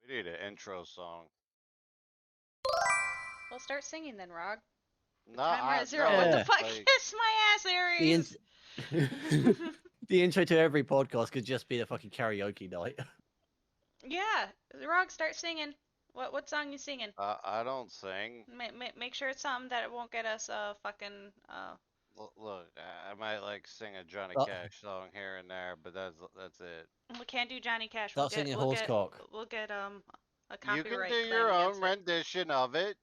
We need an intro song. Well, start singing then, Rog. No, Timer at zero. no, What the Yeah. fuck? like Kiss my ass, The Aries! the intro to every podcast could just be a fucking karaoke night. Yeah, Rog, start singing. What song you singing? I don't sing. Make sure it's something that it won't get us fucking Look, I might like sing a Johnny Uh, Cash song here and there, but that's it. we can't do Johnny Cash. Start singing Horsecock. We'll get a You can do copyright claim your own against it. rendition of it.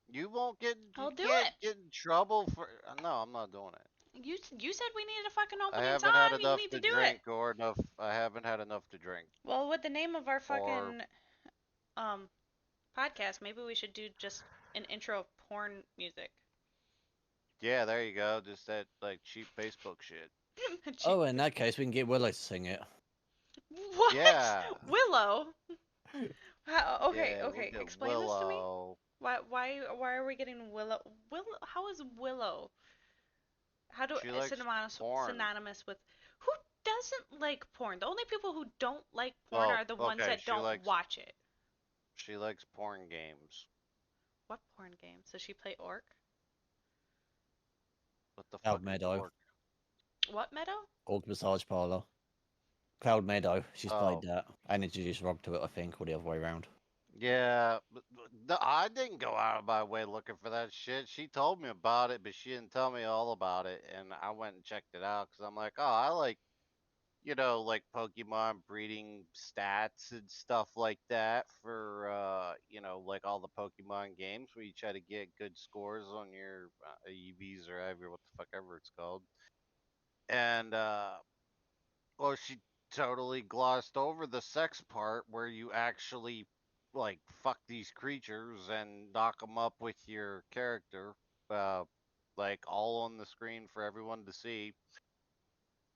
You won't get. You I'll do can't it. get in trouble for. No, I'm not doing it. You said we needed a fucking I opening haven't had song. You enough need to to do it. drink or enough. I haven't had enough to drink. Well, with the name of our Or fucking um podcast, maybe we should do just an intro of porn music. yeah, there you go. Just that like cheap Facebook shit. Oh, in that case, we can get Willow to sing it. What? Yeah, Willow? Okay, yeah. We'll okay. get Explain this to me. Willow. Why are we getting Willow? Willow? How is Willow? How do She it's likes porn. synonymous with? Who doesn't like porn? The only people who don't like porn Oh, are the ones okay. that don't watch it. She likes porn games. What porn games? Does she play Orc? What the Cloud fuck is Meadow. orc? What Meadow? Orc Massage Parlor. Cloud Meadow. She's played Oh, that. And introduced Rob to it, I think, or the other way around. yeah. I didn't go out of my way looking for that shit. She told me about it, but she didn't tell me all about it. And I went and checked it out because I'm like, oh, I like, like Pokemon breeding stats and stuff like that for, like all the Pokemon games where you try to get good scores on your EVs or however, what the fuck ever it's called. And, well, she totally glossed over the sex part where you actually like fuck these creatures and knock them up with your character, uh, like all on the screen for everyone to see.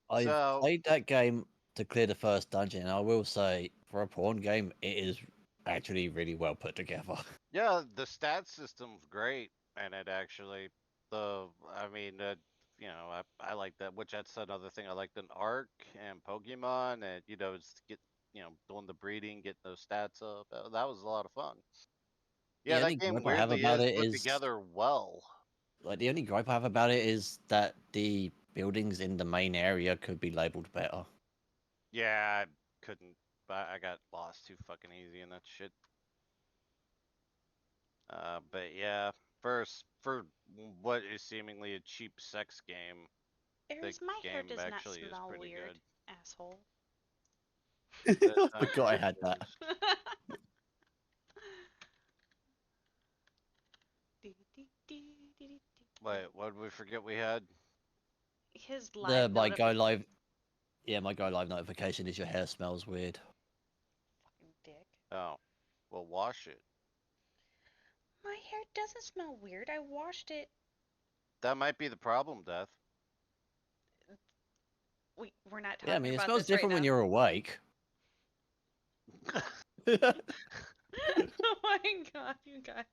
I've So played that game to clear the first dungeon, and I will say, for a porn game, it is actually really well put together. yeah, the stat system's great, and it actually I mean, I like that. Which that's another thing I liked in Ark and Pokemon, and it's to get doing the breeding, getting those stats up. That was a lot of fun. Yeah, The that only game gripe I have weirdly about is it put is together well. the only gripe I have about it is that the buildings in the main area could be labeled better. Yeah, I couldn't. I got lost too fucking easy in that shit. But yeah, for what is seemingly a cheap sex game, the Aries, my hair game does not actually is smell pretty weird, good. asshole. I I forgot I mean, had that. wait, what did we forget we had? His The live my go notification. live, yeah, my go live notification is your hair smells weird. Fucking dick. Oh, well, wash it. My hair doesn't smell weird. I washed it. That might be the problem, Death. We're not Yeah, I talking mean it about smells this right different when now. you're awake. Oh my god, you guys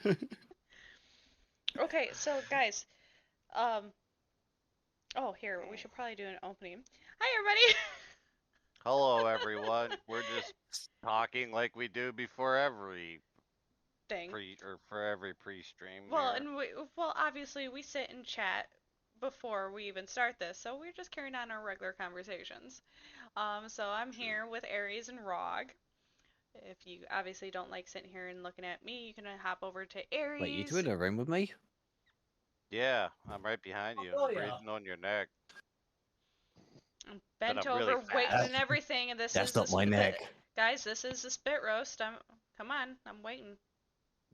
are. Okay, so guys, um, oh here, we should probably do an opening. Hi everybody. Hello, everyone. We're just talking like we do before every Thing. for every pre-stream Well, here. and well, obviously we sit and chat before we even start this, so we're just carrying on our regular conversations. So I'm True. here with Aries and Rog. If you obviously don't like sitting here and looking at me, you can hop over to Wait, you two in Aries. a room with me? Yeah, I'm right behind you. Oh I'm yeah. breathing on your neck, I'm but bent I'm really over, waiting fast. and everything, and this That's is the not my neck. guys. This is the spit roast. Come on, I'm waiting.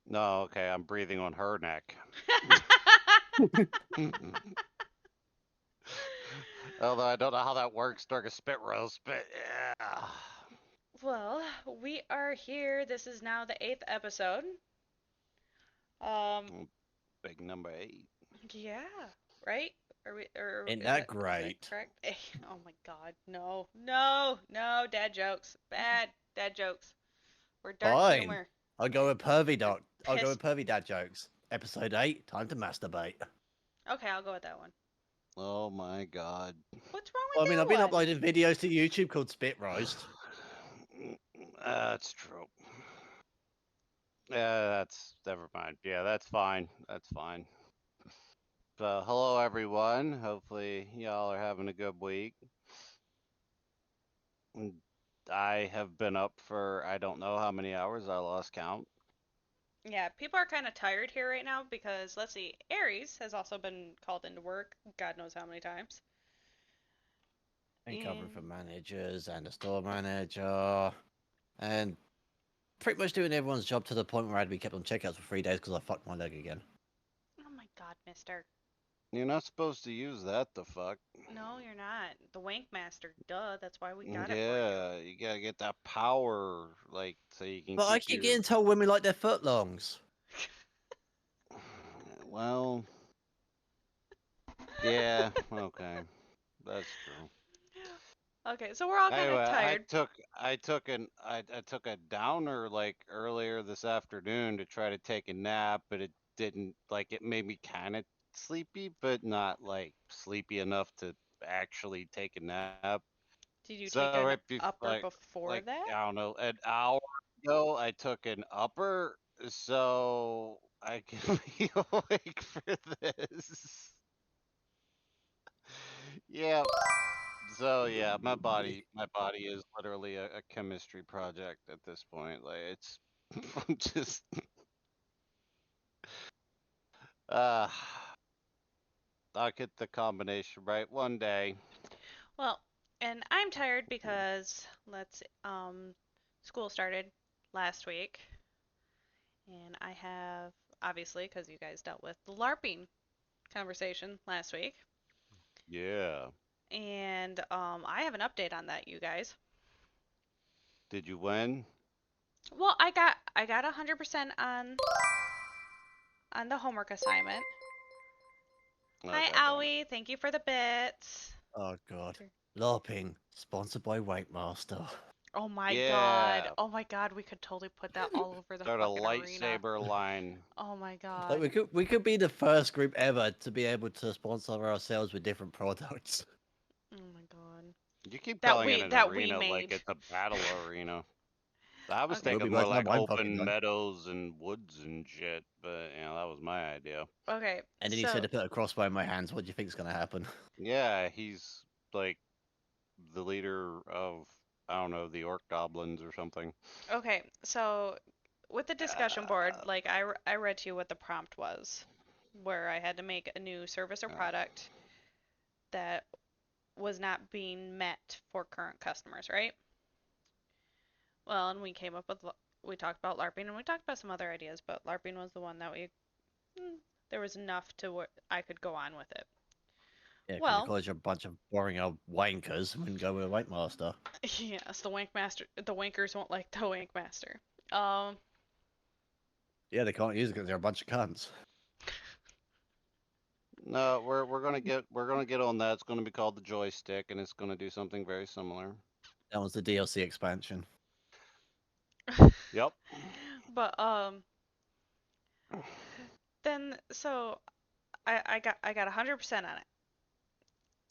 No, okay, I'm breathing on her neck. Although I don't know how that works during a spit roast, but yeah. Well, we are here. This is now the eighth episode. Um, Big number 8. yeah, right? Are we? Or Ain't is that that great? correct? Oh my God, no, no, no! Dad jokes, bad dad jokes. We're dark Fine. humor. I'll go with pervy doc. I'll go Piss. with pervy dad jokes. Episode 8, time to masturbate. Okay, I'll go with that one. Oh my god. What's wrong Well, with I mean, I've that been one? uploading videos to YouTube called Spit Roast. That's true. Yeah, that's never mind. Yeah, that's fine. That's fine. So, hello everyone. Hopefully, y'all are having a good week. Mm, I have been up for I don't know how many hours. I lost count. Yeah, people are kind of tired here right now because let's see, Aries has also been called into work, God knows how many times. And covering for And managers and the store manager, and pretty much doing everyone's job to the point where I had to be kept on checkouts for 3 days because I fucked my leg again. oh my God, Mister. You're not supposed to use that the fuck. No, you're not. The Wank Master, duh. That's why we got it for you. Yeah, you gotta get that power, like, so you can But I keep keep your. getting told women like their footlongs. Well, yeah, okay, that's true. Okay, so we're all kind of Anyway, tired. I took a downer like earlier this afternoon to try to take a nap, but it didn't like it made me kind of sleepy, but not like sleepy enough to actually take a nap. Did you So take right an before upper before I that? don't know, an hour ago I took an upper so I can be awake for this. Yeah, so yeah, my body is literally a chemistry project at this point. Like it's I'm just uh I'll get the combination right one day. Well, and I'm tired because school started last week, and I have obviously because you guys dealt with the LARPing conversation last week, Yeah. and I have an update on that, you guys. Did you win? Well, I got 100% on the homework assignment. Hi, Okay, damn it. Owie. Thank you for the bits. Oh god. LARPing, sponsored by Wakemaster. Oh my god. Yeah. Oh my god, we could totally put that all over the Start a fucking arena. lightsaber line. Oh my Like god. we could be the first group ever to be able to sponsor ourselves with different products. Oh my god. You keep That calling it we an that we arena like made. it's a battle arena. I was It Okay. will be thinking by more the time like I'm fucking open done. meadows and woods and shit, but that was my idea. Okay. And then you said So, to put a crossbow in my hands. What do you think's gonna happen? Yeah, he's like the leader of I don't know, the orc goblins or something. okay. So with the discussion board, Uh, like I read to you what the prompt was, where I had to make a new service or uh, product that was not being met for current customers, right? Well, and we came up with we talked about LARPing and we talked about some other ideas, but LARPing was the one that mm, there was enough to where I could go on with it. Yeah, because you Well, call you a bunch of boring old wankers and wouldn't go with a Wakemaster. yes, the Wank Master, the Wankers won't like the Wank Master. Um, Yeah, they can't use it because they're a bunch of cunts. no, we're gonna get on that. It's gonna be called the joystick, and it's gonna do something very similar. That was the DLC expansion. Yep. but then so I got 100% on it,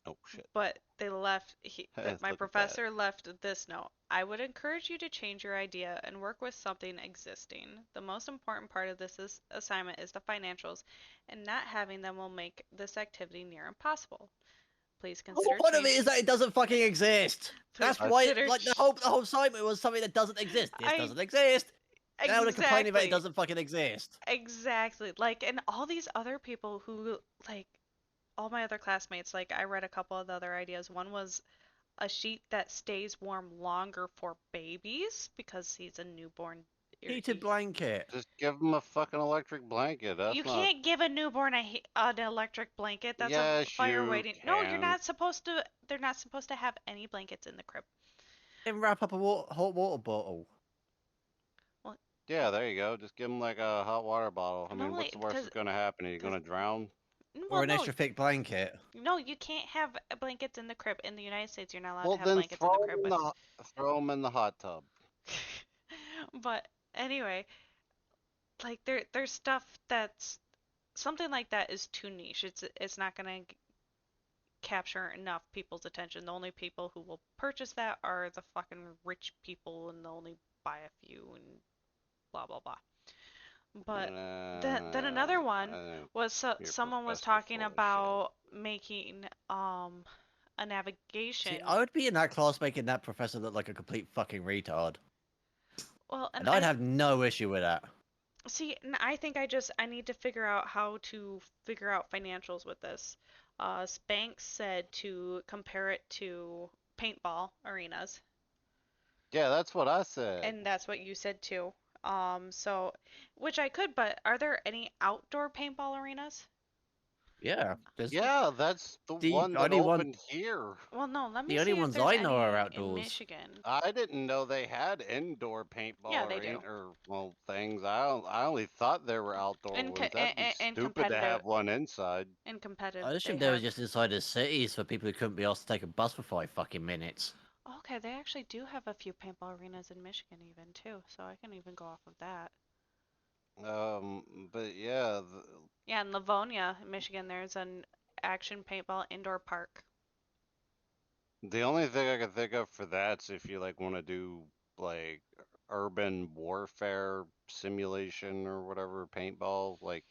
Oh shit. but they left my Look at that. professor left this note. I would encourage you to change your idea and work with something existing. The most important part of this assignment is the financials, and not having them will make this activity near impossible. Please The whole consider point of it change. is that it doesn't fucking exist. Please That's I why, consider like, the whole assignment was something that doesn't exist. This I doesn't exist. Now they're complaining that it exactly doesn't fucking exist. exactly like and all these other people who like all my other classmates like I read a couple of the other ideas. One was a sheet that stays warm longer for babies because he's a newborn. Heated blanket. just give him a fucking electric blanket. You That's not. can't give a newborn an electric blanket. That's a Yes, fire you waiting. No, you're can. not supposed to. They're not supposed to have any blankets in the crib. Then wrap up a hot water bottle. Well, Yeah, there you go. Just give him like a hot water bottle. I no, mean, what's wait, the worst that's gonna happen? Are you does gonna drown? Or well, an extra thick blanket. no, you can't have blankets in the crib. In the United States, you're not allowed to Well, have then blankets in the crib, but throw him in the hot tub. but anyway, like there's stuff that's something like that is too niche. It's not gonna capture enough people's attention. The only people who will purchase that are the fucking rich people, and they'll only buy a few and blah blah blah. But then Uh, another I one think was your someone was professor's talking full of shit. about making a See, navigation. I would be in that class making that professor look like a complete fucking retard. Well, and And I'd have no issue with that. see, I think I need to figure out how to figure out financials with this. Spanx said to compare it to paintball arenas, Yeah, that's what I said. and that's what you said too. So, which I could, but are there any outdoor paintball arenas? Yeah, there's Yeah, that's the the one that only one. opened here. Well, no, let me The only see if ones there's I know are any in outdoors. Michigan. I didn't know they had indoor Yeah, paintball they do. arena or well things. I only thought there were outdoor In ones. That'd be and stupid to competitive, have one inside. in competitive, I they assumed they were have. just inside the cities for people who couldn't be asked to take a bus for 5 fucking minutes. Okay, they actually do have a few paintball arenas in Michigan even too, so I can even go off of that. But yeah, Yeah, in Livonia, Michigan, there's an action paintball indoor park. the only thing I can think of for that's if you like want to do like urban warfare simulation or whatever paintball, like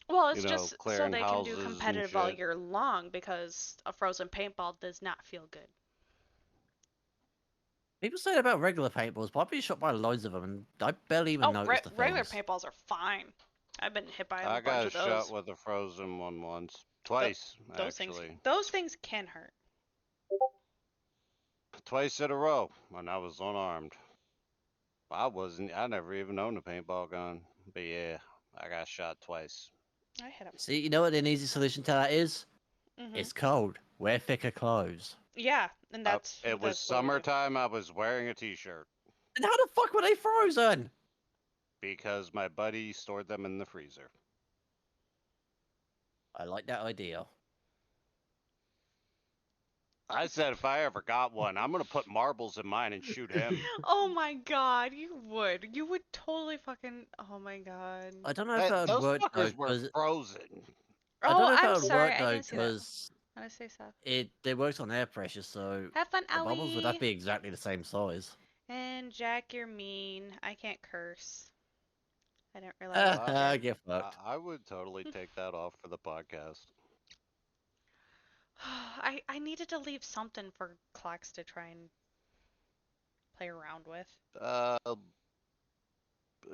Well, it's just so clearing they can do houses and competitive all shit. year long because a frozen paintball does not feel good. People say that about regular paintballs, but I've been shot by loads of them, and I barely even Oh, noticed the regular things. paintballs are fine. I've been hit by a I bunch got of shot those. with a frozen one once, Th- twice those things, actually, those things can hurt. twice in a row when I was unarmed. I wasn't. I never even owned a paintball gun, but yeah, I got shot twice. I hit them. See, you know what an easy solution to that is? Mhm. It's cold. Wear thicker clothes. Yeah, and It was that's what we do. summertime. I was wearing a t-shirt And how the fuck were they frozen? because my buddy stored them in the freezer. I like that idea. I said if I ever got one, I'm gonna put marbles in mine and shoot him. Oh my god, you would. You would totally fucking. Oh my god. I don't know if that would Those work though, fuckers were because frozen. I don't Oh, know if that I'm would sorry. work I though, didn't see that. because How to say stuff. it works on air pressure, so Have fun, the bubbles would have to Owie. be exactly the same size. And Jack, you're mean. I can't curse. I didn't realize Well, that there. Get fucked. I would totally take that off for the podcast. I needed to leave something for Clocks to try and play around with. Uh,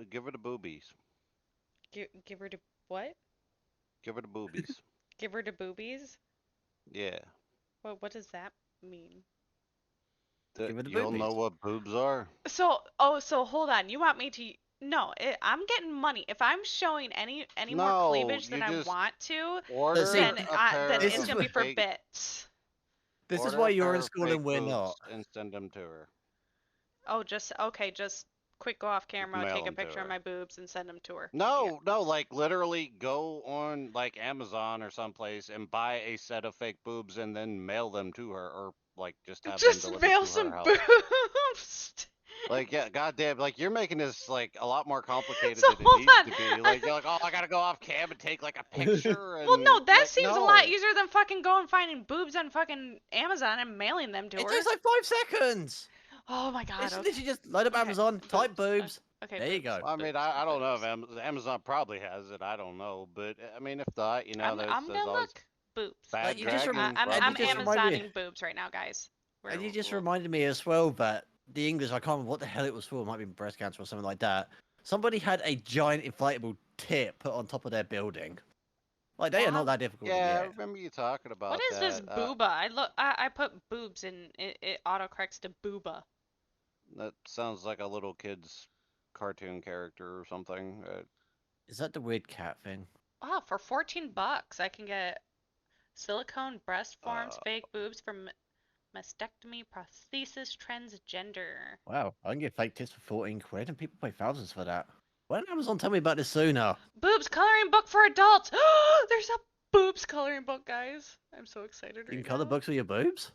give her the boobies. Give her to what? Give her the boobies. Give her to boobies? Yeah, What does that mean? Give it the you'll know boobies. what boobs are. So hold on. You want me to? No, I'm getting money. If I'm showing any more No, cleavage than you I just want to, See, order a then pair this it's is of gonna be for fake bits. this is order why a you're in pair of school fake and we're not. boobs and send them to her. Oh, just okay. Just quick go off Just camera, mail take a them to picture of her. my boobs, and send them to her. Yeah. No, no, like literally go on like Amazon or someplace and buy a set of fake boobs and then mail them to her or like just have them Just delivered mail to her some house. boobs. Like yeah, goddamn, like you're making this like a lot more complicated So than it hold needs on. to be. Like you're like, oh, I gotta go off cam and take like a picture Well, and no, that like seems a lot no. easier than fucking going finding boobs on fucking Amazon and mailing them to It her. takes like 5 seconds. Oh my god. It's Okay. literally just load up Okay. Amazon, type Boobs. boobs. Okay. There you Boobs. go. I mean, Boobs. I don't know if Boobs. Amazon probably has it. I don't know, but I mean, if not, I'm there's gonna always look. Boobs. Like bad you just dragging and you I'm just probably. remind me, Amazoning boobs right now, guys. and We're, you just we're, reminded me as well that the English, I can't remember what the hell it was for. It might be breast cancer or something like that. Somebody had a giant inflatable tit put on top of their building. Like they are not wow. that difficult to Yeah, I get. remember you talking What about is this that. booba? I put boobs and it autocorrects to booba. That sounds like a little kid's cartoon character or something. Is that the weird cat thing? Oh, for 14 bucks, I can get silicone breast forms, Uh, fake boobs from mastectomy, prosthesis, transgender. Wow, I can get fake tits for 14 quid, and people pay thousands for that. Why didn't Amazon tell me about this sooner? Boobs coloring book for adults. There's a boobs coloring book, guys. I'm so excited You can right color now. books with your boobs?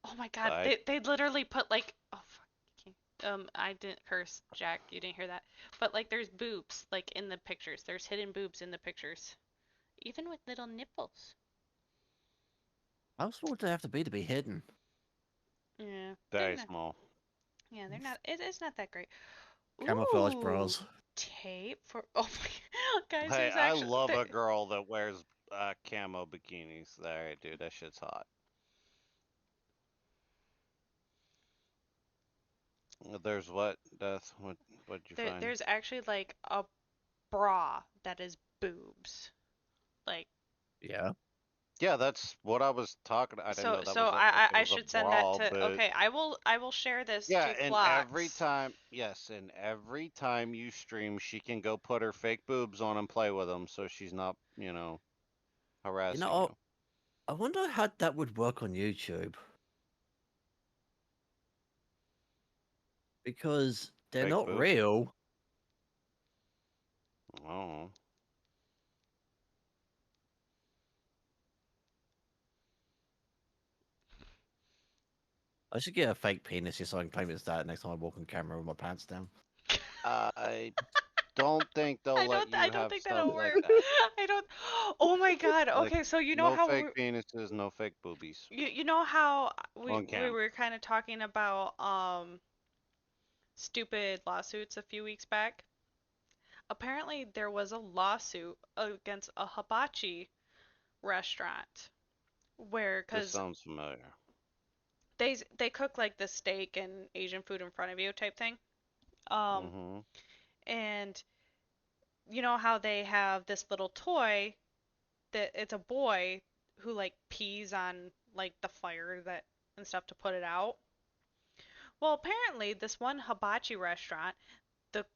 Oh my god, I they literally put like oh fuck. I didn't curse, Jack. You didn't hear that. But like there's boobs like in the pictures. There's hidden boobs in the pictures. Even with little nipples. How small do they have to be hidden? Yeah, they're very not. small. Yeah, they're not. It is not that great. Camouflage Ooh, bras. tape for. Oh my, guys, Hey, there's I actually love there, a girl that wears camo bikinis. All right, dude, that shit's hot. There's what, Death? What'd you find? there's actually like a bra that is boobs. Like Yeah. Yeah, that's what I was talking. I didn't so know that so was I like I it I was a should send that bra, to. but Okay, I will share this yeah, to and every Flots. time, yes, and every time you stream, she can go put her fake boobs on and play with them, so she's not, You harassing know, you. I wonder how that would work on YouTube because they're Fake not boobs? real. Oh, I should get a fake penis just so I can claim it's that next time I walk on camera with my pants down. I don't think they'll let I you don't have think stuff that'll like work. that. I don't. Oh my God. Like, Okay, so you know no how fake penises, no fake boobies you know how on we cam. were kind of talking about stupid lawsuits a few weeks back? Apparently there was a lawsuit against a hibachi restaurant where This cuz sounds familiar. they cook like the steak and Asian food in front of you type thing. Um Mm-hmm. and you know how they have this little toy that it's a boy who like pees on like the fire that and stuff to put it out. Well, apparently this one hibachi restaurant, the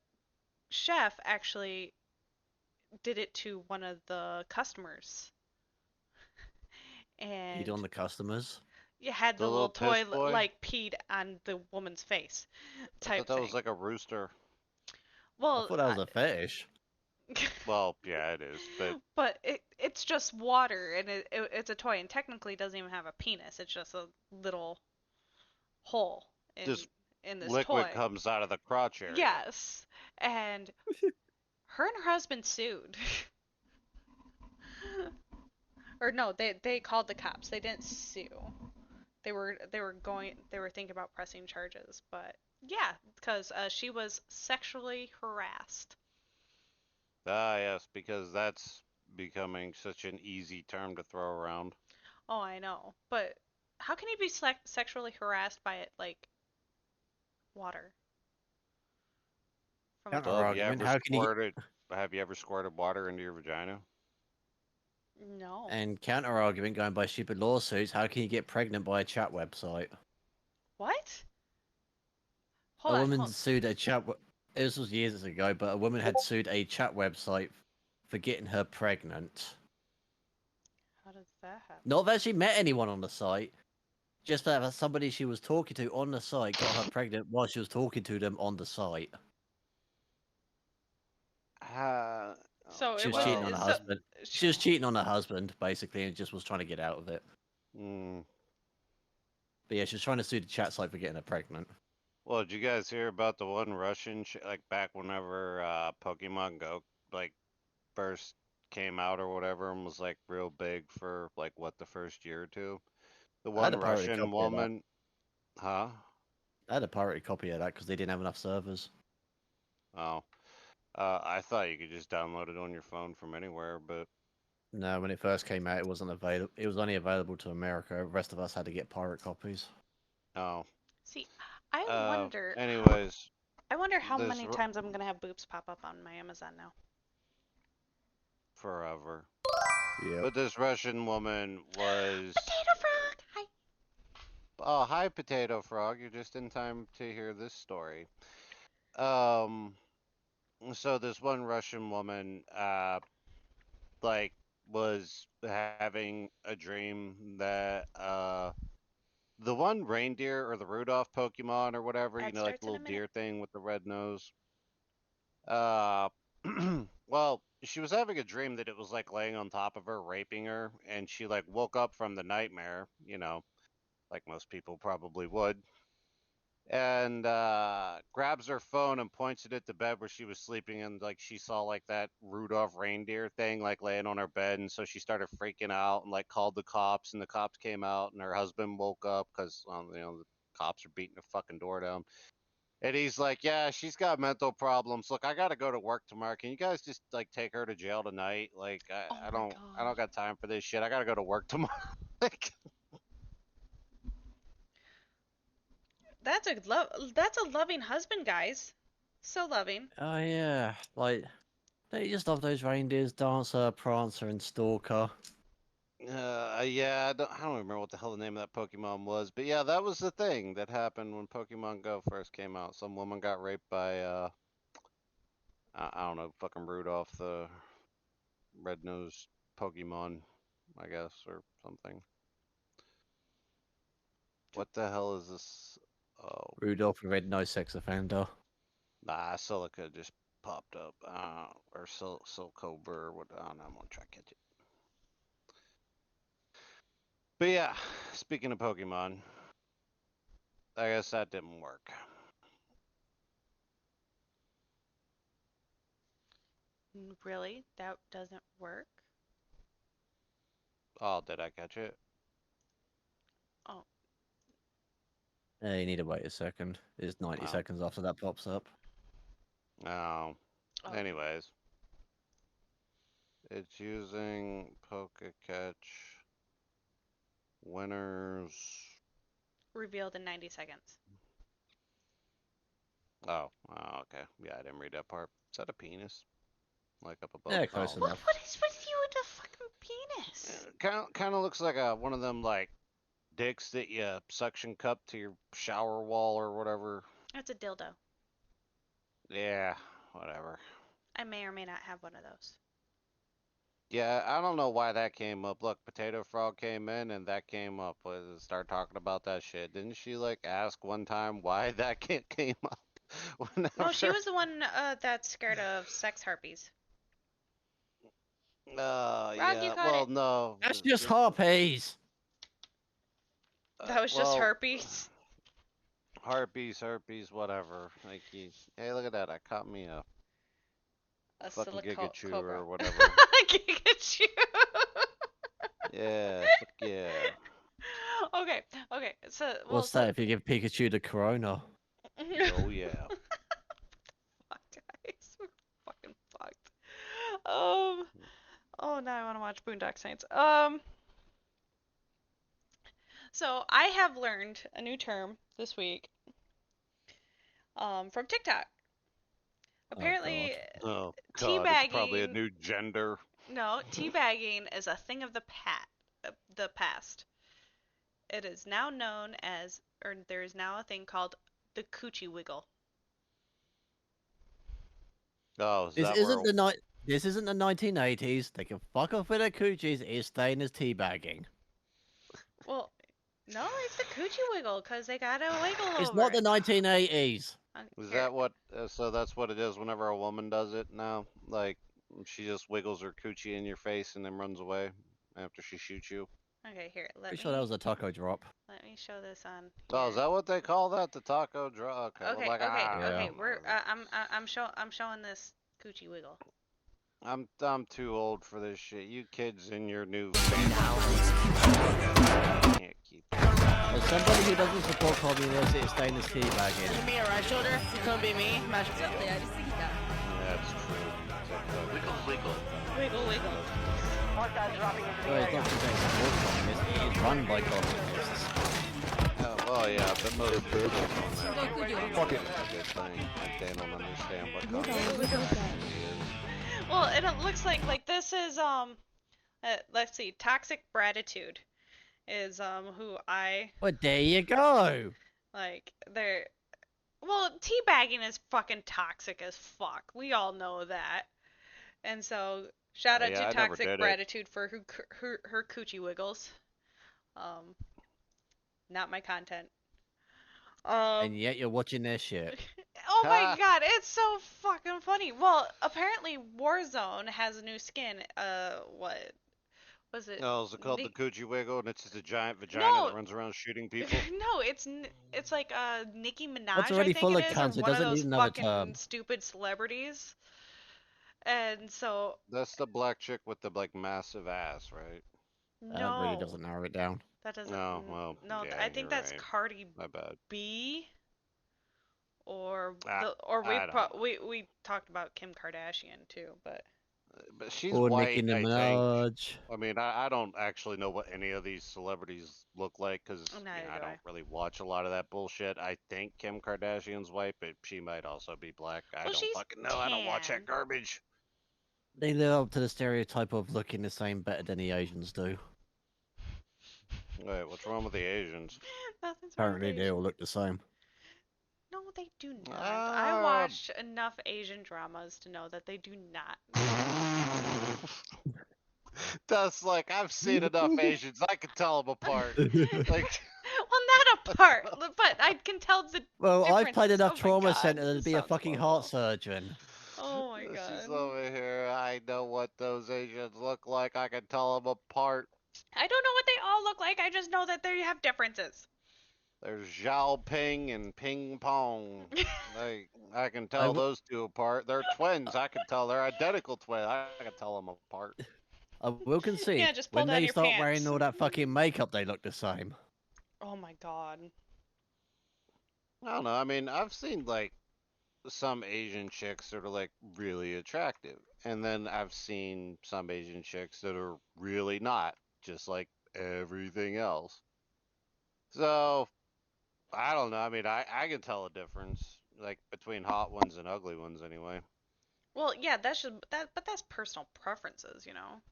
chef actually did it to one of the customers Eat on and the customers. you had The the little little piss toy boy? like peed on the woman's face I thought type that was thing. like a rooster. I Well, thought that was a fetish. Well, yeah, it is, but but it's just water and it's a toy and technically doesn't even have a penis. It's just a little hole just in this liquid toy. comes out of the crotch area. Yes. And her and her husband sued. Or no, they called the cops. They didn't sue. They were thinking about pressing charges, but yeah, because she was sexually harassed. Ah, yes, because that's becoming such an easy term to throw around. Oh, I know, but how can you be sexually harassed by it like water from a Counter Well, toy? argument. How can you have you ever squirted water into your vagina? No. and counter argument going by stupid lawsuits? How can you get pregnant by a chat website? What? Hold A on, woman hold. sued a chat. This was years ago, but a woman had sued a chat website for getting her pregnant. How does that happen? Not that she met anyone on the site, just that somebody she was talking to on the site got her pregnant while she was talking to them on the site. Uh, So She it was was cheating on well, her so. husband. She was cheating on her husband, basically, and just was trying to get out of it. mm, But yeah, she was trying to sue the chat site for getting her pregnant. well, did you guys hear about the one Russian like back whenever Pokemon Go like first came out or whatever and was like real big for like what the first year or two? The I had one a pirated Russian copy of that. woman, huh? I had a pirated copy of that because they didn't have enough servers. Oh, I thought you could just download it on your phone from anywhere, but No, when it first came out, it wasn't available. It was only available to America. The rest of us had to get pirate copies. oh. See, I wonder. Anyways, I wonder how this many times I'm gonna have boobs pop up on my Amazon now. forever. Yep. But this Russian woman was. Potato frog. Hi. Oh, hi, Potato Frog. You're just in time to hear this story. Um, so this one Russian woman, like, was having a dream that, the one reindeer or the Rudolph Pokemon or whatever, Ad like the starts in little a minute. deer thing with the red nose. Uh, well, she was having a dream that it was like laying on top of her, raping her, and she like woke up from the nightmare, like most people probably would, and grabs her phone and points it at the bed where she was sleeping, and like she saw like that Rudolph reindeer thing like laying on her bed, and so she started freaking out and like called the cops, and the cops came out, and her husband woke up because the cops are beating the fucking door down. And he's like, "Yeah, she's got mental problems. Look, I gotta go to work tomorrow. Can you guys just like take her to jail tonight? Like, Oh I my I don't god. got time for this shit. I gotta go to work tomorrow." Like, That's a loving husband, guys. So loving. Oh yeah, like don't you just love those reindeers, Dancer, Prancer, and Stalker? yeah, I don't remember what the hell the name of that Pokemon was, but yeah, that was the thing that happened when Pokemon Go first came out. Some woman got raped by I don't know, fucking Rudolph the red-nosed Pokemon, I guess, or something. What the hell is this? Oh, Rudolph the Red-Nosed Sex Offender. nah, Silica just popped up. Or Silcobra or what? I don't know. I'm gonna try to catch it. But yeah, speaking of Pokemon, I guess that didn't work. Really? That doesn't work? Oh, did I catch it? Oh, You need to wait a second. It's 90 Oh, seconds after that pops up. oh. oh. Anyways, it's using Pokecatch winners. Revealed in 90 seconds. Oh, okay. Yeah, I didn't read that part. Is that a penis? Like up above? Yeah, close Oh, What? okay. enough. What is with you and the fucking penis? Kind of looks like a one of them like dicks that you suction cup to your shower wall or whatever. That's a dildo. Yeah, whatever. I may or may not have one of those. Yeah, I don't know why that came up. Look, Potato Frog came in and that came up. Start talking about that shit. Didn't she like ask one time why that came up? No, she Whenever. was the one that's scared of sex harpies. Rock, you Yeah. caught Well, it. no. That's just harpies. That was just Well, herpes. herpes, whatever. Like, hey, look at that! I caught me a A fucking silico Gigachew cobra. or whatever. Pikachu. Yeah, fuck yeah. Okay, okay. So, well, What's so that if you give Pikachu the corona? Oh yeah. fuck, guys, we're fucking fucked. Um. Oh, now I want to watch Boondock Saints. So I have learned a new term this week. From TikTok. Oh Apparently, god. Oh God, it's probably a teabagging. new gender. No, teabagging is a thing of the past. It is now known as, or there is now a thing called the Coochie wiggle. Oh, is This that where? isn't the night. This isn't the 1980s. They can fuck off with their coochies. It's staying as teabagging. Well, no, it's the Coochie wiggle because they gotta wiggle It's over not the it. 1980s. Is Here, that what? So that's what it is. Whenever a woman does it now, like she just wiggles her coochie in your face and then runs away after she shoots you. okay, here. Pretty sure that was a taco drop. Let me show this on Oh, is here. that what they call that? The taco draw? Okay, well, Okay, like okay, I Yeah. okay. don't know. I'm showing this Coochie wiggle. I'm too old for this shit. You kids in your new fancy can't keep. As somebody who doesn't support communism, it's staying as teabagging. Me a right shoulder, come be me. My Yeah, that's true. Wiggle, wiggle. Wiggle, wiggle. Well, it's not just saying support communists, it is run by communists. Well, yeah, but most people don't. Fuck it. That's a good thing. Like they don't understand what communism is. Well, and it looks like this is let's see, Toxic Gratitude is who I Well, there you go. like. They're well, teabagging is fucking toxic as fuck. We all know that. And so, shout out Yeah, to I never Toxic did it. Gratitude for her coochie wiggles. Um, not my content. And yet you're watching their shit. Oh my Ha! god, it's so fucking funny. Well, apparently Warzone has a new skin. What was it? Oh, is it called the Nick? Coochie Wiggle? And it's just a giant vagina that No, runs around shooting people? no, it's like Nicki That's Minaj, I already think full it of is, or cunts. It one of doesn't those need another fucking term. stupid celebrities. And so, That's the black chick with the like massive ass, right? That really no, doesn't narrow it down. that doesn't. No, well, No, yeah, I think you're that's right. Cardi My bad. B or I, or I don't know. we talked about Kim Kardashian too, but But she's Or Nicki white, I think. Minaj. I mean, I don't actually know what any of these celebrities look like because neither I do don't I. really watch a lot of that bullshit. I think Kim Kardashian's white, but she might also be black. I Well, don't she's fucking know. I don't watch that tan. garbage. They live up to the stereotype of looking the same better than the Asians do. Wait, what's wrong with the Asians? Nothing's wrong with Apparently, they Asian. all look the same. No, they do not. I Uh, watched enough Asian dramas to know that they do not. That's like I've seen enough Asians. I can tell them apart. Like, Well, not apart, but I can tell the Well, I've played differences. enough Oh my trauma god, center to this be a sounds fucking heart horrible. surgeon. Oh my she's god. over here. I know what those Asians look like. I can tell them apart. I don't know what they all look like. I just know that they have differences. There's Zhao Ping and Ping Pong. Like I can I, tell those two apart. They're twins. I can tell they're identical twins. I can tell them apart. I will concede, Yeah, just pull when down they your start wearing pants. all that fucking makeup, they look the same. Oh my god. I don't know. I mean, I've seen like some Asian chicks that are like really attractive, and then I've seen some Asian chicks that are really not, just like everything else. So I don't know. I mean, I can tell a difference like between hot ones and ugly ones anyway. Well, yeah, that's just but that's personal preferences, you know.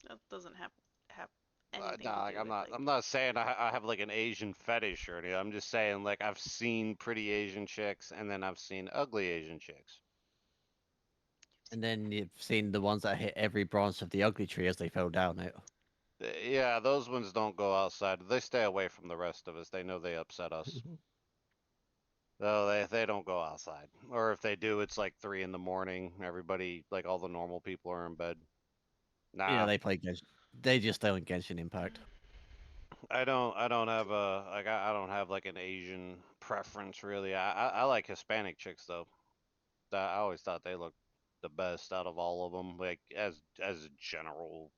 That doesn't have anything Nah, to like do with like. I'm not saying I have like an Asian fetish or anything. I'm just saying like I've seen pretty Asian chicks and then I've seen ugly Asian chicks. And then you've seen the ones that hit every branch of the ugly tree as they fell down it. Yeah, those ones don't go outside. They stay away from the rest of us. They know they upset us. So they don't go outside. Or if they do, it's like 3 in the morning. Everybody, like all the normal people are in bed. Yeah, Nah, they play Genshin. They just don't Genshin Impact. I don't have a like I don't have like an Asian preference really. I like Hispanic chicks though. I always thought they looked the best out of all of them. Like as a general,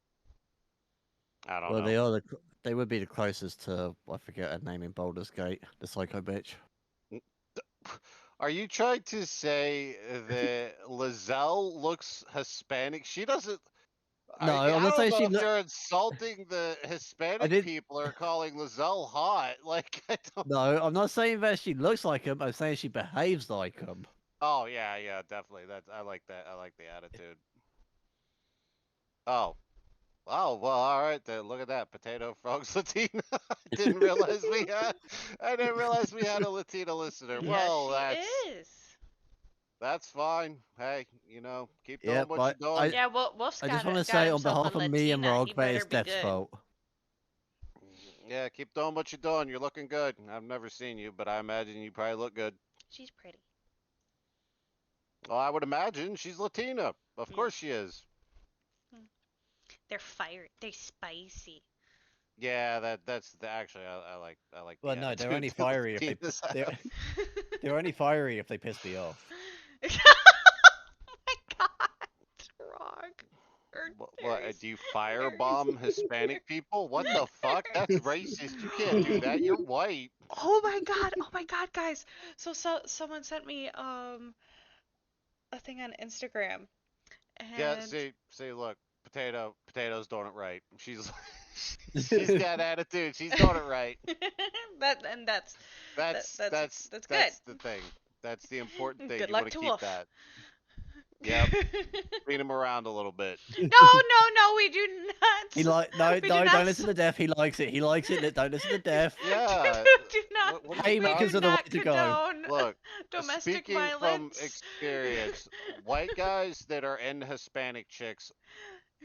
I don't Well, know. they would be the closest to, I forget her name in Baldur's Gate, the psycho bitch. Are you trying to say that Lizelle looks Hispanic? She doesn't. No, I'm I not don't saying know she if look. you're insulting the I Hispanic did. people or calling Lizelle hot. Like I don't. No, I'm not saying that she looks like him. I'm saying she behaves like him. Oh yeah, yeah, definitely. That's I like that. I like the attitude. Oh, oh, well, all right then. Look at that, potato frogs Latina. Didn't realize we had. I didn't realize we had a Latina listener. Yes, Well, she is. that's fine. Hey, keep doing Yep, what you're doing. Yeah, well, Wolf's I just want to got say on himself a behalf of me and Latina. He Rog that better it's be Death's good. fault. Yeah, keep doing what you're doing. You're looking good. I've never seen you, but I imagine you probably look good. She's pretty. Well, I would imagine she's Latina. Of Yeah. course she is. They're fiery. They're spicy. Yeah, that's actually I like the Well, no, they're attitude only the fiery if they Latinas they're have. they're only fiery if they piss me off. Oh my god, Rock. Or What, very, do you very, firebomb Hispanic people? What the fuck? That's racist. You can't do that. You're very. white. Oh my god, guys. So someone sent me a thing on Instagram, Yeah, and see, look, potato's doing it right. She's got attitude. She's doing it right. that and that's That's that's that's good. that's the thing. That's the important thing. Good You luck want to to keep Wolf. that. Yep. Beat him around a little bit. No, we do He not. like no We do no not. don't listen to Death. He likes it. He likes it. Don't listen to Death. Yeah. Do not. What are you We Haymakers do are the way not to go. condone Look, domestic speaking from violence. experience, white guys that are into Hispanic chicks,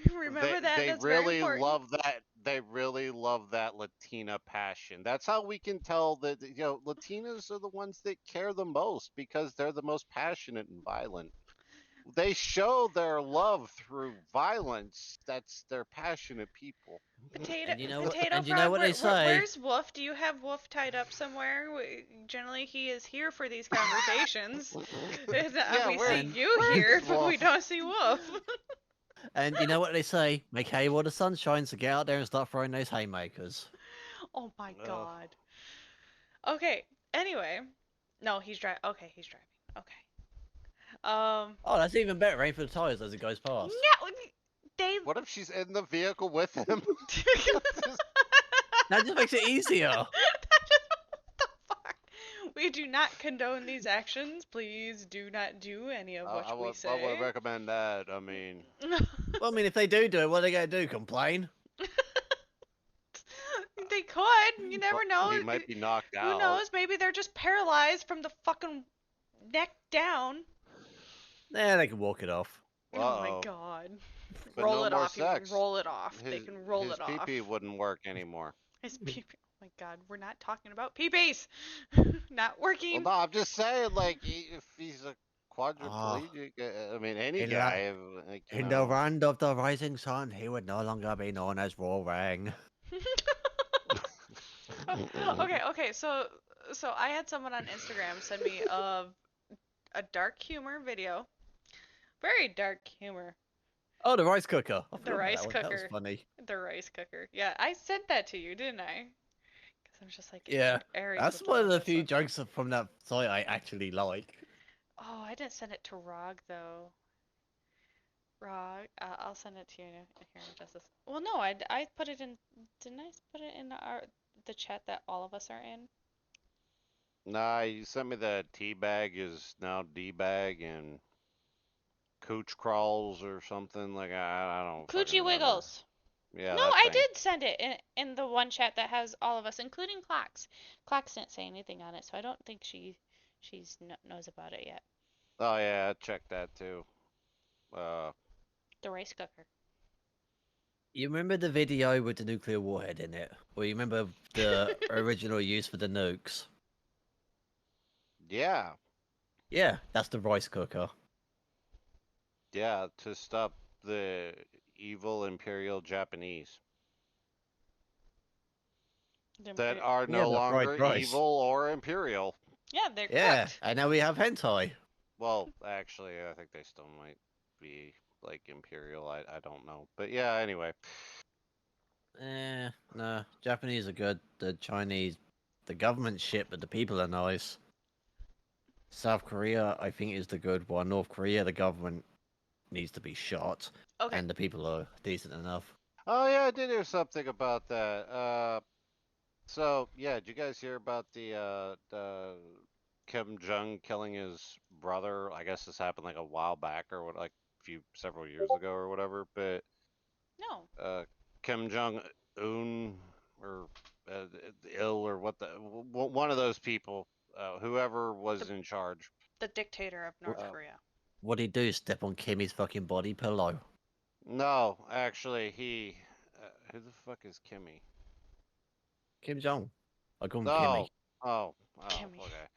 they Remember that. they That's very really important. love that. They really love that Latina passion. That's how we can tell that Latinas are the ones that care the most because they're the most passionate and violent. They show their love through violence. They're passionate people. Potato, And you know what? potato And you know frog. what they say. Where's Wolf? Do you have Wolf tied up somewhere? Generally, he is here for these conversations. Yeah, We see And you where's here, but we Wolf? don't see Wolf. and you know what they say. Make hay while the sun shines. So get out there and start throwing those haymakers. Oh my Ugh. god. Okay. Anyway, No, he's driving. Okay, he's driving. Okay. Um. Oh, that's even better. Aim for the tires as it goes past. No, they. What if she's in the vehicle with him? That just makes it easier. What the fuck? We do not condone these actions. Please do not do any of what we I say. would recommend that. I mean, Well, I mean, if they do it, what are they gonna do? Complain? They could. You never know. he might be knocked Who out. knows? Maybe they're just paralyzed from the fucking neck down. Nah, they can walk it off. Oh my Uh-oh. god. But Roll no it more off. You sex. can roll it off. They His, can roll his it off. pee-pee wouldn't work anymore. His pee. Oh my god, we're not talking about pee-pees. Not Well, working. no, I'm just saying, like, if he's a Ah, quadriplegic, I mean, any in guy, like, you in the know. land of the rising sun, he would no longer be known as Roarang. Okay. So I had someone on Instagram send me a dark humor video. Very dark humor. Oh, the rice cooker. I The forgot about rice that one. That was cooker. funny. The rice cooker. Yeah, I sent that to you, didn't I? Because I'm just like, Yeah, Aries that's would one of love the this few one. jokes from that site I actually like. Oh, I didn't send it to Rog though. Rog, I'll send it to you here in just a. Well, no, I put it in. Didn't I put it in the chat that all of us are in? Nah, you sent me the tea bag is now D-bag and cooch crawls or something. Like, I don't fucking Coochie remember. Wiggles. Yeah, No, that I thing. did send it in the one chat that has all of us, including Clocks. Clocks didn't say anything on it, so I don't think she's knows about it yet. Oh, yeah, I checked that too. Uh, The rice cooker. You remember the video with the nuclear warhead in it? Or you remember the original use for the nukes? yeah, Yeah, that's the rice cooker. yeah, to stop the evil imperial Japanese that are Yeah, no the fried longer rice. evil or imperial. Yeah, they're Yeah, cooked. and now we have hentai. Well, actually, I think they still might be like imperial. I don't know, but yeah. Anyway, No, Japanese are good. The Chinese, the government shit, but the people are nice. South Korea, I think, is the good one. North Korea, the government needs to be shot, Okay. and the people are decent enough. oh yeah, I did hear something about that. So yeah, did you guys hear about the Kim Jong killing his brother? I guess this happened like a while back or what, like several years ago or whatever. But No, Kim Jong Un or uh, ill or one of those people, whoever was in charge. the dictator of North Uh, Korea. What do he do? Step on Kimmy's fucking body pillow? no, actually, who the fuck is Kimmy? Kim Jong. I call him No. Kimmy. Oh, Kimmy. okay.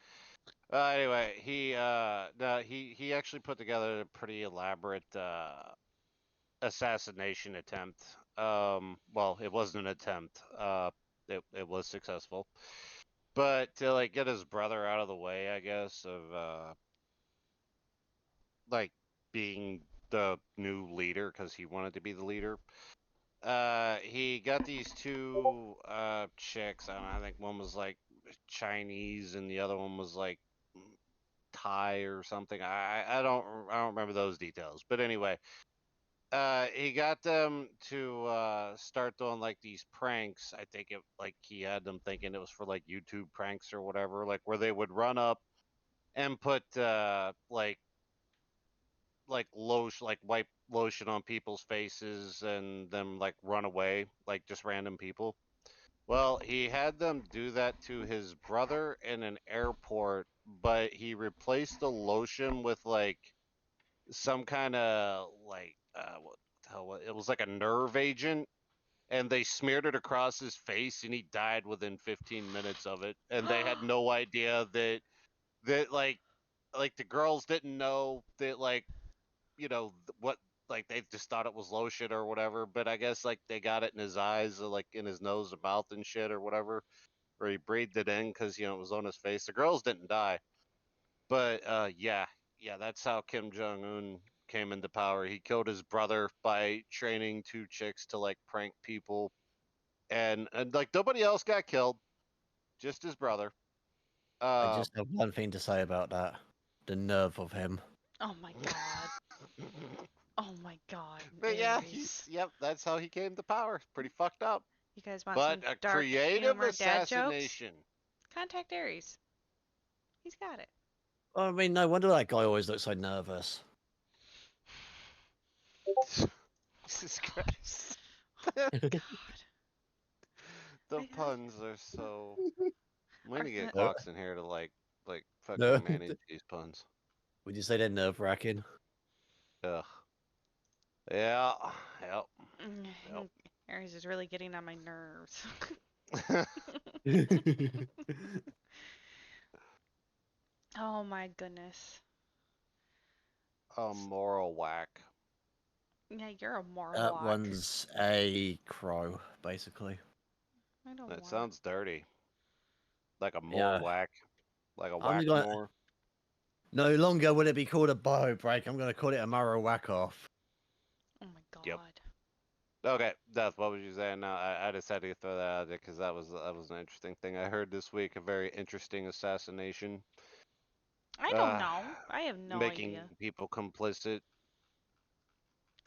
Anyway, no, he actually put together a pretty elaborate assassination attempt. Well, it wasn't an attempt. It was successful, but to like get his brother out of the way, I guess, of like being the new leader because he wanted to be the leader. He got these two chicks. I don't know, I think one was like Chinese and the other one was like Thai or something. I don't remember those details. But anyway, he got them to start doing like these pranks. I think it like he had them thinking it was for like YouTube pranks or whatever, like where they would run up and put like lotion, like wipe lotion on people's faces and then like run away, like just random people. Well, he had them do that to his brother in an airport, but he replaced the lotion with like some kind of like what the hell it was like a nerve agent, and they smeared it across his face, and he died within 15 minutes of it. And they had no idea that like the girls didn't know that like what, like they just thought it was lotion or whatever. But I guess like they got it in his eyes or like in his nose and mouth and shit or whatever, or he breathed it in because it was on his face. The girls didn't die, but yeah, that's how Kim Jong Un came into power. He killed his brother by training two chicks to like prank people, and like nobody else got killed, just his brother. I just have one thing to say about that. The nerve of him. Oh my god. Oh my god, but yeah, Aries. yep, that's how he came to power. Pretty fucked up. You guys want But some a dark creative humor dad jokes? assassination. Contact Aries. He's got it. I mean, no wonder that guy always looks so nervous. Jesus God. Christ. Oh my god. The I- puns are so. I'm Are gonna get the, No, Cox in here to like no. fucking manage these puns. Would you say they're nerve wracking? Ugh. Yeah. Yep. Yep. Aries is really getting on my nerves. Oh my goodness. A moral whack. Yeah, you're a That Morlock. one's a crow, basically. I don't That want. sounds dirty. Like a more Yeah. whack. Like a I'm whack gonna. more. No longer will it be called a bow break. I'm gonna call it a marrow whack off. Oh my god. Yep. Okay, that's what was you saying? No, I decided to throw that out there because that was an interesting thing I heard this week. A very interesting assassination. I don't Uh, know. I have no making idea. people complicit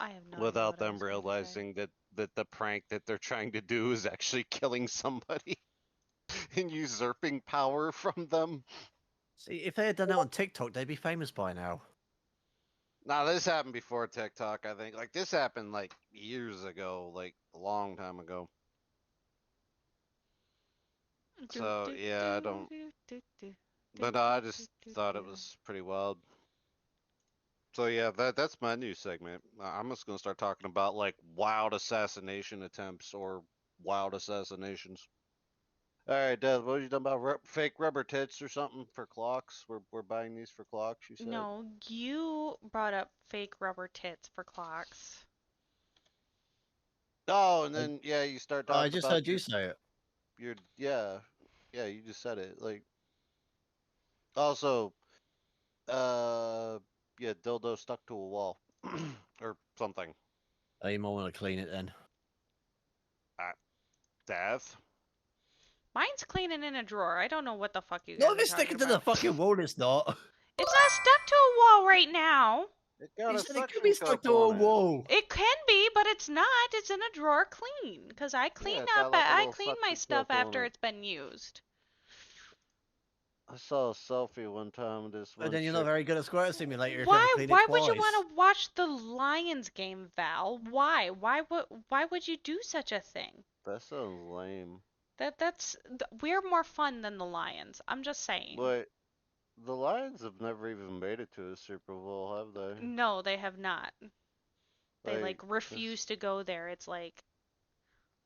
I have no idea without what I them was going to say. realizing that the prank that they're trying to do is actually killing somebody and usurping power from them. See, if they had done that on TikTok, they'd be famous by now. Now this happened before TikTok, I think. Like this happened like years ago, like a long time ago. So yeah, I don't. But I just thought it was pretty wild. So yeah, that's my new segment. I'm just gonna start talking about like wild assassination attempts or wild assassinations. All right, Des, what was you talking about? Fake rubber tits or something for clocks? We're buying these for clocks. You said. No, you brought up fake rubber tits for clocks. Oh, and I, then yeah, you start I talking just about heard you say it. your yeah, you just said it. Like also, uh, yeah, dildo stuck to a wall or something. Oh, you might want to clean it then. Uh, Death. Mine's cleaning in a drawer. I don't know what the fuck you No, guys if are it's talking sticking to the about. fucking wall, it's not. It's not stuck to a wall right now. It got You a said it could be suction stuck cup to a on it. wall. It can be, but it's not. It's in a drawer clean. Cause I clean Yeah, it up. got like a I little clean my suction stuff cup on after it. it's been used. I saw a selfie one time of this But one then you're not chick. very good at Square Simulator if you have to Why? clean it Why would you twice. want to watch the Lions game, Val? Why? Why would you do such a thing? That sounds lame. We're more fun than the Lions. I'm just saying. But the Lions have never even made it to a Super Bowl, have they? No, they have not. They Like, like refuse to go there. It's like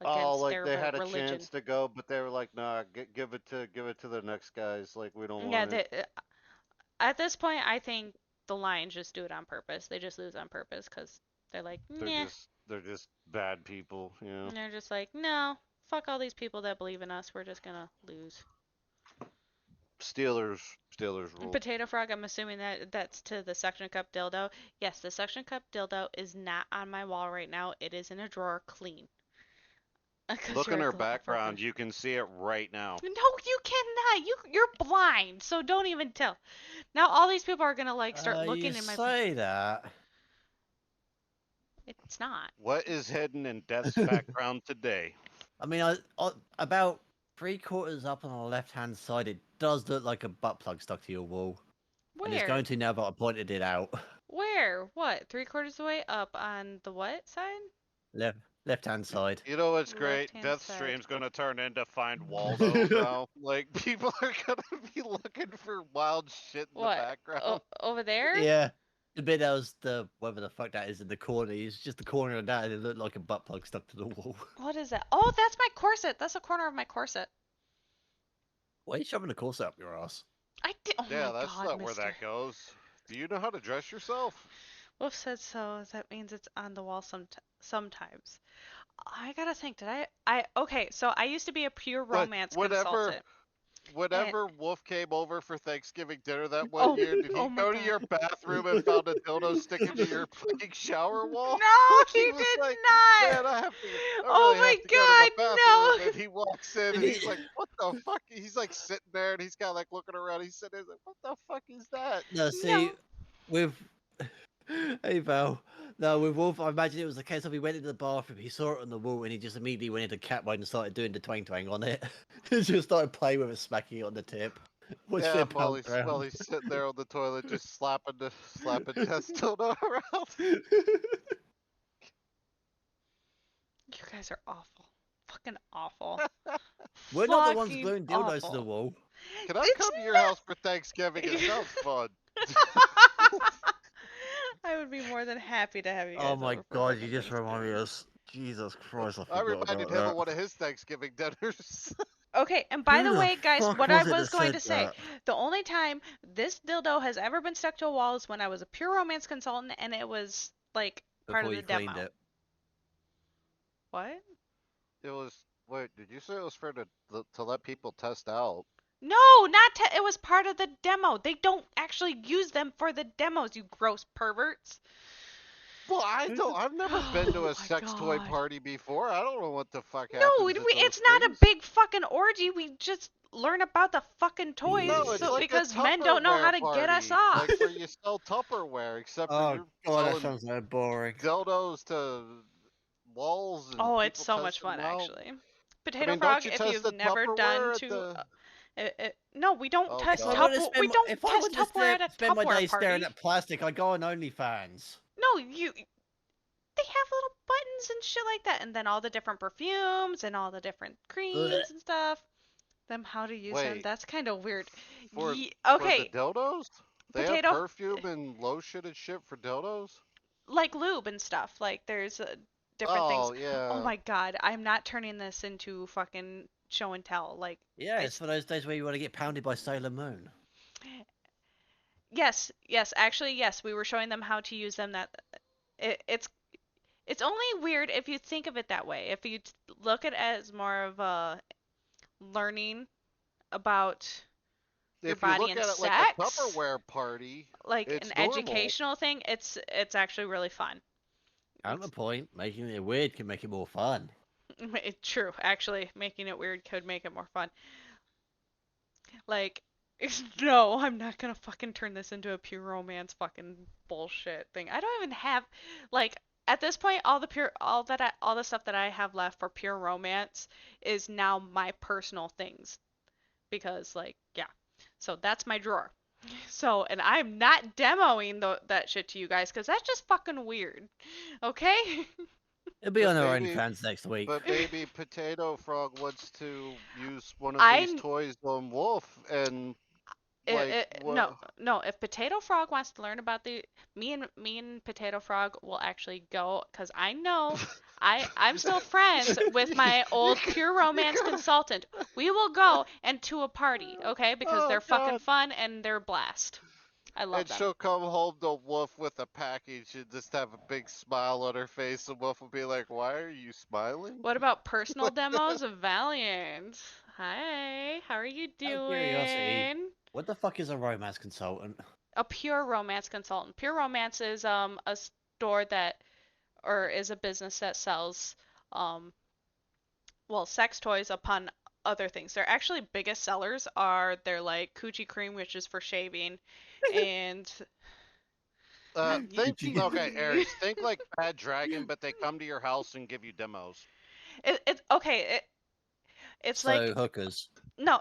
oh, against like their they had a religion. chance to go, but they were like, nah, give it to the next guys. Like, we don't Yeah, want it. at this point, I think the Lions just do it on purpose. They just lose on purpose because they're like, nah. They're just bad people, you know. And they're just like, no, fuck all these people that believe in us. We're just gonna lose. Steelers rule. Potato Frog, I'm assuming that that's to the suction cup dildo. Yes, the suction cup dildo is not on my wall right now. It is in a drawer clean. Because Look you're in a her glutton for background. punishment. You can see it right now. No, you cannot. You're blind, so don't even tell. Now all these people are gonna like start You looking in my. say that. It's not. What is hidden in Death's background today? I mean, about 3/4 up on the left-hand side, it does look like a butt plug stuck to your wall. And it's going Where? to now that I pointed it out. Where? What? 3/4 of the way up on the what side? Left-hand side. You know what's great? Left hand Death side. Stream's gonna turn into Find Waldo now. Like people are gonna be looking for wild shit in the What? background. Over there? Yeah. The bit that was whatever the fuck that is in the corner. It's just the corner of that, and it looked like a butt plug stuck to the wall. What is that? Oh, that's my corset. That's a corner of my corset. Why are you shoving the corset up your ass? I did. Oh Yeah, my that's God, not where mister. that goes. Do you know how to dress yourself? Wolf said so. That means it's on the wall sometimes. I gotta think. Did I? Okay, so I used to be a pure But romance whenever consultant. And whenever Wolf came over for Thanksgiving dinner that one oh, year, did he oh my go to god. your bathroom and found a dildo sticking to your fucking shower wall? No, he He was did like, not. "Man, I Oh really my have to go to the bathroom." god, And he walks in Did and he? he's like, "What the fuck?" He's like sitting there and he's kind of like looking around. He's sitting there like, "What the fuck is that?" No, no. see, with hey Val, no, with Wolf, I imagine it was the case of he went into the bathroom, he saw it on the wall, and he just immediately went into cat mode and started doing the twang twang on it. He just started playing with it, smacking it on the tip, watching Yeah, it bounce while around. he's sitting there on the toilet, just slapping Test dildo around. You guys are awful. Fucking awful. We're not the ones Fucking gluing dildos to the awful. wall. Can I It's come to your house for Thanksgiving? It sounds fun. I would be more than happy to have you Oh guys my over for god, you fucking just reminded Thanksgiving. us. Jesus Christ, I I forgot reminded about him of that. one of his Thanksgiving dinners. Okay, and by Who the the way, guys, fuck what I was it was that going said to say, that? the only time this dildo has ever been stuck to a wall is when I was a pure romance consultant and it was like part of Before the you cleaned demo. it. What? It was wait, did you say it was for to let people test out? No, not it was part of the demo. They don't actually use them for the demos, you gross perverts. Well, Who the I've never been Oh to a my sex toy god. party before. I don't know what the fuck No, happens at those it's not a things. big fucking orgy. We just learn about the fucking toys No, it's so like a because men don't know how Tupperware to get us party, like off. where you sell Tupperware, except for Oh you're god, that selling sounds so boring. dildos to walls and Oh, it's people so much testing fun them out. actually. I Potato mean, don't Frog, you if test you've the never done Tupperware at to the? no, we don't Oh test If I God. want to Tupperware. We spend, don't if I test want to Tupperware at a spend my Tupperware day staring party. at plastic, I go on OnlyFans. No, they have little buttons and shit like that, and then all the different perfumes and all the different Ugh. creams and stuff. Them how to use them. Wait, That's kind of weird. for for the Okay, dildos? They have potato perfume and lotion and shit for dildos? like lube and stuff. Like there's different things. Oh Oh yeah. my god, I'm not turning this into fucking show and tell. Like Yeah, I it's for those days where you want to get pounded by Sailor Moon. yes, yes, actually yes, we were showing them how to use them. That it's only weird if you think of it that way. If you look at it as more of a learning about your If you body look and at it like a sex, Tupperware party, like an it's normal. educational thing, it's actually really fun. It's Counterpoint, making it weird can make it more fun. true. Actually, making it weird could make it more fun. Like, no, I'm not gonna fucking turn this into a pure romance fucking bullshit thing. I don't even have, like, at this point, all the stuff that I have left for pure romance is now my personal things because, like, yeah. So that's my drawer. So, and I'm not demoing that shit to you guys because that's just fucking weird. Okay? It'll be But on our maybe OnlyFans next week. but maybe Potato Frog wants to use one of these I toys on Wolf and like no, what no. If Potato Frog wants to learn about the me and Potato Frog will actually go because I know I'm still friends with my you old could, pure you romance could, consultant. We will go and to a party, okay? Because oh they're fucking God. fun and they're a blast. I love And them. she'll come home to Wolf with a package and just have a big smile on her face, and Wolf will be like, "Why are you smiling?" What about personal demos of Valiant? Hi, how are you Out of curiosity, doing? what the fuck is a romance consultant? A pure romance consultant. Pure romance is a store that or is a business that sells um well sex toys upon other things. Their actually biggest sellers are their like Coochie cream, which is for shaving, and Think Did you get... okay, Aries. Think like Bad Dragon, but they come to your house and give you demos. it's okay. It's So like hookers. no.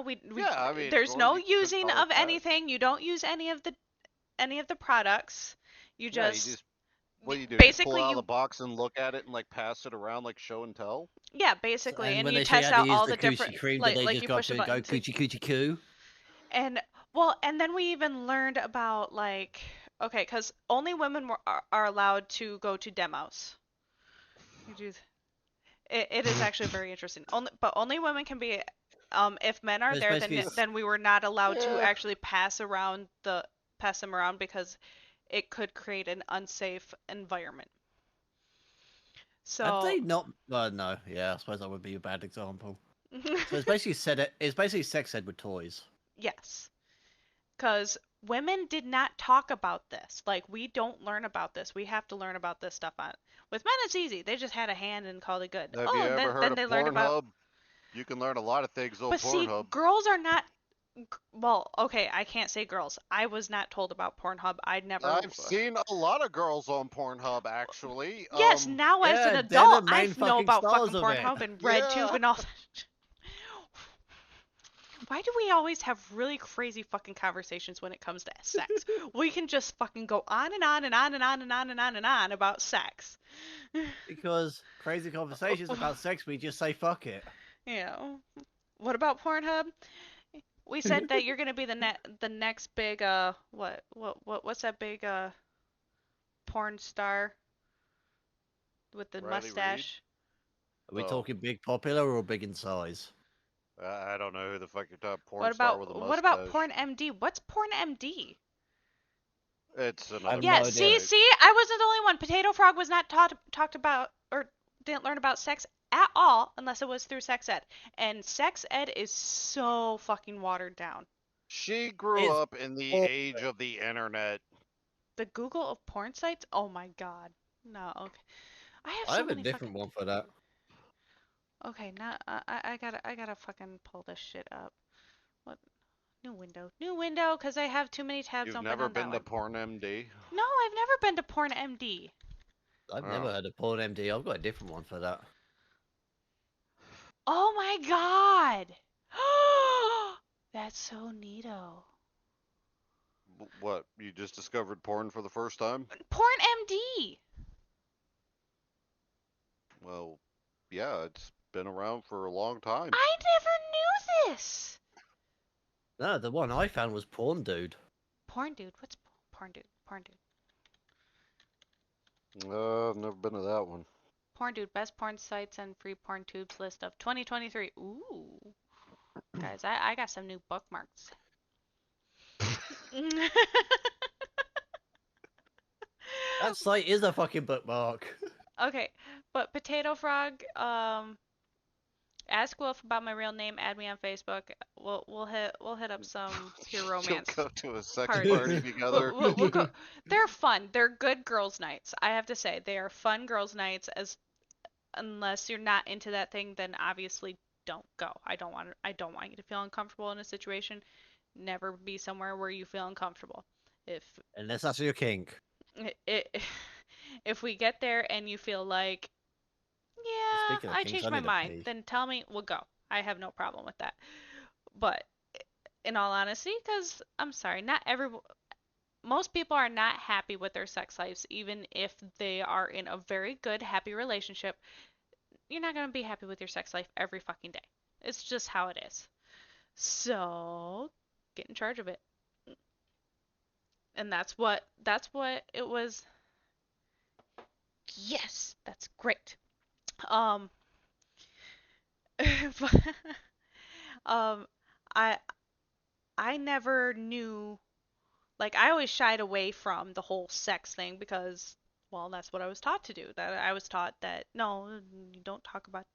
We Yeah, I mean, there's or no you could using call it of that. anything. You don't use any of the products. You Yeah, you just just what do? You pull basically it out of the you box and look at it and like pass it around like show and tell. yeah So, basically, and and when you they show you test how to out use all the the different coochie cream, did like they like just you go up push to a it and go button to coochie coochie coo? and well and then we even learned about like okay because only women are allowed to go to demos. You do it is actually very interesting. Only women can be if men are It's there basically then we were not allowed to Yeah. actually pass them around because it could create an unsafe environment. have So they not? Well, no. Yeah, I suppose that would be a bad example. So it's basically sex ed with toys. Yes. Because women did not talk about this. Like, we don't learn about this. We have to learn about this stuff on. With men, it's easy. They just had a hand and called it good. Have you Oh, and ever heard then of they learned about. Pornhub? You can learn a lot of things on But see, Pornhub. girls are not. Well, okay, I can't say girls. I was not told about Pornhub. I'd never. I've seen a lot of girls on Pornhub, actually. Yes, now as an Yeah, they're the adult, I main know fucking about stars fucking of it. Pornhub and RedTube Yeah. and all that. Why do we always have really crazy fucking conversations when it comes to sex? We can just fucking go on and on and on and on and on and on and on about sex. Because crazy conversations about sex, we just say fuck it. Yeah. What about Pornhub? We said that you're gonna be the next big what's that big porn star with the Riley Reid? mustache? Are we Oh, talking big popular or big in size? I don't know who the fuck you're talking. What Porn star with a about mustache. Porn MD? What's Porn MD? It's I another have Yeah, no porn idea. see, site. see, I wasn't the only one. Potato Frog was not talked about or didn't learn about sex at all unless it was through sex ed. And sex ed is so fucking watered down. She grew It's up in the bullshit. age of the internet. The Google of porn sites? Oh my god. No, okay. I have I so have a many fucking. different one for that. Okay, now I gotta fucking pull this shit up. What? New window. New window, because I have too many tabs You've open never on that been to one. Porn MD? No, I've never been to Porn MD. I've never Oh. heard of Porn MD. I've got a different one for that. Oh my god! That's so neato. What? You just discovered porn for the first time? Porn MD! Well, yeah, it's been around for a long time. I never knew this! No, the one I found was Porn Dude. Porn dude, what's porn dude? Porn dude. I've never been to that one. Porn dude, best porn sites and free porn tubes list of 2023. Ooh. Guys, I got some new bookmarks. That site is a fucking bookmark. Okay, but Potato Frog, ask Wolf about my real name. Add me on Facebook. We'll hit up some pure You'll romance go to a sex party. party together. We'll go. They're fun. They're good girls' nights. I have to say they are fun girls' nights. As unless you're not into that thing, then obviously don't go. I don't want you to feel uncomfortable in a situation. Never be somewhere where you feel uncomfortable. If Unless that's your kink. it, if we get there and you feel like, yeah, Speaking of I kinks, changed I my need a mind, pee. then tell me, we'll go. I have no problem with that. But in all honesty, because I'm sorry, not every most people are not happy with their sex lives, even if they are in a very good, happy relationship. You're not gonna be happy with your sex life every fucking day. It's just how it is. So get in charge of it. And that's what it was. Yes, that's great. Um, but, um, I I never knew, like, I always shied away from the whole sex thing because, well, that's what I was taught to do. That I was taught that no, you don't talk about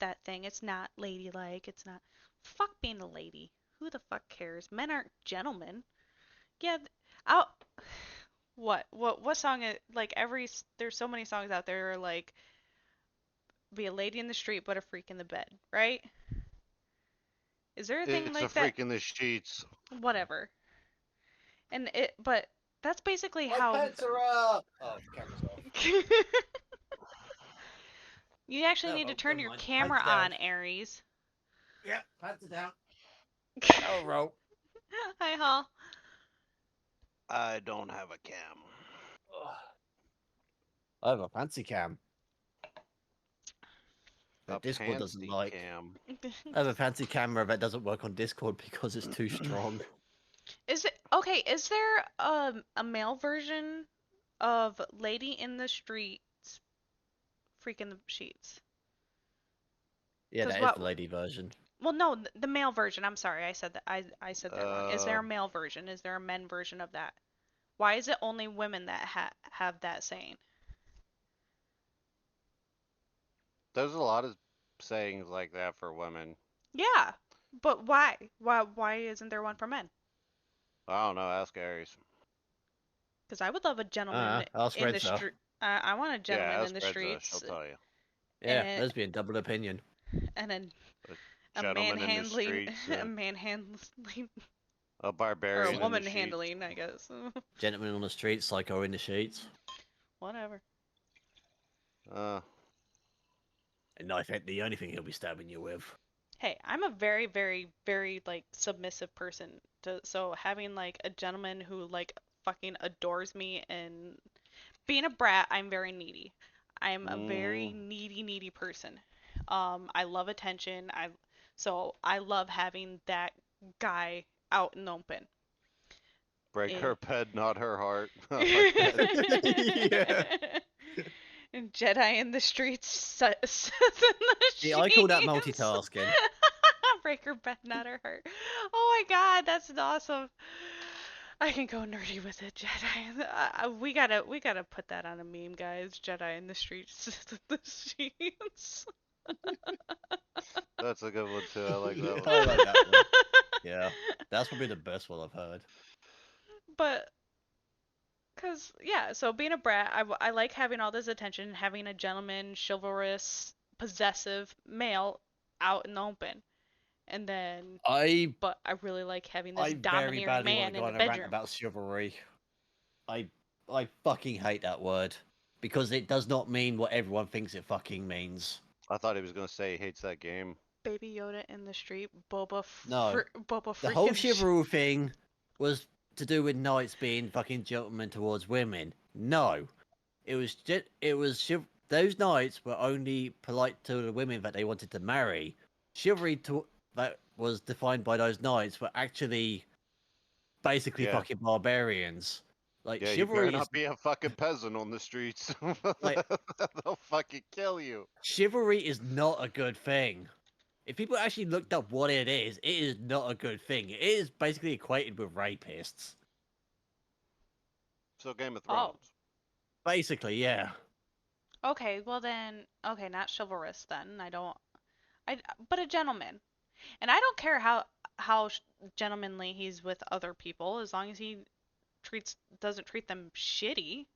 that thing. It's not ladylike. It's not. Fuck being a lady. Who the fuck cares? Men aren't gentlemen. Yeah, I'll. What song? Like there's so many songs out there like be a lady in the street but a freak in the bed, right? Is there a thing It's a like that? freak in the sheets. Whatever. But that's basically My how. pants are up! Oh, camera's off. You actually No, need to oh, turn never your mind. camera Pants down. on, Aries. Yep, pants are down. Oh, roll. Hi, Hall. I don't have a cam. I have a fancy cam. A That Discord doesn't pansy like. cam. I have a fancy camera that doesn't work on Discord because it's too strong. Is it okay? Is there a male version of Lady in the Streets, Freak in the Sheets? Yeah, 'Cause that is what? the lady version. Well, no, the male version. I'm sorry, I said that. I said that wrong. Is there a Uh, male version? Is there a men version of that? Why is it only women that have that saying? there's a lot of sayings like that for women. Yeah, but why? Why isn't there one for men? I don't know. Ask Aries. Because I would love a gentleman Ask in Red the Star. street. I want a Yeah, gentleman in ask the Redza. She'll streets tell you. Yeah, and lesbian, double opinion. and then A a gentleman in the manhandling, streets, a manhandling, a or a barbarian in the woman sheets. handling, I guess. Gentleman on the street, psycho in the sheets. Whatever. Uh, A knife ain't the only thing he'll be stabbing you with. Hey, I'm a very, very, very like submissive person. So having like a gentleman who like fucking adores me and being a brat, I'm very needy. I'm a very mm, needy person. I love attention. I love having that guy out in the open. break Eh. her bed, not her heart. I like that. Yeah. And Jedi in the streets, Sith in the See, I call that sheets. multitasking. Break her bed, not her heart. Oh my god, that's awesome. I can go nerdy with it, Jedi. We gotta put that on a meme, guys. Jedi in the streets, Sith in the sheets. That's a good one too. I like that one. I like that one. Yeah, that's probably the best one I've heard. But cause yeah, so being a brat, I like having all this attention, having a gentleman, chivalrous, possessive male out in the open. And then, I but I really like having this I very domineering badly want man to go in the on a rant bedroom. about chivalry. I I fucking hate that word because it does not mean what everyone thinks it fucking means. I thought he was gonna say he hates that game. Baby Yoda in the street, No, Boba the whole freaking. chivalry thing was to do with knights being fucking gentlemen towards women. No, those knights were only polite to the women that they wanted to marry. Chivalry that was defined by those knights were actually basically Yeah, fucking barbarians. Like yeah. You better chivalry is not be a fucking peasant on the streets. like They'll fucking kill you. chivalry is not a good thing. If people actually looked up what it is not a good thing. It is basically equated with rapists. So Game of Oh, Thrones. Basically, yeah. okay. Well then, okay, not chivalrous then. I don't. But a gentleman, and I don't care how gentlemanly he's with other people, as long as he doesn't treat them shitty,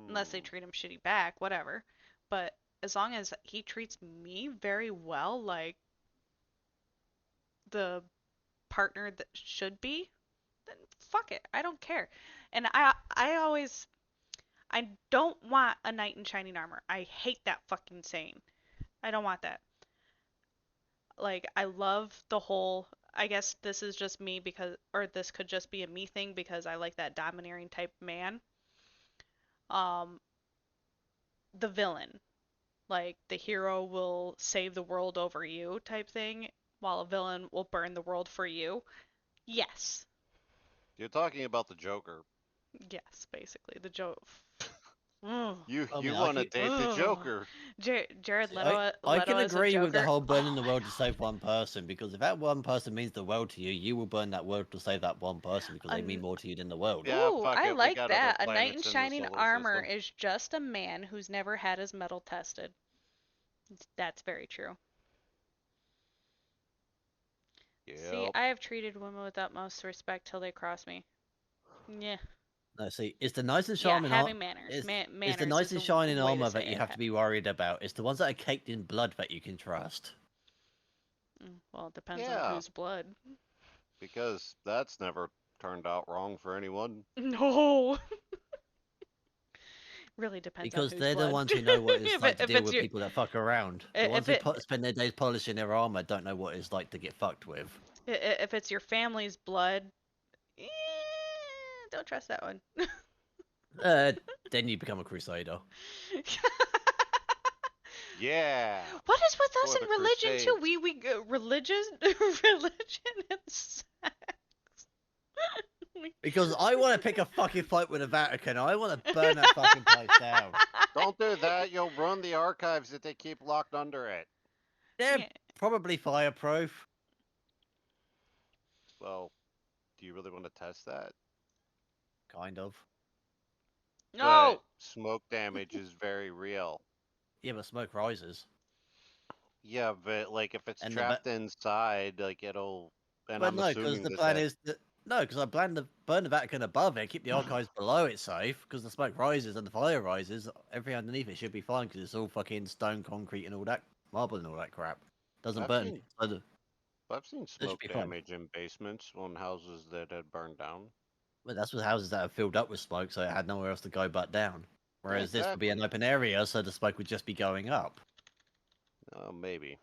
unless they Hmm. treat him shitty back, whatever. But as long as he treats me very well, like the partner that should be, then fuck it. I don't care. And I don't want a knight in shining armor. I hate that fucking saying. I don't want that. Like I love the whole I guess this is just me because or this could just be a me thing because I like that domineering type man. Um the villain. Like the hero will save the world over you type thing, while a villain will burn the world for you. Yes. You're talking about the Joker. Yes, basically. The joke. Ugh. You I mean, you I want to can, date the Joker? Jared see, I Leto can as a agree with the Joker. whole burning the Oh my world to god. save one person because if that one person means the world to you, you will burn that world to save that one person because they mean more to you than the world. Yeah, Ooh, fuck I it. We like got other that. A knight in planets in the shining solar armor system. is just a man who's never had his metal tested. That's very true. See, Yep. I have treated women with utmost respect till they cross me. Yeah. No, see, it's the nice and Yeah, shining armor. having manners. It's the Manners nice is and the shining way to armor say that you it. have to be worried about. It's the ones that are caked in blood that you can trust. Well, it depends on Yeah, whose blood. because that's never turned out wrong for anyone. No. Really depends on Because whose they're the blood. ones who know what it's like to If deal it's with your people that fuck around. The ones if who it spend their days polishing their armor don't know what it's like to get fucked with. if it's your family's blood, eh, don't trust that one. Uh, then you become a crusader. Yeah, What is with us for in the religion too? Crusades. We religious religion and sex. Because I want to pick a fucking fight with the Vatican. I want to burn that fucking place down. Don't do that. You'll ruin the archives that they keep locked under it. They're Yeah. probably fireproof. Well, do you really want to test that? Kind of. But No. smoke damage is very real. Yeah, but smoke rises. Yeah, but like if it's And trapped inside, like it'll. And but I'm no, because assuming the that plan that. is that no, because I burn the Vatican above it, keep the archives below it safe. Because the smoke rises and the fire rises, everything underneath it should be fine because it's all fucking stone, concrete, and all that marble and all that crap. Doesn't I've burn, seen so I've seen it should smoke be fine. damage in basements on houses that had burned down. But that's with houses that are filled up with smoke, so it had nowhere else to go but down. Yeah, Whereas this would be exactly. an open area, so the smoke would just be going up. Maybe.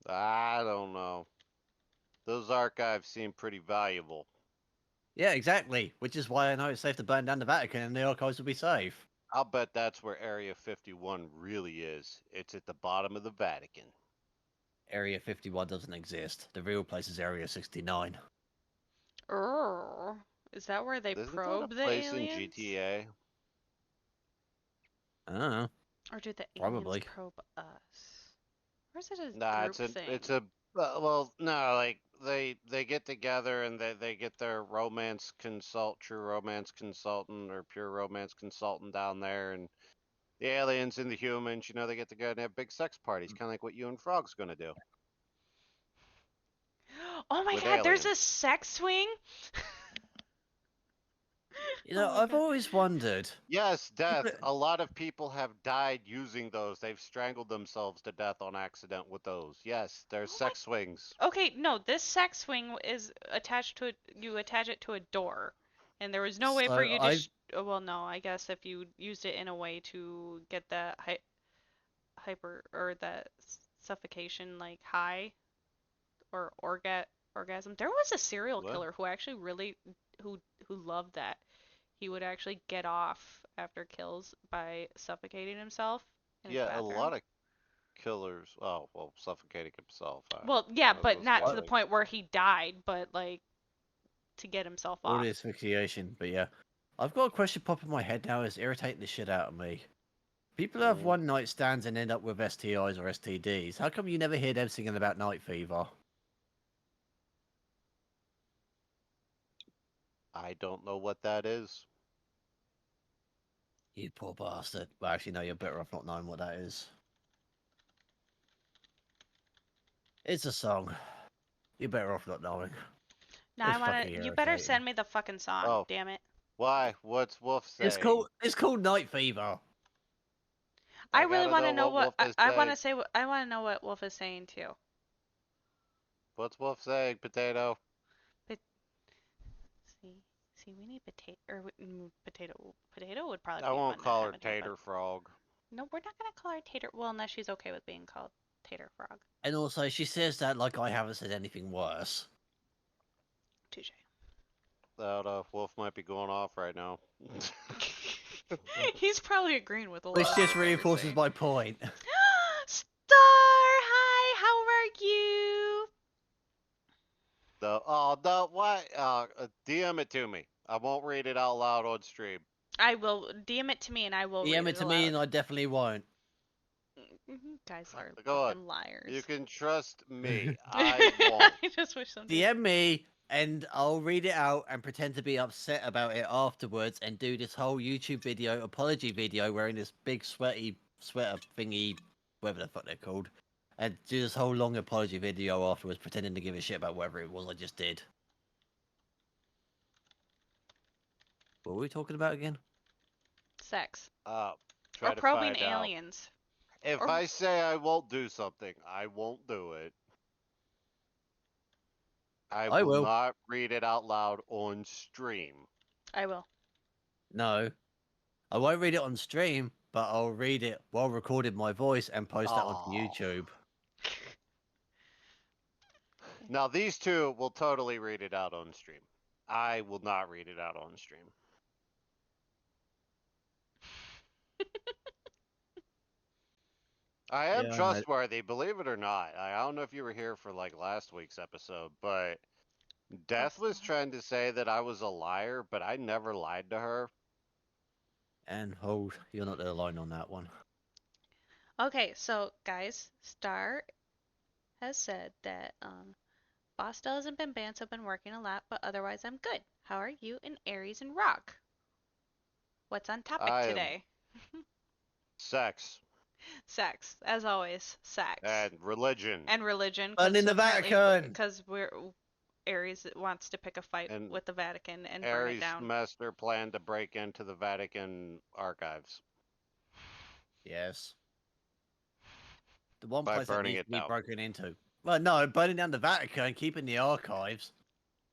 I don't know. Those archives seem pretty valuable. Yeah, exactly. Which is why I know it's safe to burn down the Vatican and the archives will be safe. I'll bet that's where Area 51 really is. It's at the bottom of the Vatican. Area 51 doesn't exist. The real place is Area 69. Is that where they Isn't that a probe the place in aliens? GTA? I don't know. Or do the aliens Probably. probe us? Or is it a Nah, group thing? it's a well, no, like they get together and they get their true romance consultant or pure romance consultant down there, and the aliens and the humans, they get together and have big sex parties, kind of like what you and Frog's gonna do Oh my with god, there's a aliens. sex swing? You Oh know, my I've god. always wondered. Yes, People, death. A lot of people have died using those. They've strangled themselves to death on accident with those. Yes, there's Oh my. sex swings. Okay, no, this sex swing is attached to you attach it to a door. And there was no way for so you to I well, no, I guess if you used it in a way to get that hyper or that suffocation like high or orgasm. There was a serial What? killer who actually really who loved that. He would actually get off after kills by suffocating himself in his Yeah, a bathroom. lot of killers. Oh, well, suffocating himself. Well, yeah, I but was not gonna to the I- say. point where he died, but like to get himself all off. the asphyxiation, but yeah. I've got a question pop in my head now. It's irritating the shit out of me. People have Mm, one night stands and end up with STIs or STDs. How come you never hear them singing about night fever? I don't know what that is. You poor bastard. Well, actually, no, you're better off not knowing what that is. It's a song. You're better off not knowing. Now I It's wanna. fucking You better irritating. send me the fucking song. Oh, Damn it. why? What's Wolf saying? It's called Night Fever. I I really gotta want to know know what what Wolf is I want to saying. say. What I want to know what Wolf is saying too. What's Wolf saying, Potato? But see, we need potato or potato. Potato would probably I be won't fun to call have her in here, but Tater Frog. no, we're not gonna call her Tater. Well, unless she's okay with being called Tater Frog. And also, she says that like I haven't said anything worse. Touche. Wolf might be going off right now. He's probably agreeing with a lot Which of just shit that we're reinforces saying. my point. Star, hi, how are you? No, what? DM it to me. I won't read it out loud on stream. I will DM it to me and I will read DM it it to me, and aloud. I definitely won't. Guys are Go on. fucking liars. You can trust me. I won't. I just wish somebody. DM me, and I'll read it out and pretend to be upset about it afterwards, and do this whole YouTube video, apology video, wearing this big sweater thingy, whatever the fuck they're called, and do this whole long apology video afterwards, pretending to give a shit about whatever it was I just did. What were we talking about again? Sex. Or Try to probing find out. aliens. If Or I say I won't do something, I won't do it. I I will will. not read it out loud on stream. I will. No, I won't read it on stream, but I'll read it while recording my voice and post that onto Oh. YouTube. Now these two will totally read it out on stream. I will not read it out on stream. I am Yeah, I know. trustworthy, believe it or not. I don't know if you were here for like last week's episode, but Death was trying to say that I was a liar, but I never lied to her. And hold, you're not alone on that one. Okay, so guys, Star has said that Boss still hasn't been banned, so I've been working a lot, but otherwise I'm good. How are you and Aries and Rock? What's on topic I am today? sex. Sex, as always, sex. And religion. And religion, Burn in because the apparently, Vatican! because Aries wants to pick a fight And with the Vatican and burn it Aries down. Master planned to break into the Vatican archives Yes. The one by place that burning needs it to be down. broken into. Well, no, burning down the Vatican, keeping the archives.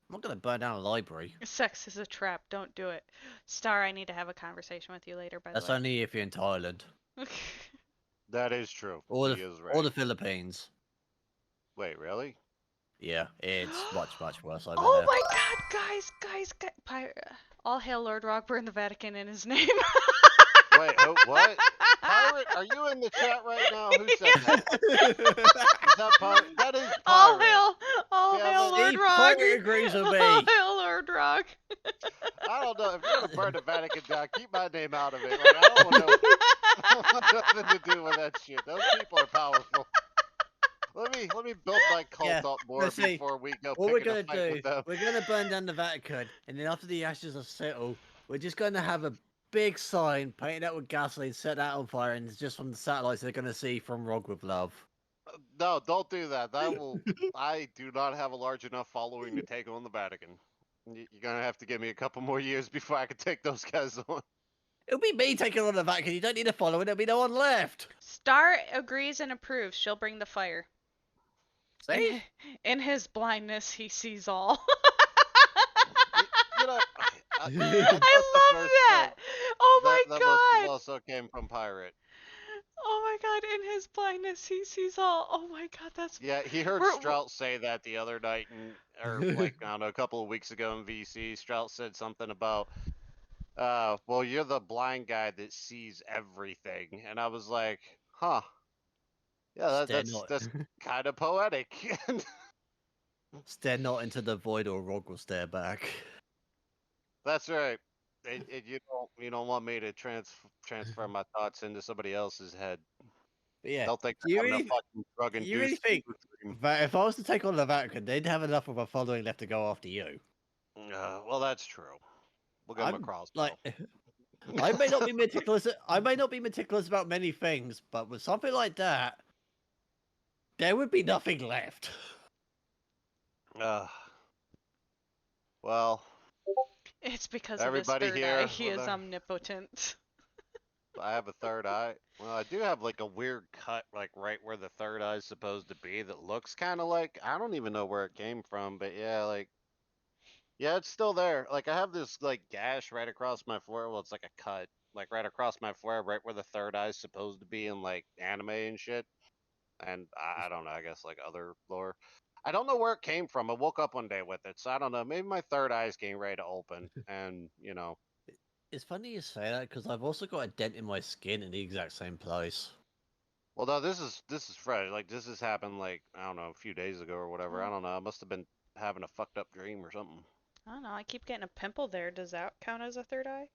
I'm not going to burn down a library. Sex is a trap. Don't do it. Star, I need to have a conversation with you later, by the That's way. only if you're in Thailand. That is true. Or He the, is or right. the Philippines. Wait, really? Yeah, it's much, much worse over Oh there. my god, guys. All hail Lord Rock, burn the Vatican in his name. Wait, who, what? Pirate, are you in the chat right now? Who said that? Is that Pirate? That is All Pirate. all Damn hail it. Lord See, Rock. Pirate agrees with All me. hail Lord Rock. I don't know. If you're gonna burn the Vatican down, keep my name out of it. Like, I don't want no, I don't want nothing to do with that shit. Those people are powerful. Let me build my cult Yeah, up more let's see. before we go What we're picking a gonna fight do, with them. we're gonna burn down the Vatican, and then after the ashes are settled, we're just gonna have a big sign painted out with gasoline, set that on fire, and it's just from the satellites they're gonna see from Rog with love. No, don't do that. That will. I do not have a large enough following to take on the Vatican. You're gonna have to give me a couple more years before I can take those guys on. It'll be me taking on the Vatican. You don't need to follow it. There'll be no one left. Star agrees and approves. She'll bring the fire. See? In his blindness, he sees all. You know, I that's the love first that. thing. Oh my That must have god. also came from Pirate. Oh my god, in his blindness, he sees all. Oh my god, that's. Yeah, he heard We're, Strout say that the other night, or like I don't know, a couple of weeks ago in VC. Strout said something about, well, you're the blind guy that sees everything, and I was like, huh, yeah, Stare not, that's kind of poetic. stare not into the void, or Rog will stare back. That's right. You don't want me to transfer my thoughts into somebody else's head. But yeah, They'll think do you I'm having a really, fucking drug you really induced think dream. that if I was to take on the Vatican, they'd have enough of a following left to go after you? Well, that's true. We'll give him a I'm like, crossbow. I may not be meticulous. I may not be meticulous about many things, but with something like that, there would be nothing left. Uh, well, it's because of his everybody third eye. here, He is omnipotent. I have a third eye. Well, I do have like a weird cut, like right where the third eye is supposed to be, that looks kind of like, I don't even know where it came from, but yeah, like, yeah, it's still there. Like, I have this like gash right across my forehead. Well, it's like a cut, like right across my forehead, right where the third eye is supposed to be in like anime and shit. And I don't know, I guess like other lore. I don't know where it came from. I woke up one day with it, so I don't know. Maybe my third eye is getting ready to open, and It's funny you say that because I've also got a dent in my skin in the exact same place. well, no, this is fresh. Like this has happened like I don't know a few days ago or whatever. I don't know. I must have been having a fucked up dream or something. I don't know. I keep getting a pimple there. Does that count as a third eye?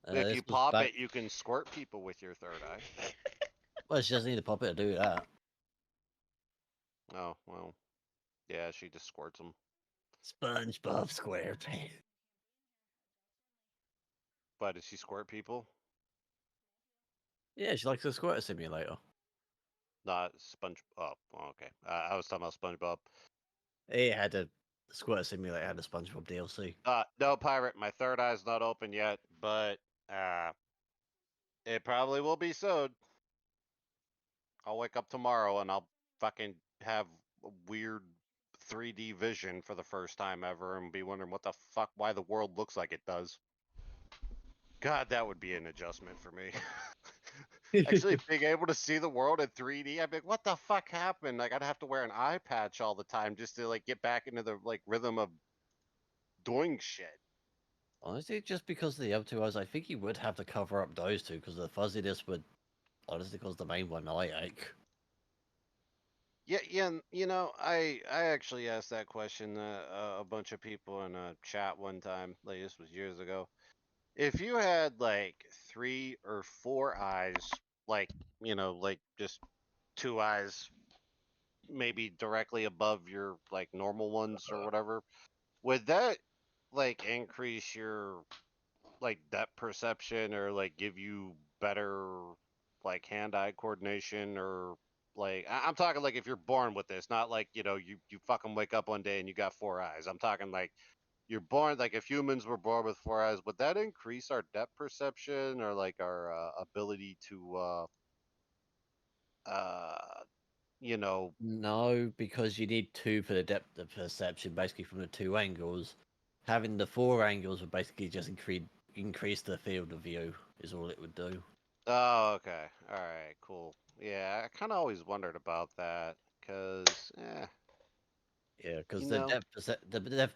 If This you was pop back. it, you can squirt people with your third eye. Well, she doesn't need to pop it to do that. Oh well, yeah, she just squirts them. SpongeBob SquarePants. But does she squirt people? Yeah, she likes a squirter simulator. Not Sponge. Oh, well, okay. I was talking about SpongeBob. It had a squirter simulator, had a SpongeBob DLC. No, pirate. My third eye's not open yet, but uh, it probably will be soon. I'll wake up tomorrow and I'll fucking have a weird 3D vision for the first time ever and be wondering what the fuck, why the world looks like it does. God, that would be an adjustment for me. Actually, being able to see the world in 3D, I'd be like, what the fuck happened? Like, I'd have to wear an eye patch all the time just to like get back into the like rhythm of doing shit. Honestly, just because of the other two eyes, I think you would have to cover up those two because the fuzziness would honestly cause the main one eye ache. Yeah, yeah, I actually asked that question a bunch of people in a chat one time. Like this was years ago. If you had like 3 or 4 eyes, like like just 2 eyes, maybe directly above your like normal ones or whatever, would that like increase your like depth perception or like give you better like hand-eye coordination or like I'm talking like if you're born with this, not like you fucking wake up one day and you got four eyes. I'm talking like you're born like if humans were born with four eyes, would that increase our depth perception or like our ability to uh you know No, because you need two for the depth of perception, basically from the two angles. Having the four angles would basically just increase the field of view, is all it would do. Oh, okay. All right, cool. Yeah, I kind of always wondered about that because, Yeah, because you the know, the depth,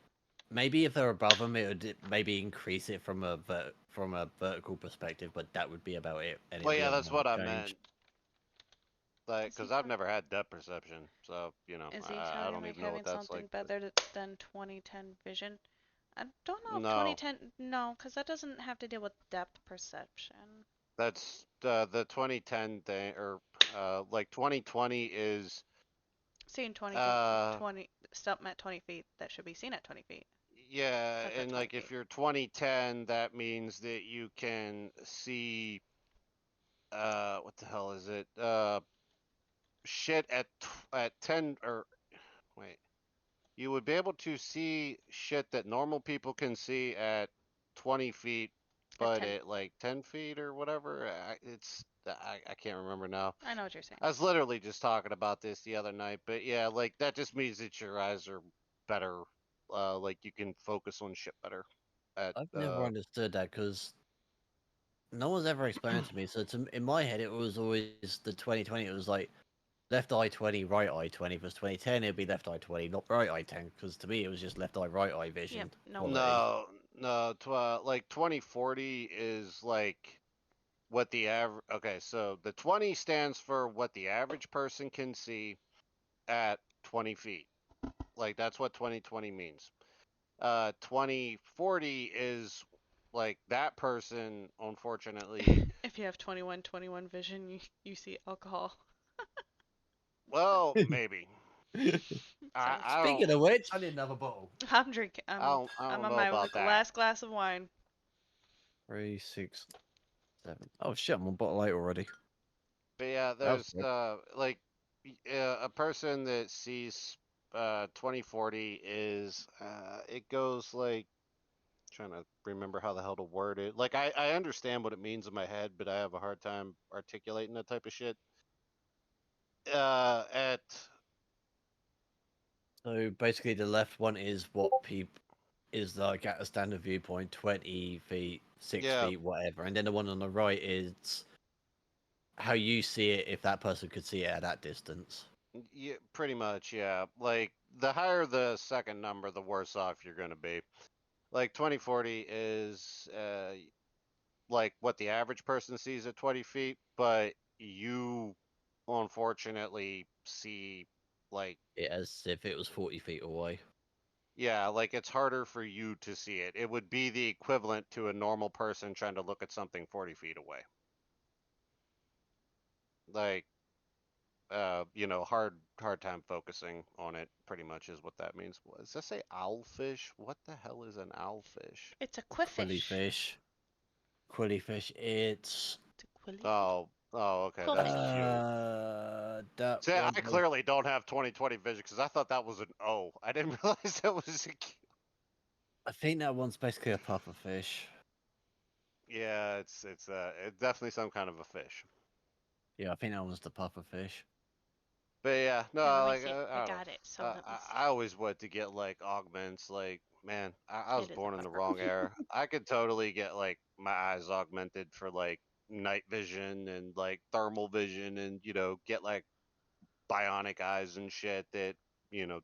maybe if they're above them, it would maybe increase it from a from a vertical perspective, but that would be about it, and well, it'd be yeah, a that's minor what I change. meant. Like, Is he because I've talk- never had depth perception, so is he I talking don't like even know what having that's like. something But better than 2010 vision? I don't know if no, 2010. No, because that doesn't have to deal with depth perception. that's the 2010 thing, or like 2020 is Seeing 20 feet, uh 20 something at 20 feet that should be seen at 20 feet. yeah, That's at and 20 like if feet. you're 2010, that means that you can see what the hell is it shit at 10 or wait. You would be able to see shit that normal people can see at 20 feet, At but 10. at like 10 feet or whatever. I can't remember now. I know what you're saying. I was literally just talking about this the other night, but yeah, like that just means that your eyes are better. Like you can focus on shit better. At I've never understood that because no one's ever explained it to me. So in my head, it was always the 2020. It was like left eye 20, right eye 20. If it was 2010, it'd be left eye 20, not right eye 10. Because to me, it was just left eye, right eye Yep. vision Nope. quality. no, no, like 2040 is like what the average. Okay, so the 20 stands for what the average person can see at 20 feet. Like that's what 2020 means. 2040 is like that person, unfortunately. If you have 21 vision, you see alcohol. Well, maybe. I Sorry. I don't Speaking of which, I need another bottle. I'm drinking. I I'm don't on know my about that. last glass of wine. 3, 6, 7. Oh shit, I'm on bottle 8 already. But yeah, That was there's quick. like a person that sees 2040 is it goes like trying to remember how the hell to word it. Like I understand what it means in my head, but I have a hard time articulating that type of shit. At So basically, the left one is what people is like at a standard viewpoint, 20 feet, six yeah, feet, whatever, and then the one on the right is how you see it if that person could see it at that distance. yeah, pretty much, yeah. Like the higher the second number, the worse off you're gonna be. Like 2040 is like what the average person sees at 20 feet, but you unfortunately see like As if it was 40 feet away. yeah, like it's harder for you to see it. It would be the equivalent to a normal person trying to look at something 40 feet away. Like hard time focusing on it pretty much is what that means. Does that say owlfish? What the hell is an owlfish? It's a Quilly quifish. fish. Quilly fish. It's It's a quilly. Oh, okay, that's Quillfish. cute. that See, one I was. clearly don't have 2020 vision because I thought that was an O. I didn't realize that was a Q. I think that one's basically a puffer fish. Yeah, it's definitely some kind of a fish. Yeah, I think that one's the puffer fish. But yeah, no, Here, let me like see. I I don't know. got it. So let me see. I always wanted to get like augments. Like, man, I was It is a born in the puffer. wrong era. I could totally get like my eyes augmented for like night vision and like thermal vision, and get like bionic eyes and shit that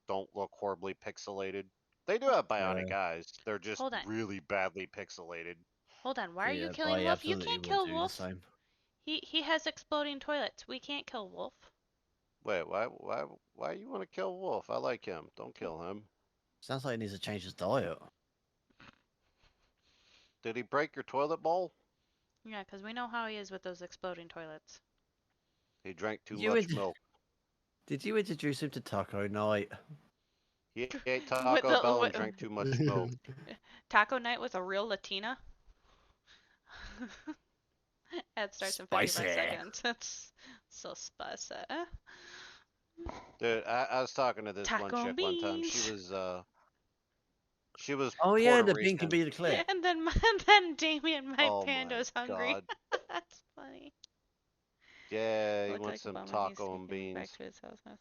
don't look horribly pixelated. They do Hold, have bionic Yeah, eyes. They're just hold on. really badly pixelated. Hold on. Why are you yeah, killing I Wolf? You absolutely can't would kill do the Wolf. same. He has exploding toilets. We can't kill Wolf. Wait, why you want to kill Wolf? I like him. Don't kill him. Sounds like he needs to change his diet. Did he break your toilet bowl? Yeah, 'cause we know how he is with those exploding toilets. He drank too Did you much milk. did you introduce him to Taco Night? He ate With Taco the Bell and drank too much milk. Taco Night with a real Latina. Ad starts in 55 Spicy. seconds. That's so spicy. Dude, I was talking to this one Taco chick and one time. beans. She was Oh yeah, Puerto the bean can Rican. be the clip. And then Damien, my Oh my panda's hungry. god. That's funny. Yeah, he Look wants like a some bum and he's taco and taking me back beans. to his house now.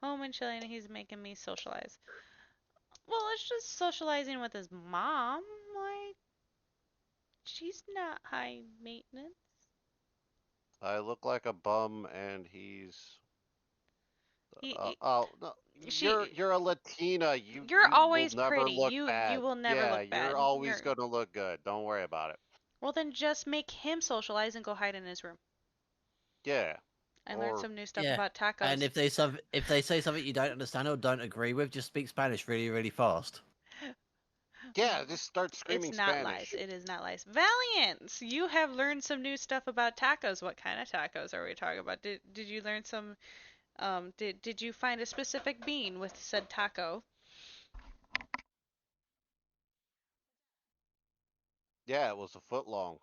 Home and chilling and he's making me socialize. Well, it's just socializing with his mom. Like, she's not high maintenance. I look like a bum and he's He oh no, she you're a Latina. You You're you will always never pretty. look You bad. will never Yeah, look you're bad. always gonna look good. Don't worry about it. Well, then just make him socialize and go hide in his room. Yeah. I learned Or some new stuff Yeah. about And tacos. if they say something you don't understand or don't agree with, just speak Spanish really, really fast. yeah, just start It's screaming not lies. Spanish. It is not lies. Valiant, you have learned some new stuff about tacos. What kind of tacos are we talking about? Did you learn some? Did you find a specific bean with said taco? Yeah, it was a foot long.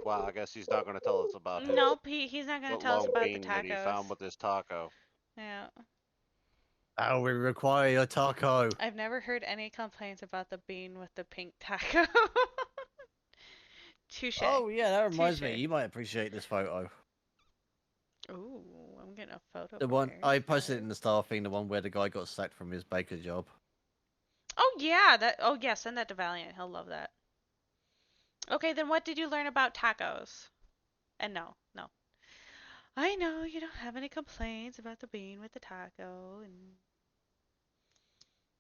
Wow, I guess he's not gonna tell us about his Nope, he's not gonna foot tell us long about the bean that he tacos. found with his taco. Yeah. Oh, we require your taco. I've never heard any complaints about the bean with the pink taco. Touche. Oh yeah, that reminds me. Touche. You might appreciate this photo. Ooh, I'm getting a photo The one prepared. I posted in the star thing, the one where the guy got sacked from his baker job. Oh yeah, that. Oh yeah, send that to Valiant. He'll love that. Okay, then what did you learn about tacos? And no, no. I know you don't have any complaints about the bean with the taco, and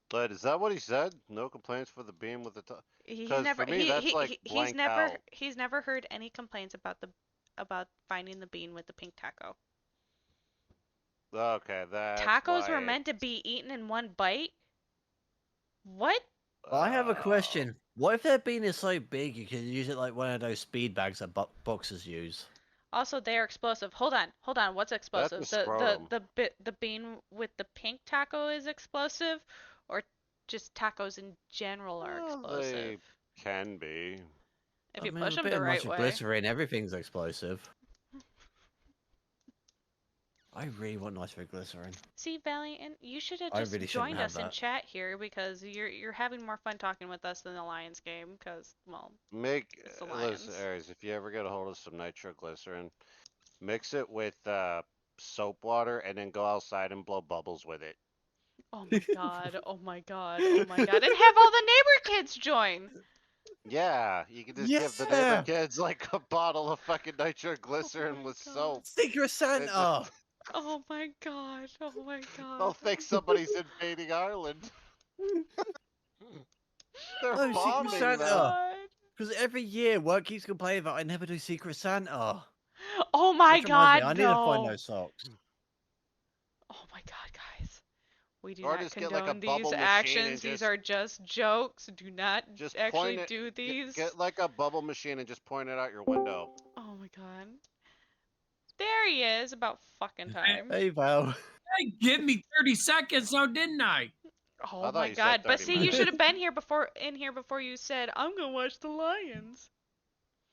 But is that what he said? No complaints for the bean with the taco? he's Because never for me, that's like he's blanked never out. he's never heard any complaints about finding the bean with the pink taco. Okay, that's Tacos were why meant to be eaten in one bite? What? I have a uh, question. What if their bean is so big you can use it like one of those speed bags that boxers use? Also, they are explosive. Hold on. What's that's a explosive? scrotum. The bean with the pink taco is explosive, or just tacos in general are Well, explosive? they can be. If I you mean, push with a them bit the of right way. nitroglycerin, everything's explosive. I really want nitroglycerin. See, Valiant, you should have I just really shouldn't joined have us in that. chat here because you're having more fun talking with us than the Lions game because well, Make it's the listen, Lions. Aries, if you ever get a hold of some nitroglycerin, mix it with soap water and then go outside and blow bubbles with it. Oh my god. Oh my god. Oh my god. And have all the neighbor kids join. Yeah, you can just give the neighbor Yeah! kids like a bottle of fucking Oh nitroglycerin my with god. soap. Secret And just Santa! Oh my god. Oh my they'll god. think somebody's invading Ireland. They're No, Secret Oh bombing my them. Santa! god. Because every year work keeps complaining that I never do Secret Santa. Oh my Which reminds me, god, I need to find no. those socks. Oh my god, guys. We do Or not just get like a condone these bubble machine and actions. These are just jokes. Do not just actually point it. do these. Get like a bubble machine and just point it out your window. Oh my god. There he is. About fucking time. Hey, Val. Hey, give me 30 seconds now, didn't I? Oh I my thought you said god. But 30 see, you should minutes. have been here before in here before you said, I'm gonna watch the Lions.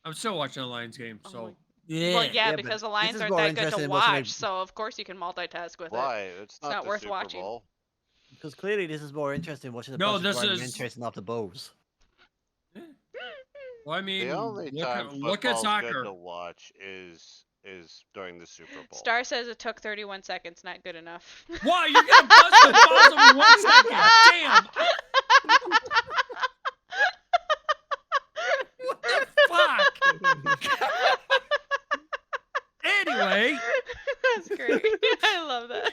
I'm still watching the Lions game, Oh so my yeah. Well, yeah, Yeah, but because the this Lions is aren't more that good to interesting than watching watch, a... so of course you can multitask with it. Why? It's It's not not the worth Super watching. Bowl. Because clearly this is more interesting watching a No, bunch of this grown men is. chasing after balls. Well, I The mean, only look time at football's good soccer. to watch is during the Super Bowl. Star says it took 31 seconds, not good enough. Why you're gonna buzz the balls in 1 second? Damn! What the fuck? Anyway, That's great. I love that.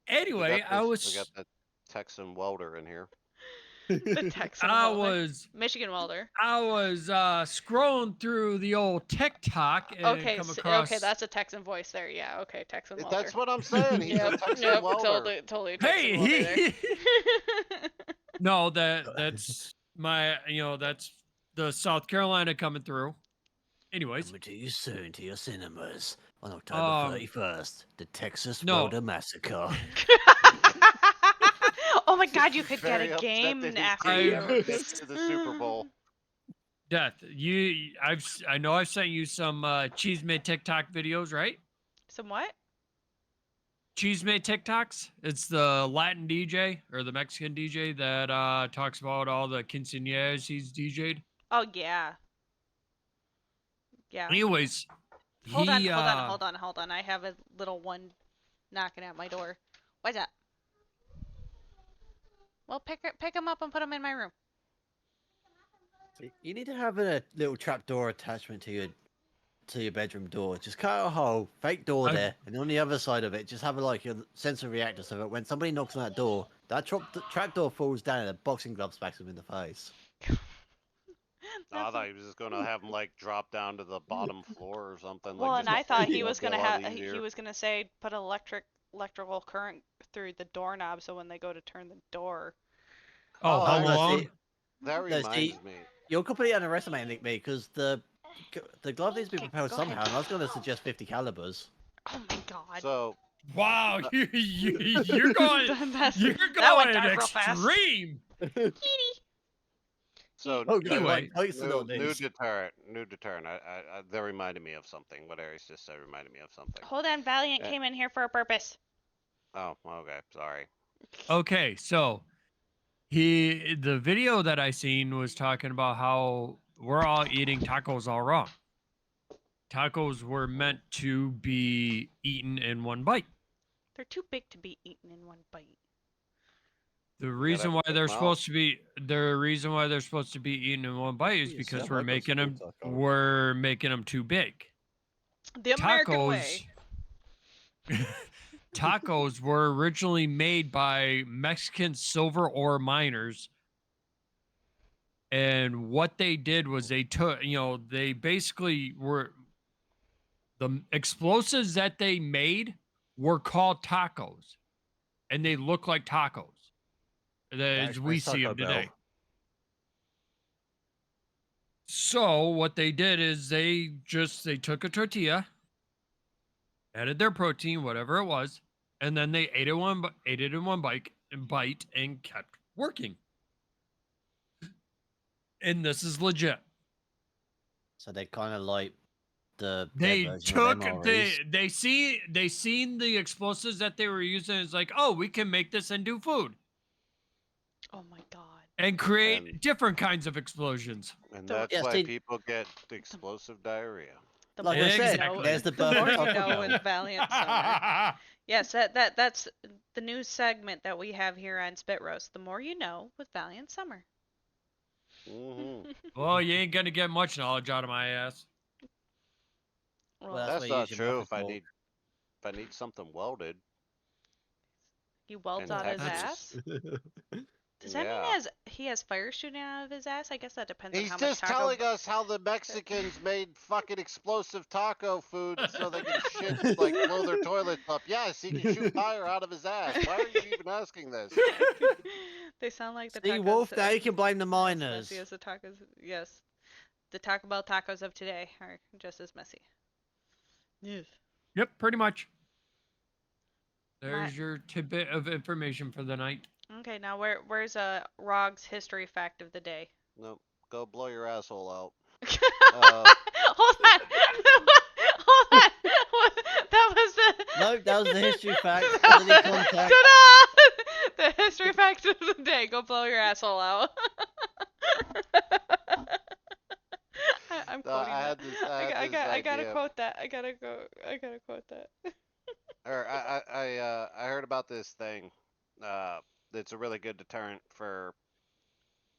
anyway, We got the Texan welder in here. The Texan I welder. was Michigan welder. scrolling through the old TikTok and Okay, come okay, across. that's a Texan voice there. Yeah, okay, Texan welder. That's what I'm saying. He's a Yep, Texan yep, welder. totally a Texan welder there. Hey, no, that's my, that's the South Carolina coming through. Anyways, Coming to you soon to your cinemas on October um, 31st, the Texas no, Rotor Massacre. Oh my god, you could get a Very upset game that his after team you. never gets to the Super Bowl. Death. I know I've sent you some cheese made TikTok videos, right? Some what? Cheese made TikToks. It's the Latin DJ or the Mexican DJ that talks about all the quinceañeras he's DJ'd. Oh yeah. Yeah. Anyways, Hold on, he hold on, hold on, hold on. I have a little one knocking at my door. What's that? Well, pick him up and put him in my room. You need to have a little trapdoor attachment to your bedroom door. Just cut a hole, fake door I- there, and on the other side of it, just have like a sensor reactor so that when somebody knocks on that door, that trapdoor falls down and a boxing glove smacks them in the face. Oh, I That's thought he was just gonna have him like drop down to the bottom floor or something. well, Like and just I thought he it'll was be a gonna lot have he easier. was gonna say put electrical current through the doorknob so when they go to turn the door. oh, Oh, how Oh no, long? see, That no, see, reminds me. you're completely underestimating me because the glove needs to be Okay, propelled go ahead. somehow, and I was going to suggest 50 calibers. Oh my god. So Wow, you're That went going dark real fast. extreme. so Oh, God, Anyway, right, thanks to new not new this. deterrent, new deterrent. That reminded me of something. What Aries just said reminded me of something. Hold on, Valiant Yeah. came in here for a purpose. Oh, okay, sorry. okay, so the video that I seen was talking about how we're all eating tacos all wrong. Tacos were meant to be eaten in one bite. They're too big to be eaten in one bite. The You gotta reason have a why big they're mouth. supposed to be eaten in one bite is Yeah, because so much that's a full taco. we're making them too big. The American way. Tacos were originally made by Mexican silver ore miners. And what they did was they took, they basically were the explosives that they made were called tacos and they look like tacos as we Explains see Taco them Bell. today. So what they did is they took a tortilla, added their protein, whatever it was, and then they ate it in one bite and kept working. And this is legit. So they kind of like their They version of took MREs. they seen the explosives that they were using. It's like, oh, we can make this and do food Oh my god. and create And different kinds of explosions. and The- that's Yeah, why see- people get explosive diarrhea. The Like more I you said, know, there's the the birth more of you Taco know Bell. with Valiant Summer. Yes, that's the new segment that we have here on Spit Roast. The more you know with Valiant Summer. Hmm Well, you ain't gonna get much knowledge out of my ass. Well, Well, that's That's why you not use your true. muffin fork. If I need something welded, he welds in out his Texas. ass. Does that Yeah. mean he has fire shooting out of his ass? I guess that depends on He's how much just taco. telling us how the Mexicans made fucking explosive taco food so they can like blow their toilets up. Yes, he can shoot fire out of his ass. Why are you even asking this? They sound like the See, tacos. Wolf, now you can blame the as miners. messy as the tacos. Yes, the Taco Bell tacos of today are just as messy. Yes. Yep, pretty much. My- There's your tidbit of information for the night. Okay, now where's Rog's history fact of the day? Nope. Go blow your asshole out. Hold on. Hold on. That was the. No, that was the history fact. That Quality contact. Ta-da! The history fact of the day. Go blow your asshole out. I'm quoting I that. had this. I had this I gotta idea. quote that. I gotta quote that. Or I heard about this thing. That's a really good deterrent for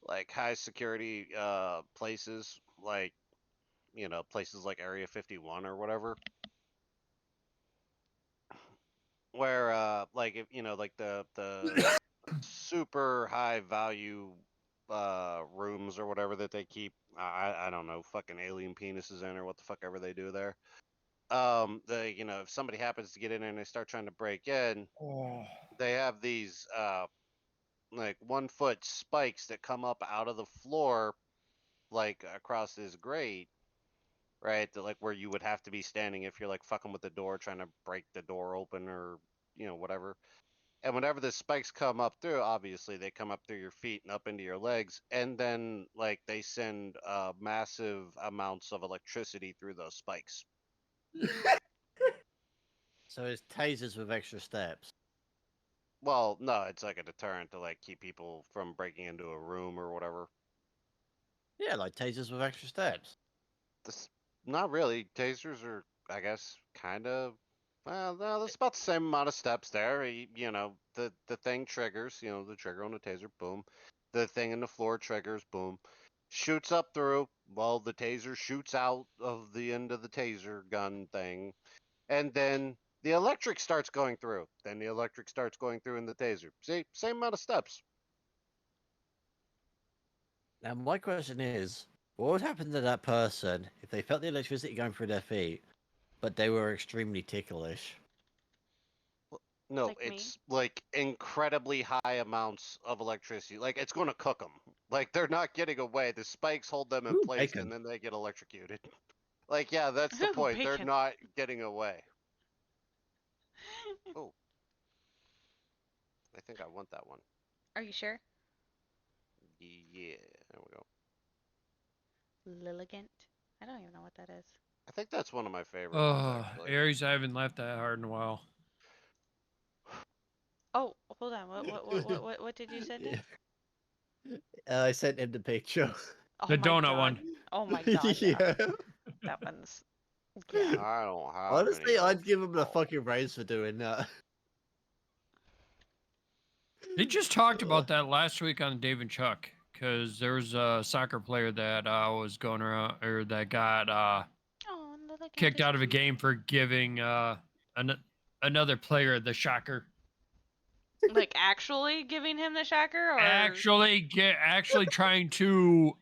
like high security places, like places like Area 51 or whatever, where like if like the super high value rooms or whatever that they keep. I don't know, fucking alien penises in or what the fuck ever they do there. They if somebody happens to get in there and they start trying to break in, they have these like 1 foot spikes that come up out of the floor like across this grate, right? Like where you would have to be standing if you're like fucking with the door, trying to break the door open or whatever. And whenever the spikes come up through, obviously they come up through your feet and up into your legs, and then like they send massive amounts of electricity through those spikes. So it's tasers with extra steps. Well, no, it's like a deterrent to like keep people from breaking into a room or whatever. Yeah, like tasers with extra steps. This, not really. Tasers are, I guess, kind of. Well, no, there's about the same amount of steps there. The thing triggers. The trigger on the taser, boom. The thing in the floor triggers, boom. Shoots up through. Well, the taser shoots out of the end of the taser gun thing, and then the electric starts going through. Then the electric starts going through in the taser. See, same amount of steps. Now, my question is, what would happen to that person if they felt the electricity going through their feet, but they were extremely ticklish? No, Like me? it's like incredibly high amounts of electricity. Like it's going to cook them. Like they're not getting away. The spikes hold them in Ooh, place, and bacon. then they get electrocuted. Like, yeah, that's the Ooh, point. They're bacon. not getting away. Oh, I think I want that one. Are you sure? Yeah, there we go. Lilligant. I don't even know what that is. I think that's one of my favorite ones, actually. Aries, I haven't laughed that hard in a while. Oh, hold on. What did you send him? I sent him the picture. Oh The my donut god. one. Oh my god, yeah. Yeah. That one's yeah. I don't have any Honestly, of I'd give him the those. fucking raise for doing that. They just talked about that last week on Dave and Chuck because there was a soccer player that was going around or that got Oh, Lilligant kicked is out of a cute. game for giving another player the shocker. Like actually giving him the shocker or Actually trying to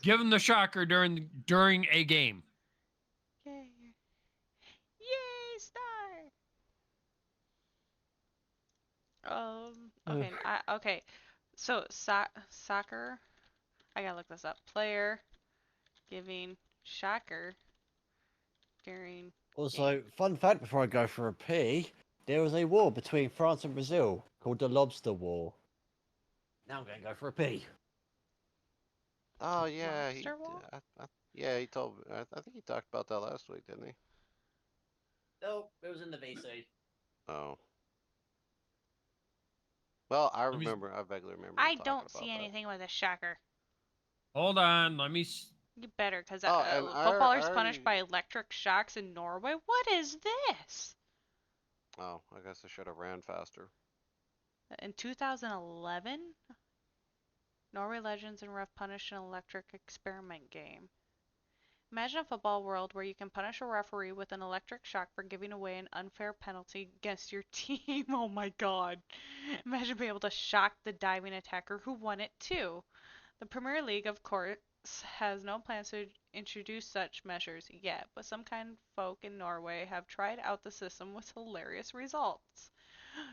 give him the shocker during a game. Yay. Yay, star. Okay, okay. So soccer. I gotta look this up. Player giving shocker during game. Also, fun fact before I go for a pee, there was a war between France and Brazil called the Lobster War. Now I'm going to go for a pee. Oh yeah, Lobster wall? yeah, he told me. I think he talked about that last week, didn't he? Nope, it was in the VC. Oh. Well, I Let me vaguely remember him I talking don't see about that. anything with a shocker. hold on. You better, because Oh, and footballers punished by electric shocks in Norway. What is this? Oh, I guess I should have ran faster. In 2011, Norway legends and ref punished an electric experiment game. Imagine a football world where you can punish a referee with an electric shock for giving away an unfair penalty against your team. Oh my god. Imagine being able to shock the diving attacker who won it too. The Premier League, of course, has no plans to introduce such measures yet, but some kind folk in Norway have tried out the system with hilarious results.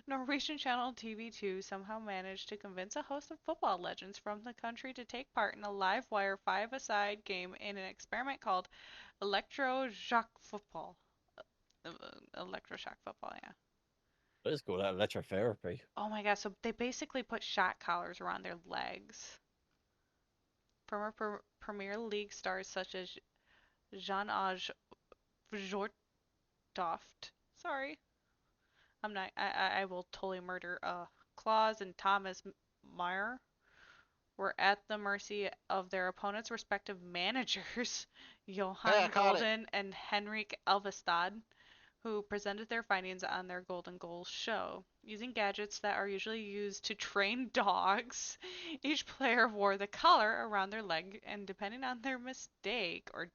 Norwegian channel TV2 somehow managed to convince a host of football legends from the country to take part in a live wire five-a-side game in an experiment called electroshock football. Electroshock football, yeah. Let's call that electrotherapy. Oh my god, so they basically put shock collars around their legs. Former Premier League stars such as Jan-Aj Vjortoft. Sorry, I'm not. I will totally murder. Claus and Thomas Meyer were at the mercy of their opponents' respective managers, Hey, I Johan caught it. Golden and Henrik Elvestad, who presented their findings on their Golden Goals show. Using gadgets that are usually used to train dogs, each player wore the collar around their leg, and depending on their mistake, or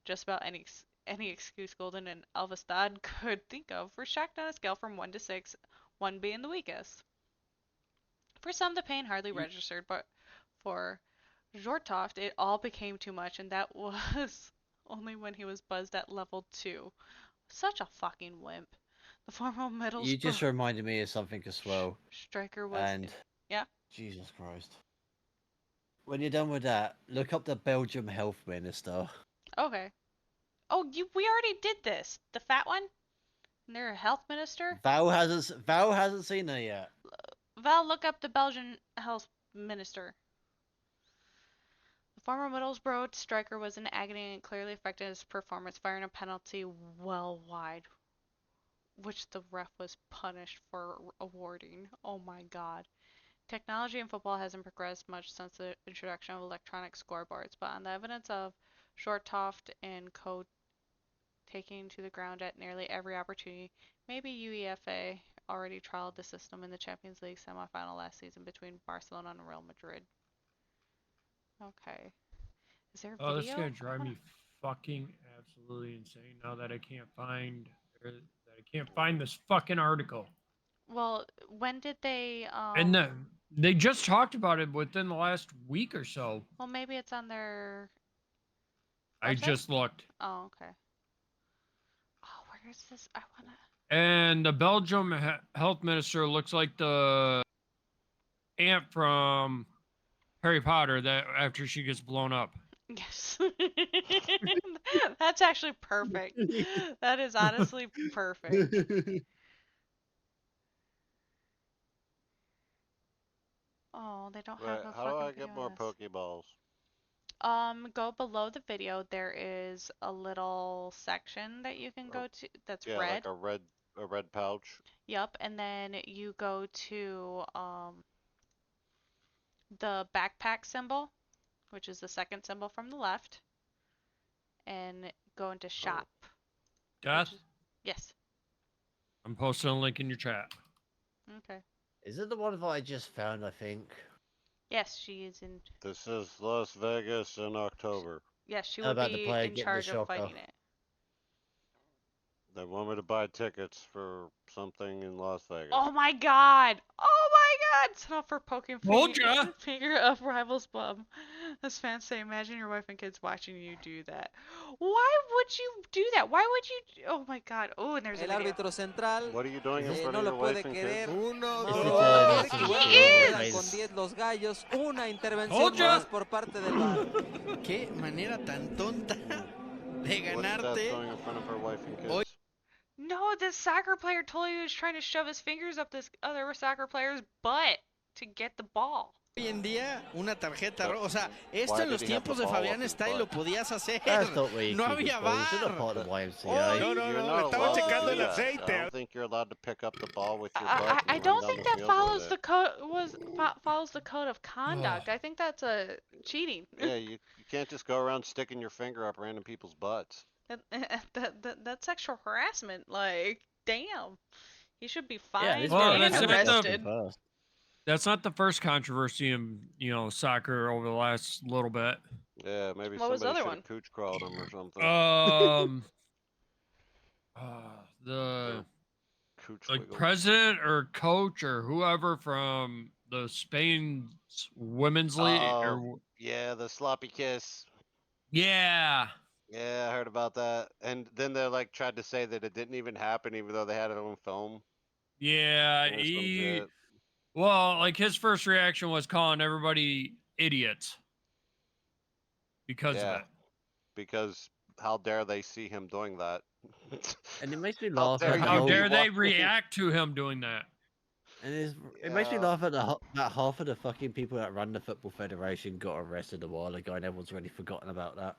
just about any excuse Golden and Elvestad could think of, were shocked on a scale from 1 to 6, 1 being the weakest. For some, the pain hardly registered, but for Jortoft, it all became too much, and that was only when he was buzzed at level 2. Such a fucking wimp. The former You Middlesbrough just reminded me of something as well. striker was. And Yeah? Jesus Christ. When you're done with that, look up the Belgium health minister. Okay. Oh, we already did this. The fat one? And they're a health minister? Val hasn't seen her yet. Val, look up the Belgian health minister. The former Middlesbrough striker was in agony and clearly affected his performance, firing a penalty well wide, which the ref was punished for awarding. Oh my god. Technology in football hasn't progressed much since the introduction of electronic scoreboards, but on the evidence of Shorttoft and co taking to the ground at nearly every opportunity, maybe UEFA already trialed the system in the Champions League semifinal last season between Barcelona and Real Madrid. Okay. Is there a Oh, that's video? gonna drive me fucking absolutely insane now that I can't find this fucking article. Well, when did they And they just talked about it within the last week or so. well, maybe it's on their I website? just looked. Oh, okay. Oh, where is this? I wanna And the Belgium health minister looks like the ant from Harry Potter that after she gets blown up. Yes. That's actually perfect. That is honestly perfect. Oh, they don't have Right, a how do fucking I video get on more this. Pokeballs? Go below the video. There is a little section that you can Or, go to that's yeah, like red. a red pouch. Yup, and then you go to the backpack symbol, which is the second symbol from the left, and go into Oh, shop, which Death? is yes. I'm posting a link in your chat. Okay. Is it the one that I just found? I think. Yes, she is in. this is Las Vegas in October. Yes, she How would about the be player in getting the charge of shocker? fighting it. They want me to buy tickets for something in Las Vegas. Oh my god! Oh my god! Set off for poking Told ya! finger of rival's bum. As fans say, imagine your wife and kids watching you do that. Why would you do that? Why would you? Oh my god! Oh, and there's a El video. árbitro central What are you doing Is in this front no of lo your wife puede and querer. kids? He Is Mauro it Ranieri, Nathan que Stewart quedan con is. 10 los gallos. Una intervención Told ya! más por parte del VAR. Qué manera tan tonta de What's Steph ganarte. doing in front of her wife and kids? No, this soccer player totally was trying to shove his fingers up this other soccer player's butt to get the ball. Hoy en día, una tarjeta But roja. O sea, esto why en did los he have the tiempos de ball up Fabián his está y lo butt? podías hacer. That's not where you No keep his había balls. You're not VAR. part of the Hoy- YMCA. No, no, You're no, not le estaba allowed to checando do el that. I aceite. don't think you're allowed to pick up the ball with your I, butt I and run don't down think the that field with follows it. the follows the code of conduct. I think that's a cheating. Yeah, you can't just go around sticking your finger up random people's butts. That's sexual harassment. Like, damn. He should be Yeah, fined this Well, guy and that's held not the- arrested. first. That's not the first controversy in soccer over the last little bit. Yeah, maybe What was the somebody other should have one? cooch crawled him or something. The Cooch like wiggle. president or coach or whoever from the Spain's women's league or Yeah, the sloppy kiss. yeah. Yeah, I heard about that. And then they like tried to say that it didn't even happen, even though they had it on film Yeah, or some shit. well, like his first reaction was calling everybody idiots because of Yeah, it. because how dare they see him doing that? And it makes me How laugh dare at the How you be whole. dare they watching? react to him doing that? And it makes me Yeah. laugh at that half of the fucking people that run the Football Federation got arrested a while ago, and everyone's already forgotten about that.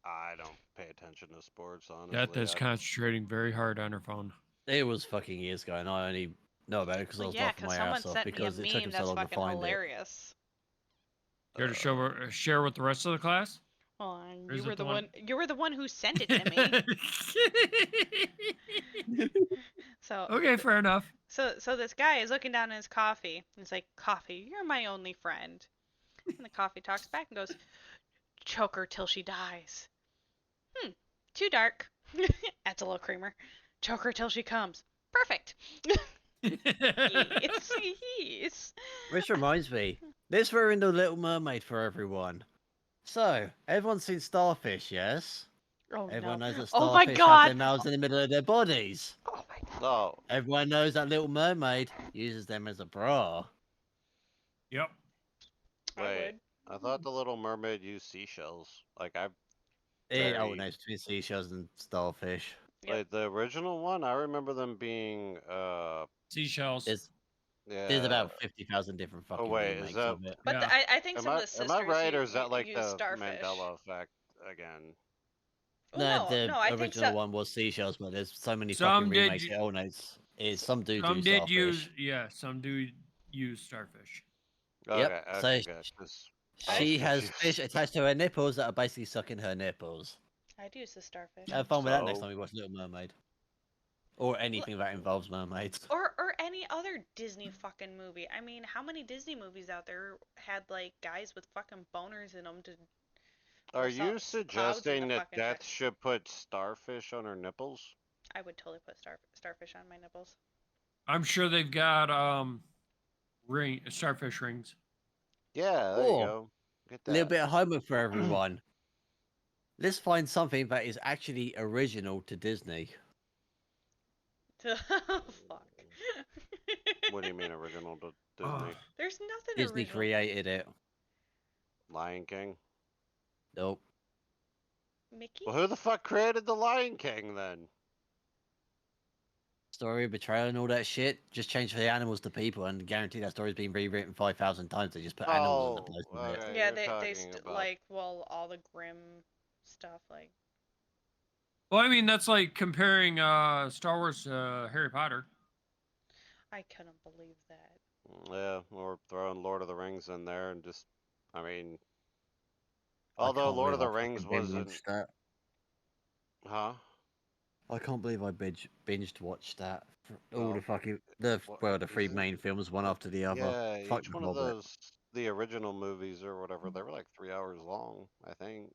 I don't pay attention to sports, honestly. Death is concentrating very hard on her phone. It was fucking years ago, and I only know about it because I Well, was yeah, laughing because my someone ass off sent me a because it took meme him so that's long to fucking find it. hilarious. Care to share with the rest of the class? Well, Or is you were it the the one. one- You were the one who sent it to me. So Okay, fair enough. So this guy is looking down at his coffee. He's like, "Coffee, you're my only friend." And the coffee talks back and goes, "Choke her till she dies." Too dark. Adds a little creamer. Choke her till she comes. Perfect. Yes. Which reminds me, let's ruin the Little Mermaid for everyone. So, everyone's seen Starfish, yes? Oh Everyone no. knows that Oh my starfish have god. their mouths in the middle of their bodies. Oh my god. Oh, Everyone knows that Little Mermaid uses them as a bra. Yep. I wait. would. I thought the Little Mermaid used seashells. Like, I've Oh, very no, it's between seashells and starfish. Yep. like the original one. I remember them being Seashells. There's yeah. about 50,000 different Oh fucking wait, is remakes that of it. But Yeah. I think some of the am I sisters right or is that like use the starfish. Mandela effect again? Well, No, no, the no, I think original so. one was seashells, but there's so many fucking Some did. remakes. Oh no, some do Some did use. starfish. Yeah. Some do use starfish. Yep. Okay, So okay, good. 'Cause I was she has fish confused. attached to her nipples that are basically sucking her nipples. I'd use the starfish. Have fun with that next So time you watch Little Mermaid, or anything that involves mermaids. Or any other Disney fucking movie. I mean, how many Disney movies out there had like guys with fucking boners in them to are or you clouds in the suggesting that fucking Death tracks? should put starfish on her nipples? I would totally put starfish on my nipples. I'm sure they've got starfish rings. Yeah, there you Or go. Get a little that. bit of homework for everyone. Let's find something that is actually original to Disney. Fuck. What do you mean original to Oh, Disney? There's nothing Disney original. created it. Lion King? Nope. Mickey? Well, who the fuck created the Lion King then? Story of betrayal and all that shit. Just change the animals to people, and guarantee that story's been rewritten 5,000 times. They just put animals in the Oh, place of it. okay, Yeah, you're talking about. like well all the grim stuff like well, I mean that's like comparing Star Wars to Harry Potter. I couldn't believe that. Yeah, or throwing Lord of the Rings in there and just, I mean, I although can't Lord believe of I the Rings fucking binge wasn't, watched that. huh? I can't believe I binged watched that. All the Well, fucking what the three isn't? main films, one after the other. Yeah, Fuck each the one of Hobbit. those, the original movies or whatever, they were like 3 hours long, I think.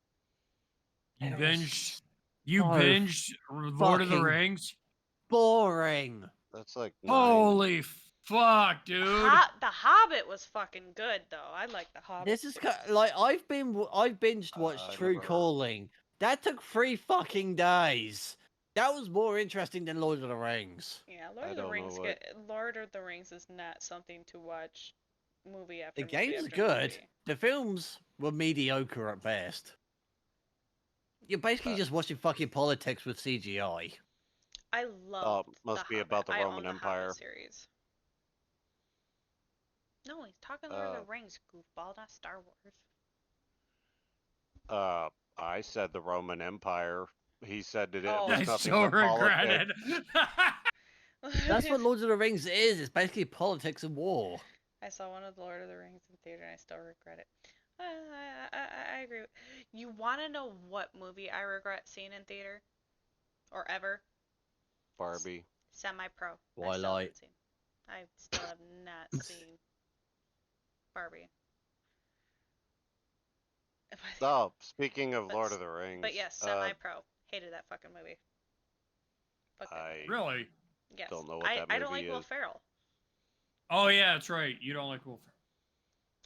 You It binged. was You so binged Lord of the fucking Rings. boring. That's like 9. Holy fuck, dude! The Hobbit was fucking good though. I like the Hobbit. This is like I've binged watched I True never. Calling. That took 3 fucking days. That was more interesting than Lord of the Rings. Yeah, I don't know what. Lord of the Rings is not something to watch movie The after movie games are after good. movie. The films were mediocre at best. You're basically Uh, just watching fucking politics with CGI. I oh, loved the must be Hobbit. about the I Roman own the Hobbit Empire. series. No, he's talking Lord of Uh, the Rings, goofball, not Star Wars. uh, I said the Roman Empire. He said that it Oh. was I nothing so but politics. regret it. That's what Lord of the Rings is. It's basically politics and war. I saw one of the Lord of the Rings in theater and I still regret it. I agree. You want to know what movie I regret seeing in theater? Or ever? Barbie. Semi-Pro. Twilight. I still have not seen Barbie. Oh, speaking of But, Lord of the Rings, but yes, Semi-Pro. Hated that fucking movie. Fuck that movie. I Really? Yes. don't know what that I don't like movie Will is. Ferrell. Oh yeah, that's right. You don't like Wolf.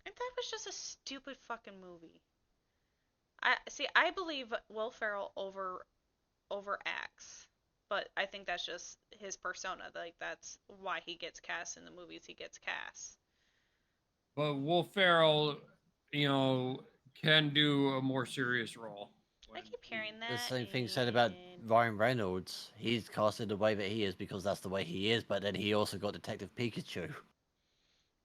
And that was just a stupid fucking movie. I believe Will Ferrell overacts, but I think that's just his persona. Like that's why he gets cast in the movies he gets cast. But Wolf Ferrell, you know, can do a more serious role. I keep hearing The that. same thing said about Ryan Reynolds. He's casted the way that he is because that's the way he is, but then he also got Detective Pikachu.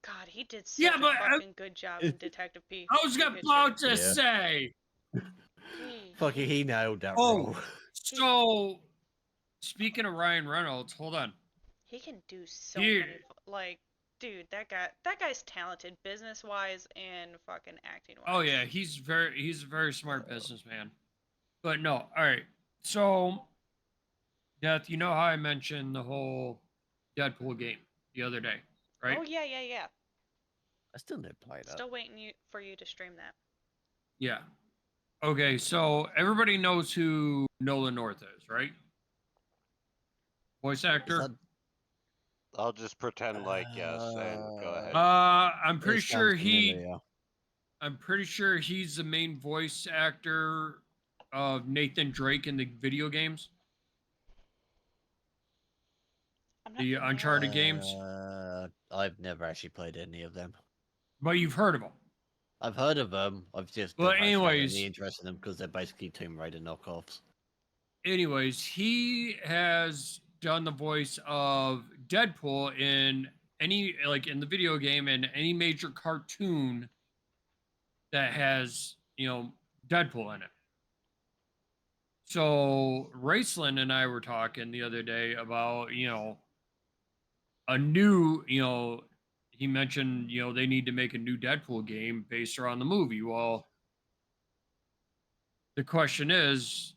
God, he did such Yeah, a but fucking good job in Detective Pikachu. I was about to Yeah. say. Fucking he nailed that Oh, role. so speaking of Ryan Reynolds, hold on. He can do so He- many like dude, that guy's talented business wise and fucking acting wise. Oh yeah, he's a very smart businessman. But no, all right. So, Death, you know how I mentioned the whole Deadpool game the other day, right? Oh yeah. I still didn't play that. Still waiting for you to stream that. Yeah. Okay, so everybody knows who Nolan North is, right? Voice actor. I'll just pretend like yes and go ahead. I'm It pretty sounds sure familiar. I'm pretty sure he's the main voice actor of Nathan Drake in the video games, I'm not the familiar. Uncharted games. I've never actually played any of them. But you've heard of him. I've heard of them. I've just Well, never actually had any anyways, interest in them because they're basically Tomb Raider knockoffs. he has done the voice of Deadpool in any like in the video game and any major cartoon that has Deadpool in it. So Raceland and I were talking the other day about a new he mentioned they need to make a new Deadpool game based around the movie. Well, the question is,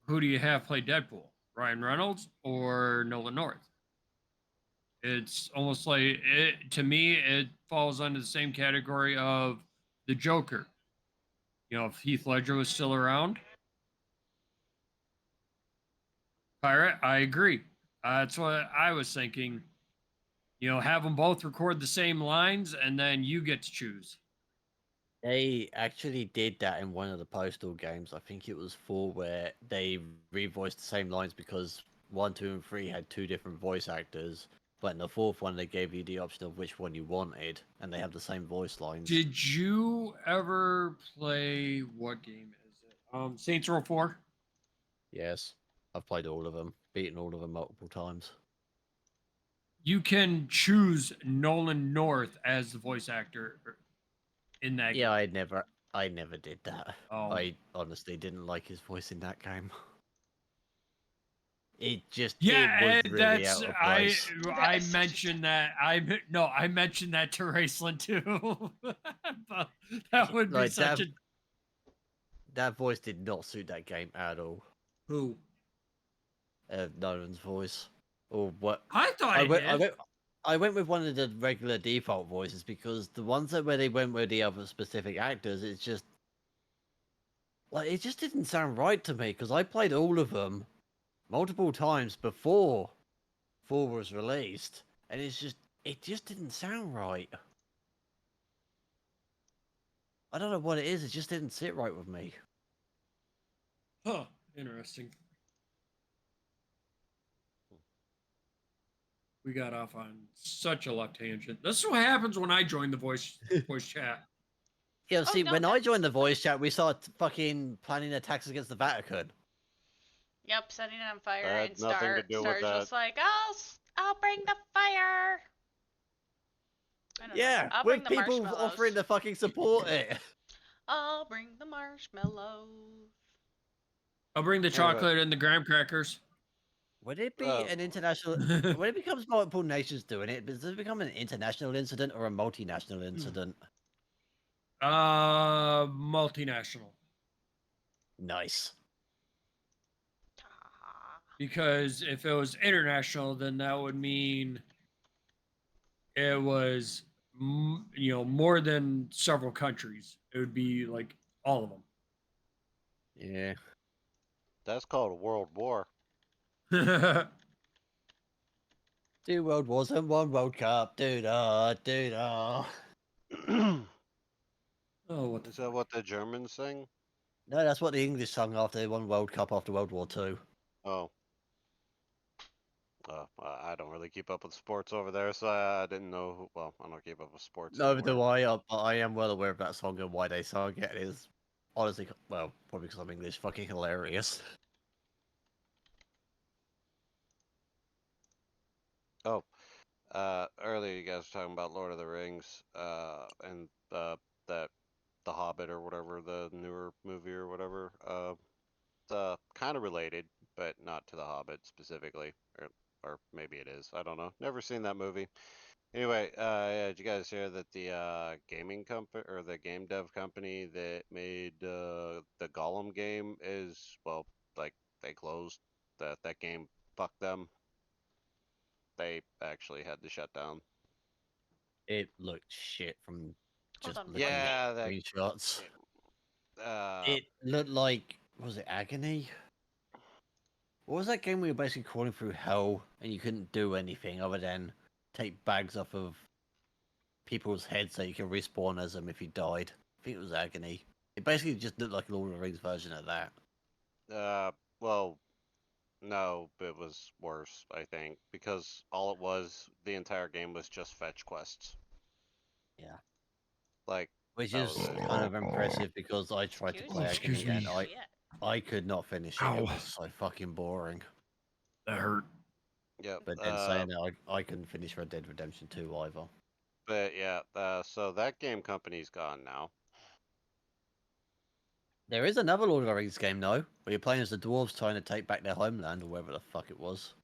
who do you have play Deadpool? Ryan Reynolds or Nolan North? It's almost like it to me. It falls under the same category of the Joker. If Heath Ledger was still around, Pirate, I agree. That's what I was thinking. Have them both record the same lines, and then you get to choose. They actually did that in one of the Postal games. I think it was 4, where they revoiced the same lines because 1, 2, and 3 had 2 different voice actors. But in the 4th one, they gave you the option of which one you wanted, and they have the same voice lines. Did you ever play what game is it? Saints Row 4? Yes, I've played all of them, beaten all of them multiple times. You can choose Nolan North as the voice actor in that Yeah, game. I never did that. Oh. I honestly didn't like his voice in that game. It Yeah, was really that's out of place. I mentioned that I mentioned that to Raceland too. But that would be Like such a that voice did not suit that game at all. who. Nolan's voice, or what? I thought it did. I went with one of the regular default voices because the ones where they went with the other specific actors, it's just like it just didn't sound right to me because I played all of them multiple times before 4 was released, and it just didn't sound right. I don't know what it is. It just didn't sit right with me. Huh. Interesting. We got off on such a left tangent. This is what happens when I join the voice chat. Yeah, Oh, see, no, when I that's- joined the voice chat, we started fucking planning attacks against the Vatican. Yep, setting it on fire, That had and nothing to do with Star's that. just like, I'll bring the fire. I don't know. Yeah, I'll bring with the people marshmallows. offering to fucking support it. I'll bring the marshmallows. I'll bring the chocolate and the graham crackers. Would it be an international? When it becomes multiple nations doing it, does it become an international incident or a multinational incident? Multinational. Nice. Because if it was international, then that would mean it was more than several countries. It would be like all of them. Yeah. That's called a world war. 2 world wars and 1 World Cup. Doo-dah, doo-dah. Oh, what Is that what the Germans sing? No, that's what the English sung after they won World Cup after World War II. Oh. I don't really keep up with sports over there, so I didn't know. Well, I don't keep up with sports No, do anywhere. I? But I am well aware of that song and why they sung it. It is honestly, well, probably because I'm English, fucking hilarious. Oh, earlier you guys were talking about Lord of the Rings, and that The Hobbit or whatever, the newer movie or whatever. It's kind of related, but not to The Hobbit specifically, or maybe it is. I don't know. Never seen that movie. Anyway, yeah, did you guys hear that the gaming company or the game dev company that made the Gollum game is, well, like they closed that game fucked them. They actually had to shut down. It looked shit from Hold just on, looking what at Yeah, that screenshots. uh It looked like, was it Agony? What was that game where you're basically crawling through hell and you couldn't do anything other than take bags off of people's heads so you can respawn as them if you died? I think it was Agony. It basically just looked like a Lord of the Rings version of that. well, no, it was worse, I think, because all it was, the entire game was just fetch quests. Yeah. Like Which That is was it. kind of impressive because I tried to Excuse play you. it Excuse again and me. Shit. I could not finish it. It Ow. was so fucking boring. That hurt. Yep. But then saying that, I couldn't finish Red Dead Redemption 2 either. But yeah, so that game company's gone now. There is another Lord of the Rings game, though, where you're playing as the dwarves trying to take back their homeland or wherever the fuck it was.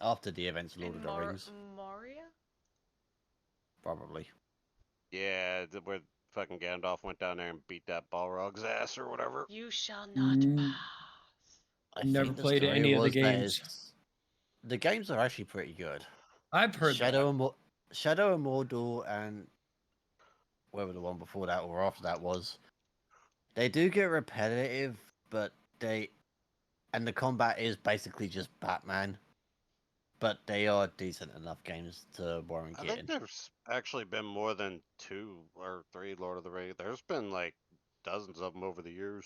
After the events of Lord In of the Rings, Moria? probably. Yeah, where fucking Gandalf went down there and beat that Balrog's ass or whatever. You shall not Mm, pass. I Never think the played story any of the was that games. the games are actually pretty good. I've heard Shadow that. and Shadow and Mordor and whatever the one before that or after that was, they do get repetitive, but the combat is basically just Batman. But they are decent enough games to warrant I think getting. there's actually been more than 2 or 3 Lord of the Rings. There's been like dozens of them over the years.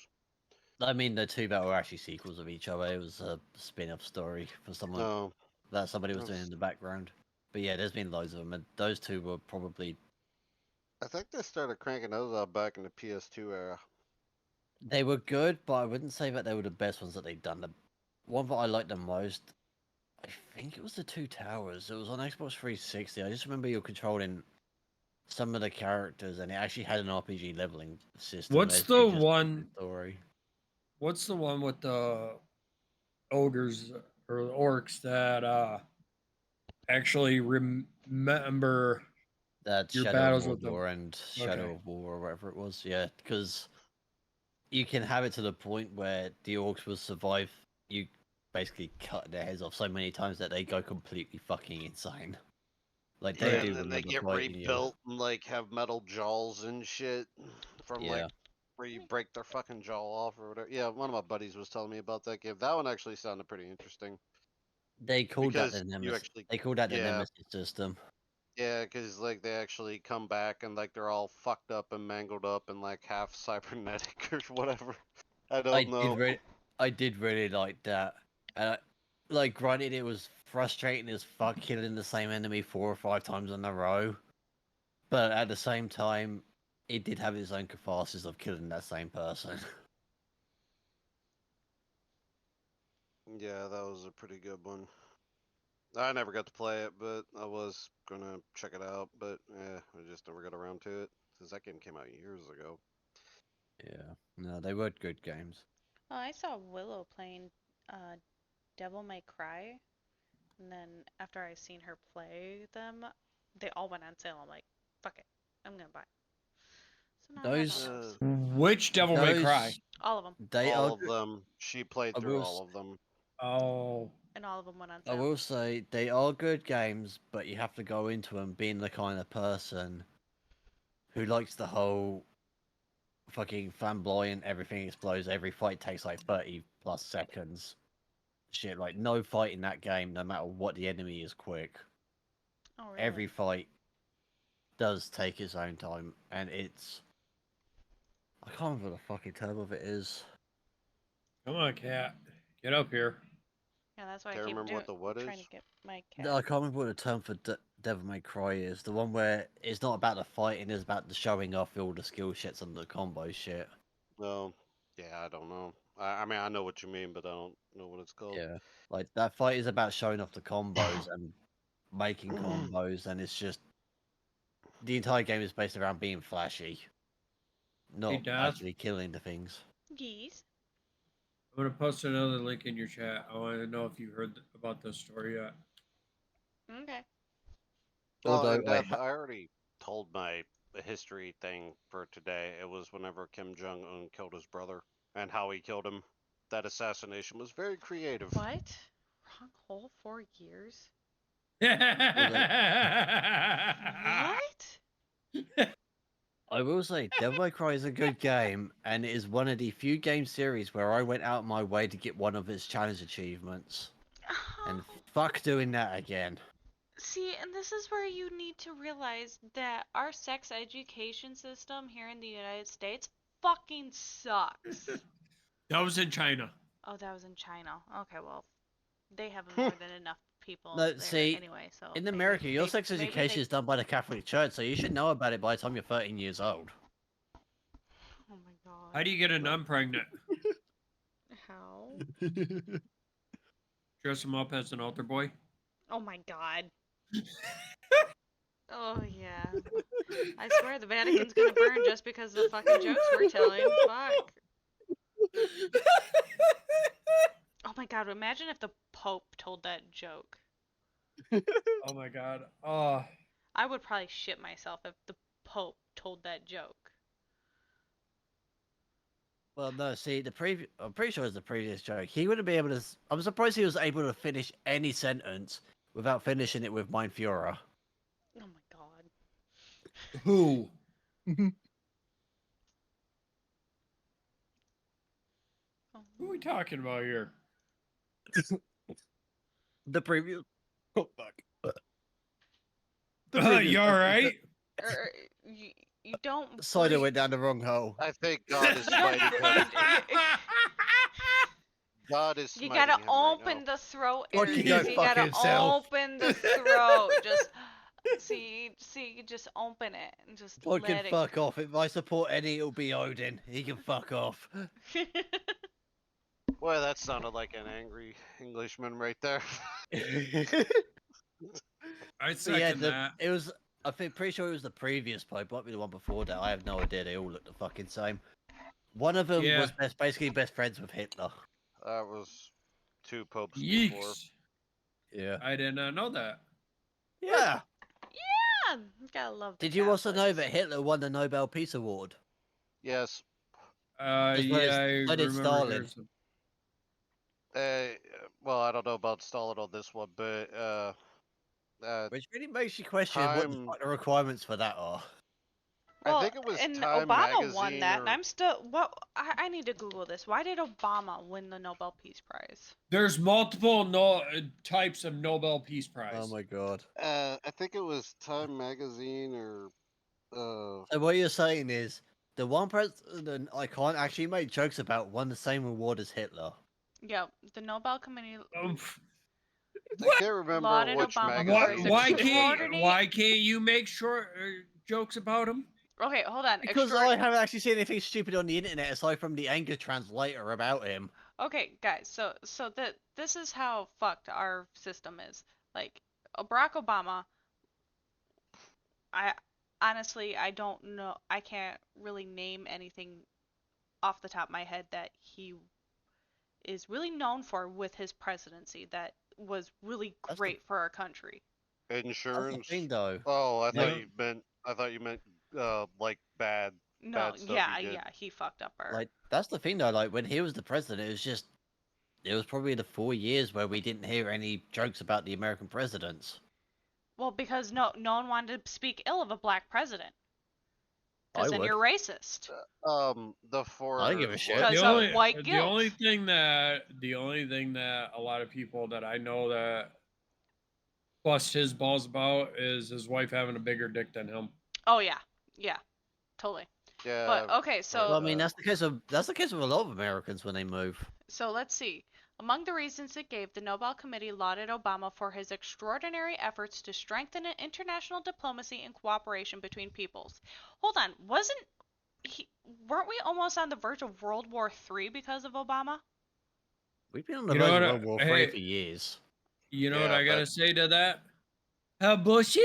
I mean, the two that were actually sequels of each other. It was a spin-off story for someone No, that somebody was doing that's- in the background. But yeah, there's been loads of them, and those two were probably I think they started cranking those out back in the PS2 era. they were good, but I wouldn't say that they were the best ones that they'd done. The one that I liked the most, I think it was the Two Towers. It was on Xbox 360. I just remember you're controlling some of the characters, and it actually had an RPG leveling system. What's Basically the just one? story? What's the one with the ogres or the orcs that actually remember That your Shadow of battles with them? Mordor and Shadow Okay. of War or whatever it was. Yeah, because you can have it to the point where the orcs will survive you basically cut their heads off so many times that they go completely fucking insane. Like they Yeah, Right. do and then they remember get fighting you. rebuilt and like have metal jaws and shit from like Yeah. where you break their fucking jaw off or whatever. Yeah, one of my buddies was telling me about that game. That one actually sounded pretty interesting They called that because the you Nemesis. actually, They called that the yeah, Nemesis system. yeah, because like they actually come back and like they're all fucked up and mangled up and like half cybernetic or whatever. I don't know. I did really like that. And like granted it was frustrating as fuck killing the same enemy 4 or 5 times in a row. But at the same time, it did have its own catharsis of killing that same person. Yeah, that was a pretty good one. I never got to play it, but I was gonna check it out. But yeah, I just never got around to it because that game came out years ago. Yeah. No, they were good games. Oh, I saw Willow playing Devil May Cry, and then after I seen her play them, they all went on sale. I'm like, fuck it, I'm gonna buy it. So now I have all Those those. Which Devil May Cry? those All of them. they are All of good. them. She played I through will all of them. Oh, And all of them went on I sale. will say they are good games, but you have to go into them being the kind of person who likes the whole fucking flamboyant, everything explodes, every fight takes like 30 plus seconds. Shit, like no fight in that game, no matter what the enemy is quick. Oh, really? Every fight does take its own time, and it's I can't remember what the fucking term of it is. come on, cat. Get up here. Yeah, that's why I Can't keep remember what the what trying is. to get my No, I cat. can't remember what the term for Devil May Cry is. The one where it's not about the fighting, it's about the showing off all the skill shits and the combo shit. No, yeah, I don't know. I mean, I know what you mean, but I don't know what it's called. Yeah, like that fight is about showing off the combos and making combos, and it's just the entire game is based around being flashy, Hey, not Death. actually killing the things. Geese. I'm gonna post another link in your chat. I want to know if you heard about this story yet. Okay. Oh, Although and Death, I already told my history thing for today. It was whenever Kim Jong Un killed his brother and how he killed him. That assassination was very creative. What? Wrong hole 4 years? although What? I will say, Devil May Cry is a good game, and it is one of the few game series where I went out my way to get one of its challenge achievements. And fuck doing that again. See, and this is where you need to realize that our sex education system here in the United States fucking sucks. That was in China. Oh, that was in China. Okay, well, they have more than enough people No, there see, anyway. So in maybe America, your they sex maybe education they. is done by the Catholic Church, so you should know about it by the time you're 13 years old. Oh my How god. do you get a nun pregnant? How? Dress him up as an altar boy? Oh my god. Oh yeah. I swear the Vatican's gonna burn just because of the fucking jokes we're telling. Fuck. Oh my god, imagine if the Pope told that joke. Oh my god. Oh. I would probably shit myself if the Pope told that joke. Well, no, see, I'm pretty sure it's the previous joke. He wouldn't be able to. I'm surprised he was able to finish any sentence without finishing it with Mein Führer. Oh my god. Who? Oh. Who are we talking about here? The previous. Oh, fuck. The previous You alright? Er, you, you don't Cider breathe. went down the wrong hole. I think God is You don't smiting breathe. him. God is You smiting gotta him right open now. the throat Fuck you, areas. go You fuck gotta himself. open the throat. Just see, just open it and just Fucking let it. fuck off. If I support Eddie, it'll be Odin. He can fuck off. Boy, that sounded like an angry Englishman right there. I But yeah, second that. it was. I think pretty sure it was the previous Pope, might be the one before that. I have no idea. They all look the fucking same. One of them Yeah. was basically best friends with Hitler. That was 2 popes before. Yeeks. Yeah. I did not know that. Yeah. Yeah, you gotta love the Did you also know Catholics. that Hitler won the Nobel Peace Award? Yes. As well Yeah, as I so did remember Stalin. hearing some. Well, I don't know about Stalin on this one, but Which really makes you question what the Time. fuck the requirements for that are. I Well, think it was and Time Obama won magazine that, and or I'm still. What? I need to Google this. Why did Obama win the Nobel Peace Prize? There's multiple types of Nobel Peace Prize. Oh my god. I think it was Time magazine or So what you're saying is the one president I can't actually make jokes about won the same award as Hitler. Yep, the Nobel Committee What? I can't remember lauded which Obama for Why, his magazine it why was, can't but why can't you make short jokes about him? Okay, hold on. Because I haven't actually seen anything stupid on the internet aside from the anger translator about him. Okay, guys. So this is how fucked our system is. Like Barack Obama. I honestly I don't know. I can't really name anything off the top of my head that he is really known for with his presidency that was really That's great for our country. That's the insurance. thing, though. Oh, Yeah. I thought you meant like bad No, stuff yeah, he did. yeah, he fucked up our. Like that's the thing, though. Like when he was the president, it was probably the 4 years where we didn't hear any jokes about the American presidents. Well, because no one wanted to speak ill of a black president. I Because then would. you're racist. The four. I don't give a shit. Because of white the only guilt. thing that a lot of people that I know that bust his balls about is his wife having a bigger dick than him. Oh yeah, yeah, totally. Yeah. But okay, Well, I so mean, that's the case with a lot of Americans when they move. let's see. Among the reasons it gave, the Nobel Committee lauded Obama for his extraordinary efforts to strengthen international diplomacy and cooperation between peoples. Hold on, weren't we almost on the verge of World War III because of Obama? We've been on the You know verge of what? World War Hey, III for years. you know Yeah, what I gotta but- say to that? Bullshit.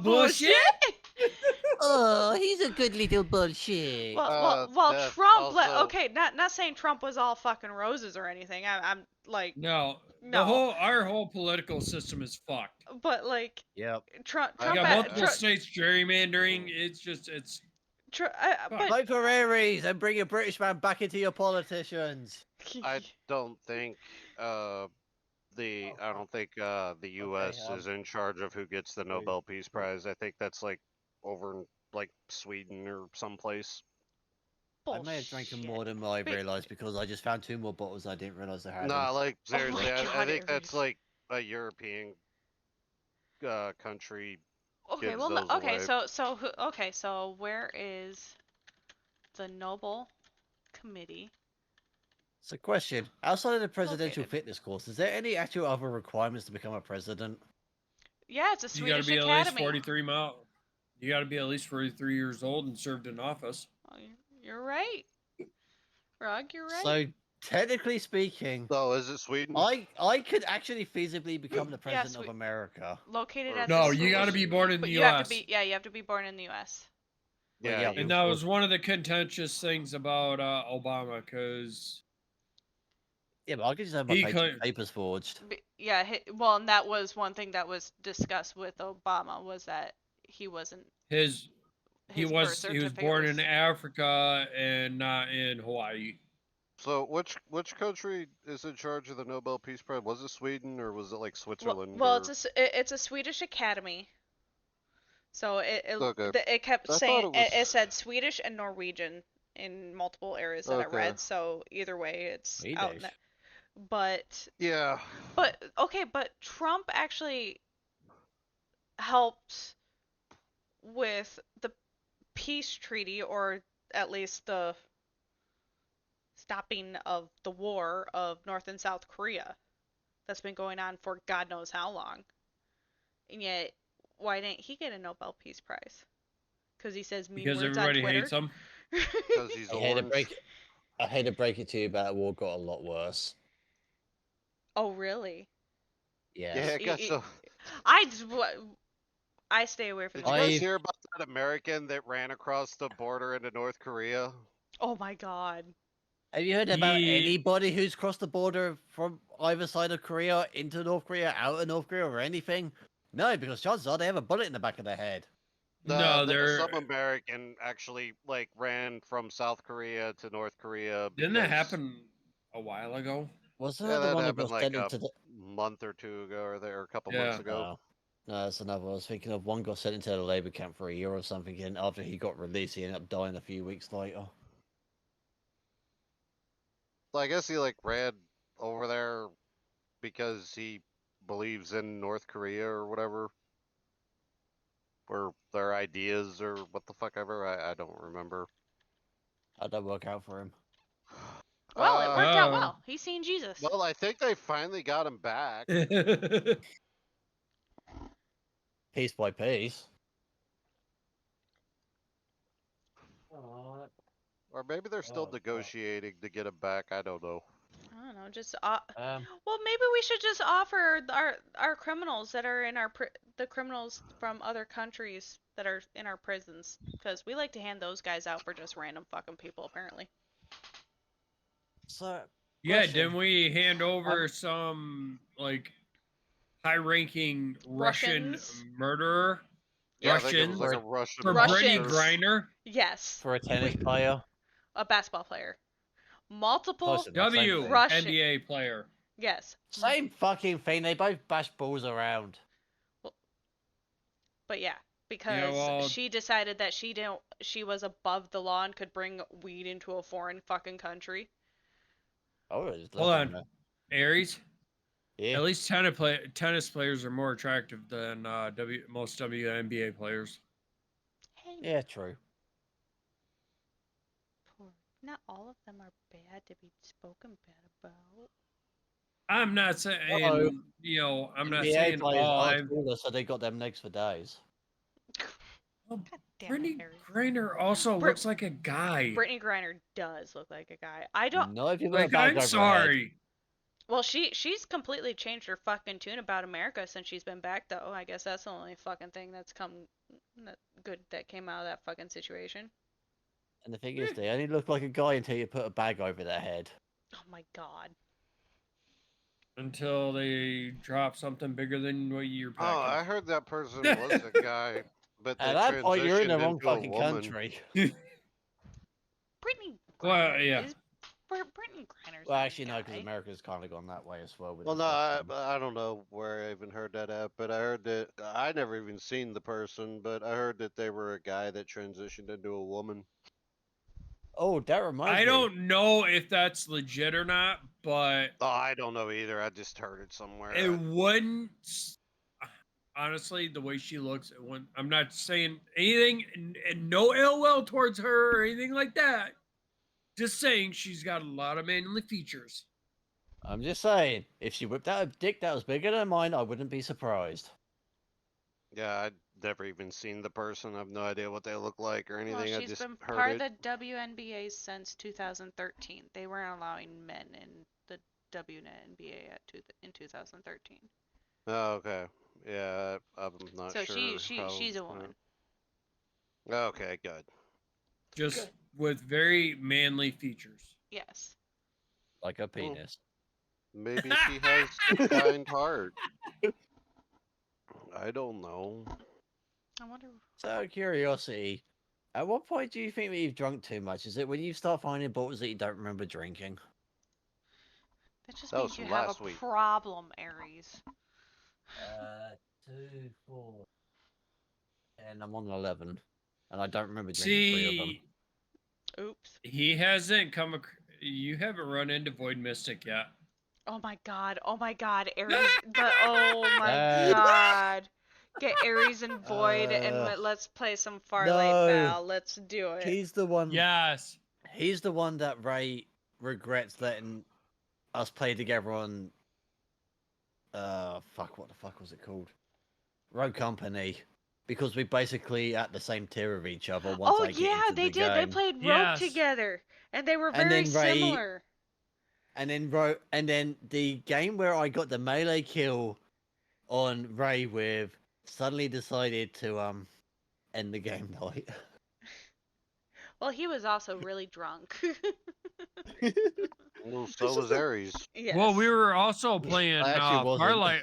Bullshit. Oh, he's a good little bullshit. Well, that's Trump. also- Okay, not saying Trump was all fucking roses or anything. I'm like, No, No. our whole political system is fucked. but like Yep. Trump. I You Trump. got bet- multiple states gerrymandering. It's But Vote for Aries and bring a British man back into your politicians. I don't think I don't think the U.S. is in charge of who gets the Nobel Peace Prize. I think that's like over in like Sweden or someplace. I may have drank Bullshit. more than I But- realized because I just found 2 more bottles I didn't realize I had. Nah, like Oh my seriously, I God, think that's Aries. like a European country. Okay, gives well, those okay, away. so where is the Nobel Committee? So, question: outside of the presidential Located. fitness course, is there any actual other requirements to become a president? Yeah, it's a You got to Swedish be at least academy. 43 mile. You got to be at least 43 years old and served in office. Oh, you're right. Rug, you're right. So, technically speaking, Oh, is it Sweden? I could actually feasibly become the Yeah, president of America. Located Or- at No, the you got to Swedish. be born in But the you have to U.S. be. Yeah, you have to be born in the U.S. Well, Yeah, yeah, you. And that was one of the contentious things about Obama, because Yeah, but I could just have my he could papers forged. Yeah, well, and that was one thing that was discussed with Obama was that he wasn't his his birth he was certificate born was. in Africa and not in Hawaii. So which country is in charge of the Nobel Peace Prize? Was it Sweden or was it like Switzerland? Well, or... it's a Swedish academy. So Okay. it kept I saying thought it was. it said Swedish and Norwegian in multiple areas that I Okay. read. So either way, it's out in Swedish. that. But Yeah. okay, but Trump actually helped with the peace treaty, or at least the stopping of the war of North and South Korea that's been going on for God knows how long. And yet, why didn't he get a Nobel Peace Prize? Because he says mean Because words on everybody Twitter? hates him. Because he's I hate to orange. break it. I hate to break it to you, but that war got a lot worse. Oh, really? Yes. Yeah, it got so. I stay away from Did the you guys wars. hear about that American that ran across the border into North Korea? Oh my God. Have you heard about He anybody who's crossed the border from either side of Korea into North Korea, out of North Korea, or anything? No, because chances are they have a bullet in the back of their head. no, Some there American actually like ran from South Korea to North Korea didn't that because happen a while ago? Wasn't yeah, that the that one that happened got like sent a into the? month or two ago, or a couple months Yeah. ago. No, no, that's another one. I was thinking of one got sent into the labor camp for a year or something, and after he got released, he ended up dying a few weeks later. So I guess he like ran over there because he believes in North Korea or whatever, or their ideas or what the fuck ever. I don't remember. How'd that work out for him? Well, it worked out Oh. well. He's seen Jesus. Well, I think they finally got him back. Piece by piece. Or maybe they're still negotiating to get him back. I don't know. I don't know, just Um, well, maybe we should just offer our criminals that are in the criminals from other countries that are in our prisons, because we like to hand those guys out for just random fucking people apparently. so Yeah, question. didn't we hand over some like high-ranking Russian Russians? murderer? Yeah, I think it was Russians like a Russian for Brittany Russians. boxer. Griner. Yes, For a tennis we player? a basketball player, multiple Close enough, same W thing. Russian. NBA player. Yes, Same fucking thing. They both bash balls around. but yeah, because well, she decided that she was above the law and could bring weed into a foreign fucking country. Oh, just hold left on, them Aries. there. Yeah. At least tennis players are more attractive than most WNBA players. Hey, Yeah, true. not all of them are bad to be spoken bad about. I'm not Oh, saying, I'm not NBA saying players all. are taller, so they got them legs for days. Oh, God damn it, Brittany Harry. Griner also Brit- looks like a guy. Brittany Griner does look like a guy. I don't. No, if you put a Like, bag I'm over her head. sorry. Well, she's completely changed her fucking tune about America since she's been back, though. I guess that's the only fucking thing that's good that came out of that fucking situation. And the thing is, they only look like a guy until you put a bag over their head. Oh my god. Until they drop something bigger than what you're Oh, packing. I heard that person was a guy, but they At that point, you're in the transitioned wrong into a fucking woman. country. Brittany Griner Well, yeah. is. Brittany Griner's Well, not actually, a no, because guy. America's kind of gone that way as well. With Well, the no, fucking- I don't know where I even heard that at, but I heard that I never even seen the person, but I heard that they were a guy that transitioned into a woman. Oh, that reminds I me. don't know if that's legit or not, but Oh, I don't know either. I just heard it somewhere. it wouldn't. Honestly, the way she looks, I'm not saying anything, and no ill will towards her or anything like that. Just saying, she's got a lot of manly features. I'm just saying, if she whipped out a dick that was bigger than mine, I wouldn't be surprised. Yeah, I'd never even seen the person. I have no idea what they look like or anything. Well, I she's just been heard part it. of the WNBA since 2013. They weren't allowing men in the WNBA in 2013. Oh, okay. Yeah, I'm not So sure how. she's a woman. Okay, good. Just with very manly features. Yes. Like a Well, penis. maybe she has a kind heart. I don't know. I wonder. So, out of curiosity, at what point do you think that you've drunk too much? Is it when you start finding bottles that you don't remember drinking? That just That means was you from have a last week. problem, Aries. 2, 4, and I'm on 11, and I don't remember drinking 3 of them. See, Oops. he hasn't come. You haven't run into Void Mystic yet. Oh my god. Oh my god. Aries. Oh my Uh, god. Get Aries and Void and Uh, let's play some Farlight no. Val. Let's do it. He's the one. Yes. He's the one that Ray regrets letting us play together on. Fuck. What the fuck was it called? Road Company, because we basically at the same tier of each other. Once Oh I get yeah, into they the did. They game, played Rogue Yes. together, and they were And very then Ray- similar. and then the game where I got the melee kill on Ray with suddenly decided to end the game night. Well, he was also really drunk. Well, so was Aries. Yes. Well, we were also playing I actually wasn't.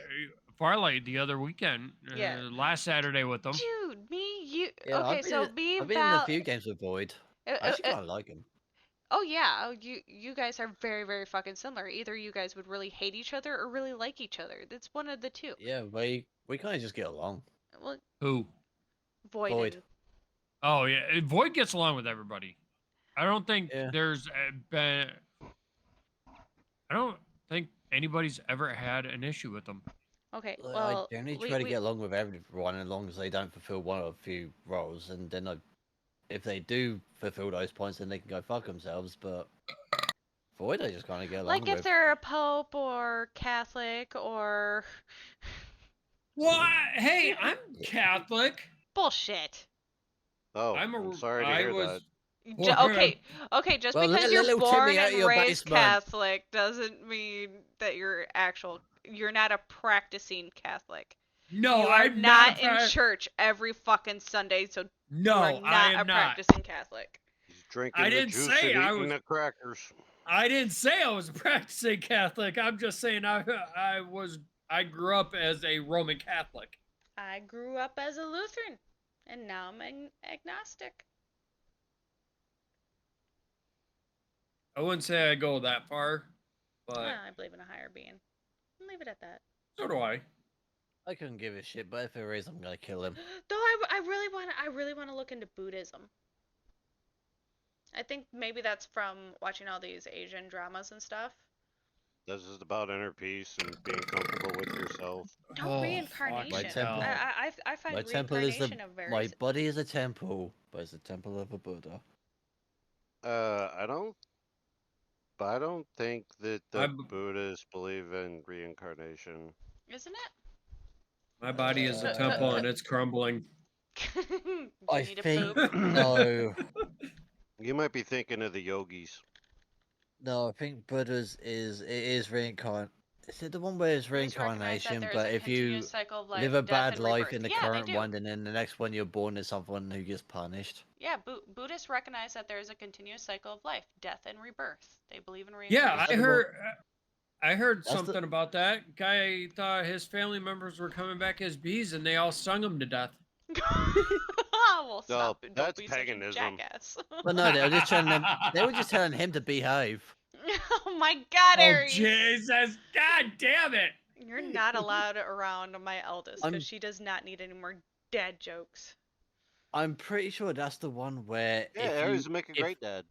Farlight the other weekend, Yeah. last Saturday with them. Dude, me, you. Yeah, Okay, so I've been in a few games with Void. I actually kind of like him. oh yeah, you guys are very very fucking similar. Either you guys would really hate each other or really like each other. It's one of the two. Yeah, we kind of just get along. Well, Who? Void. And- Oh yeah, Void gets along with everybody. I don't think Yeah. there's been. I don't think anybody's ever had an issue with them. Okay, Like, well, I generally try to get along with everyone as long as they don't fulfill one or a few roles, and then if they do fulfill those points, then they can go fuck themselves. But Void, I just kind of get along like with. if they're a pope or Catholic or Well, hey, I'm Catholic. bullshit. Oh, I'm sorry to hear that. Okay, just Well, because let you're little born Timmy out and your raised basement. Catholic doesn't mean that you're not a practicing Catholic. No, You are I'm not not in church every fucking Sunday, so you No, are I not am a not. practicing Catholic. He's drinking I the didn't juice say and I eating was- the crackers. I didn't say I was a practicing Catholic. I'm just saying I grew up as a Roman Catholic. I grew up as a Lutheran, and now I'm an agnostic. I wouldn't say I go that far, but I believe in a higher being. Leave it at that. so do I. I couldn't give a shit, but if there is, I'm gonna kill him. Though I really want to look into Buddhism. I think maybe that's from watching all these Asian dramas and stuff. This is about inner peace and being comfortable with yourself. No, reincarnation. temple. I find My temple is reincarnation a very my body is a temple, but it's a temple of a Buddha. I don't think that the I'm- Buddhists believe in reincarnation. isn't it? My body is a temple and it's crumbling. Do you I need to think poop? no, You might be thinking of the yogis. no. I think Buddha's is reincarnate. Is it the one where it's Buddhists recognize that reincarnation? there is But a if you continuous cycle of life, live a death, bad and life rebirth. in the Yeah, they current do. one, and then the next one you're born as someone who gets punished. Yeah, Buddhists recognize that there is a continuous cycle of life, death, and rebirth. They believe in Yeah, reincarnation. I heard That's the- something about that. Guy thought his family members were coming back as bees and they all stung him to death. Well, stop. Don't that's be such a paganism. jackass. Well, no, they were just telling them. They were just telling him to behave. Oh my God, Oh, Aries! Jesus. God damn it. You're not allowed around my eldest I'm- because she does not need any more dad jokes. I'm pretty sure that's the one where Yeah, if Aries you, would make a if- great dad.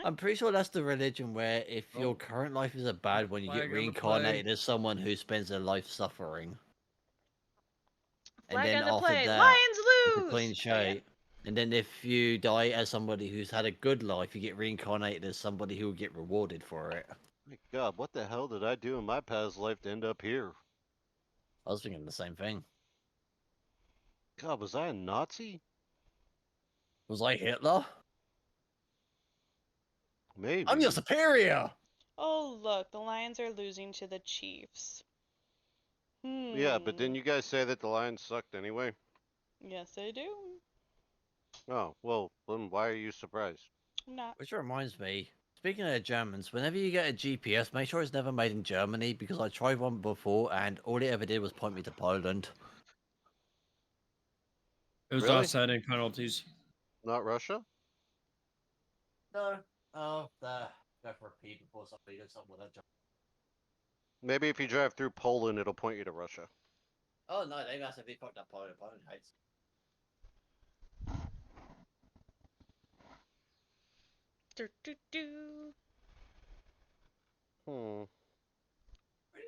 I'm pretty sure that's the religion where if Oh. your current life is a bad one, you Flag get on the reincarnated play. as someone who spends their life suffering. Flag and on then the after play. that, Lions it's a lose. clean Oh, yeah. sheet. And then if you die as somebody who's had a good life, you get reincarnated as somebody who will get rewarded for it. My God, what the hell did I do in my past life to end up here? I was thinking the same thing. God, was I a Nazi? Was I Hitler? Maybe. I'm your superior! Oh, look, the Lions are losing to the Chiefs. Yeah, but didn't you guys say that the Lions sucked anyway? Yes, they do. Oh, well, then why are you surprised? I'm not. Which reminds me, speaking of Germans, whenever you get a GPS, make sure it's never made in Germany, because I tried one before and all it ever did was point me to Poland. It was Really? offsetting penalties. Not Russia? No. Oh, go for a pee before somebody does something with that. Maybe if you drive through Poland, it'll point you to Russia. Oh no, they massively fucked up Poland. Poland hates. Do, do, do. Really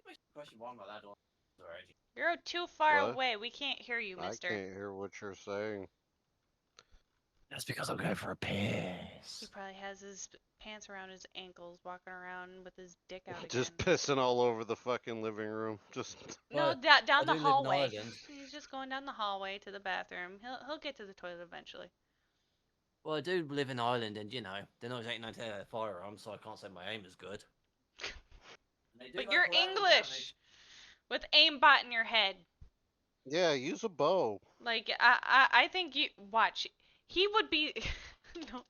makes the question why am I allowed to already? You're too far What? away. We can't hear you, I mister. can't hear what you're saying. That's because I'm going for a piss. He probably has his pants around his ankles, walking around with his dick out Just again. pissing all over the fucking living room. Just No, But down I the do live in hallway. Ireland. He's just going down the hallway to the bathroom. He'll get to the toilet eventually. Well, I do live in Ireland, and you know they're not exactly known to have firearms, so I can't say my aim is good. They do But go you're collateral English, with aimbot in your head. yeah, use a bow. Like I think you watch. He would be no,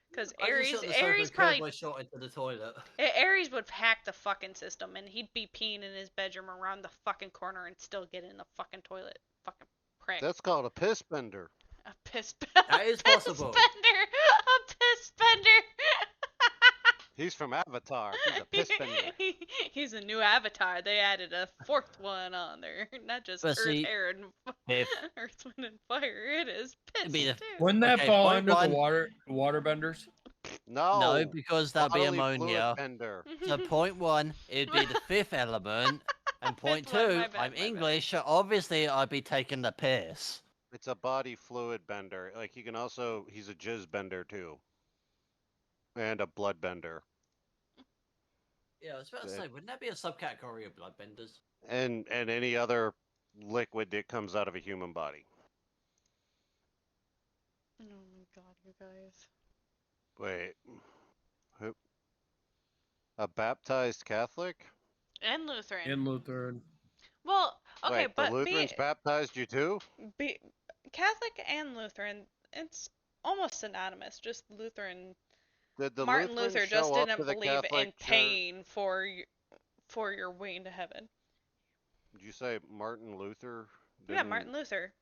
because I just sit on the sofa Aries and curve probably my shot into the toilet. Aries would hack the fucking system, and he'd be peeing in his bedroom around the fucking corner and still get in the fucking toilet. Fucking prick. That's called a piss bender. A piss. That is piss possible. bender. A piss bender. He's from Avatar. He's a piss bender. He's a new avatar. They added a fourth one on there. Not just But Earth, see, Air, and if Earth, Wind, and Fire. It is piss be the- too. Wouldn't that Okay, fall point under one. the water benders? No. no, because that'd be Bodily fluid ammonia. bender. So point one, it'd be the fifth element, and point Fifth one, two, my bad, I'm my bad. English, so obviously I'd be taking the piss. It's a body fluid bender. Like he can also, he's a jizz bender too. And a blood bender. Yeah, I was about to Uh, say, wouldn't that be a subcategory of bloodbenders? And any other liquid that comes out of a human body. Oh my god, you guys. Wait. Who? A baptized Catholic? And Lutheran. In Lutheran. Well, okay, Wait, the but Lutherans baptized you too? be Catholic and Lutheran, it's almost synonymous. Just Lutheran. Did the Martin Lutherans Luther just show up to didn't the believe in Catholic Church? paying for your way into heaven. Did you say Martin Luther? Yeah, Didn't Martin Luther.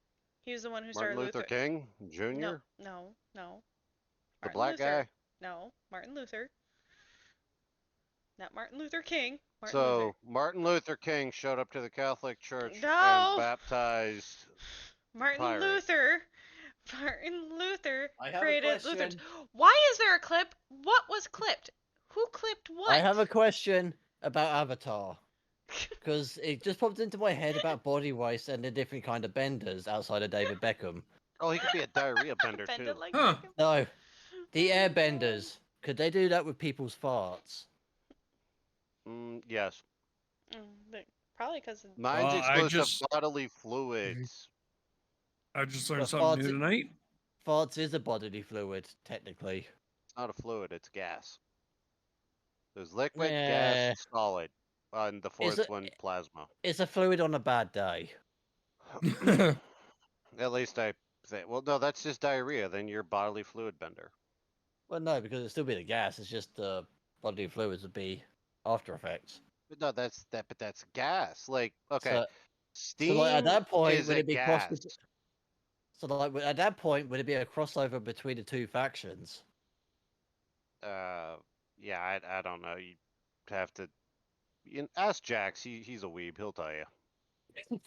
He was the one who Martin started Luther King Jr.? No. The Martin black Luther. guy? No, Martin Luther. Not Martin Luther King. Martin So Luther. Martin Luther King showed up to the Catholic Church No. and baptized Martin pirates. Luther. Martin Luther I have a created question. Lutherans. Why is there a clip? What was clipped? Who clipped what? I have a question about Avatar. Because it just popped into my head about body waste and the different kind of benders outside of David Beckham. Oh, he could be a diarrhea bender Bend too. it like Huh. Beckham. No, the Oh my airbenders. Could they do that with people's farts? Yes. Probably because Mine's I exclusive just- bodily fluids. I just learned But something new tonight. Farts is a bodily fluid, technically. It's not a fluid, it's gas. There's liquid, Yeah. gas, solid. And the fourth it- one, plasma. It's a fluid on a bad day. At least I think. Well, no, that's just diarrhea. Then you're bodily fluid bender. Well, no, because it'd still be the gas. It's just the bodily fluids would be after effects. But no, but that's gas. Like, okay, So, steam like, at that point, is would a it be gas. So, like, at that point, would it be a crossover between the two factions? Yeah, I don't know. You have to ask Jax. He's a weeb. He'll tell you.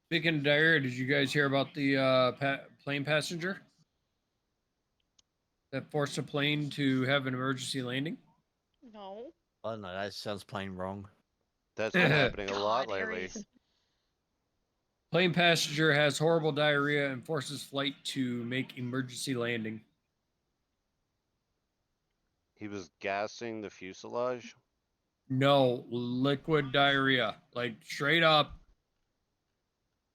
Speaking of diarrhea, did you guys hear about the plane passenger that forced a plane to have an emergency landing? No. I don't know. That sounds plain wrong. That's been happening a God, lot lately. Aries. Plane passenger has horrible diarrhea and forces flight to make emergency landing. He was gassing the fuselage. No, liquid diarrhea. Like straight up.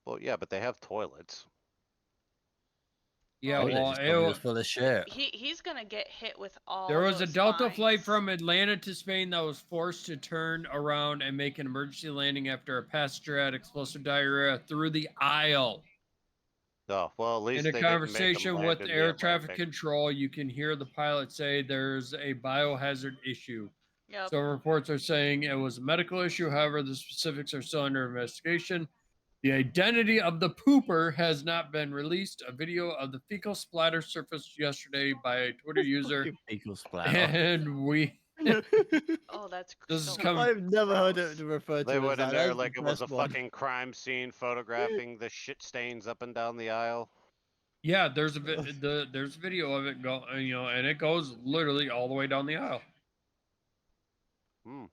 Well, yeah, but they have toilets. Yeah, Well, Toilet well, just probably was full of shit. He's gonna get hit with all there was a those Delta flight fines. from Atlanta to Spain that was forced to turn around and make an emergency landing after a passenger had explosive diarrhea through the aisle. Oh, well, at In least a they didn't make him conversation land with in the air traffic Atlantic. control, you can hear the pilot say there's a biohazard issue. Yep. So reports are saying it was a medical issue. However, the specifics are still under investigation. The identity of the pooper has not been released. A video of the fecal splatter surfaced yesterday by a Twitter user, Fucking fecal splatter. and we. Oh, that's This is so coming. I've never heard gross. it referred They to as went in that. there That's like the it was a best one. fucking crime scene, photographing the shit stains up and down the aisle. Yeah, there's there's video of it go, and it goes literally all the way down the aisle. Hmm.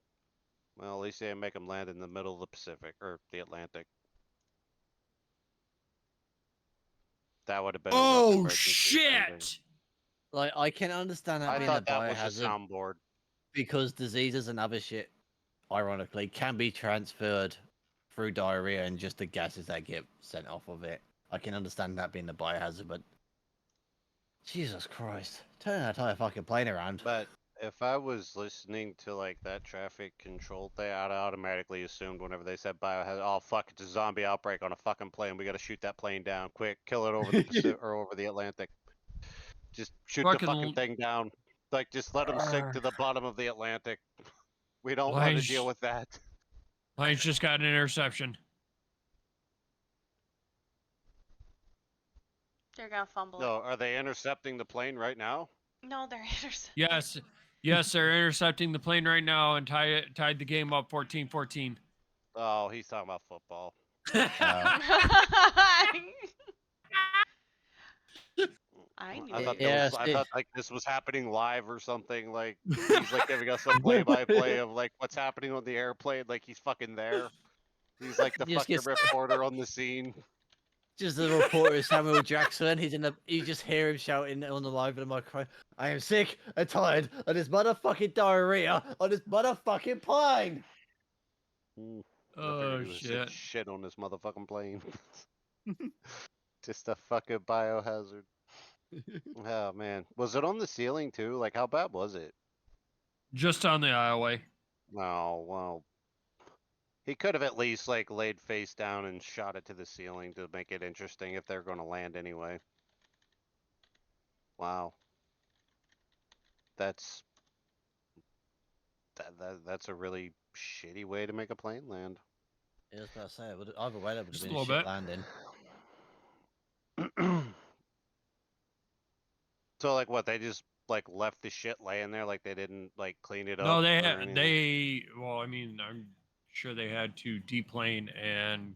Well, at least they didn't make him land in the middle of the Pacific or the Atlantic. That would have been a rough Oh emergency landing. shit! Like, I can understand that I being a thought that was a biohazard soundboard. because diseases and other shit, ironically, can be transferred through diarrhea and just the gases that get sent off of it. I can understand that being a biohazard, but Jesus Christ, turn that entire fucking plane around. But if I was listening to like that traffic control thing, I'd automatically assumed whenever they said biohazard, oh fuck, it's a zombie outbreak on a fucking plane. We gotta shoot that plane down, quick, kill it over the Pacific or over the Atlantic. Just shoot the fucking thing down. Like, just let them sink to the bottom of the Atlantic. We don't want to deal with that. Plane's just got an interception. They're gonna fumble. No, are they intercepting the plane right now? No, they're intercepting. Yes, they're intercepting the plane right now and tied the game up 14-14. Oh, he's talking about football. I thought like this was happening live or something. Like he's like giving us a play-by-play of like what's happening on the airplane. Like he's fucking there. He's like the fucking reporter on the scene. Just the reporter is Samuel Jackson. You just hear him shouting on the live in the microphone. I am sick and tired of this motherfucking diarrhea on this motherfucking plane. Oh shit! Shit on this motherfucking plane. Just a fucking biohazard. Oh man, was it on the ceiling too? Like how bad was it? Just on the aisleway. No, well, he could have at least like laid face down and shot it to the ceiling to make it interesting if they're going to land anyway. Wow, that's a really shitty way to make a plane land. Yeah, I was about to say, either way, that would have Just a been a little shit bit. landing. So like what, they just like left the shit laying there, like they didn't like clean it up? No, or anything? well, I mean, I'm sure they had to deplane and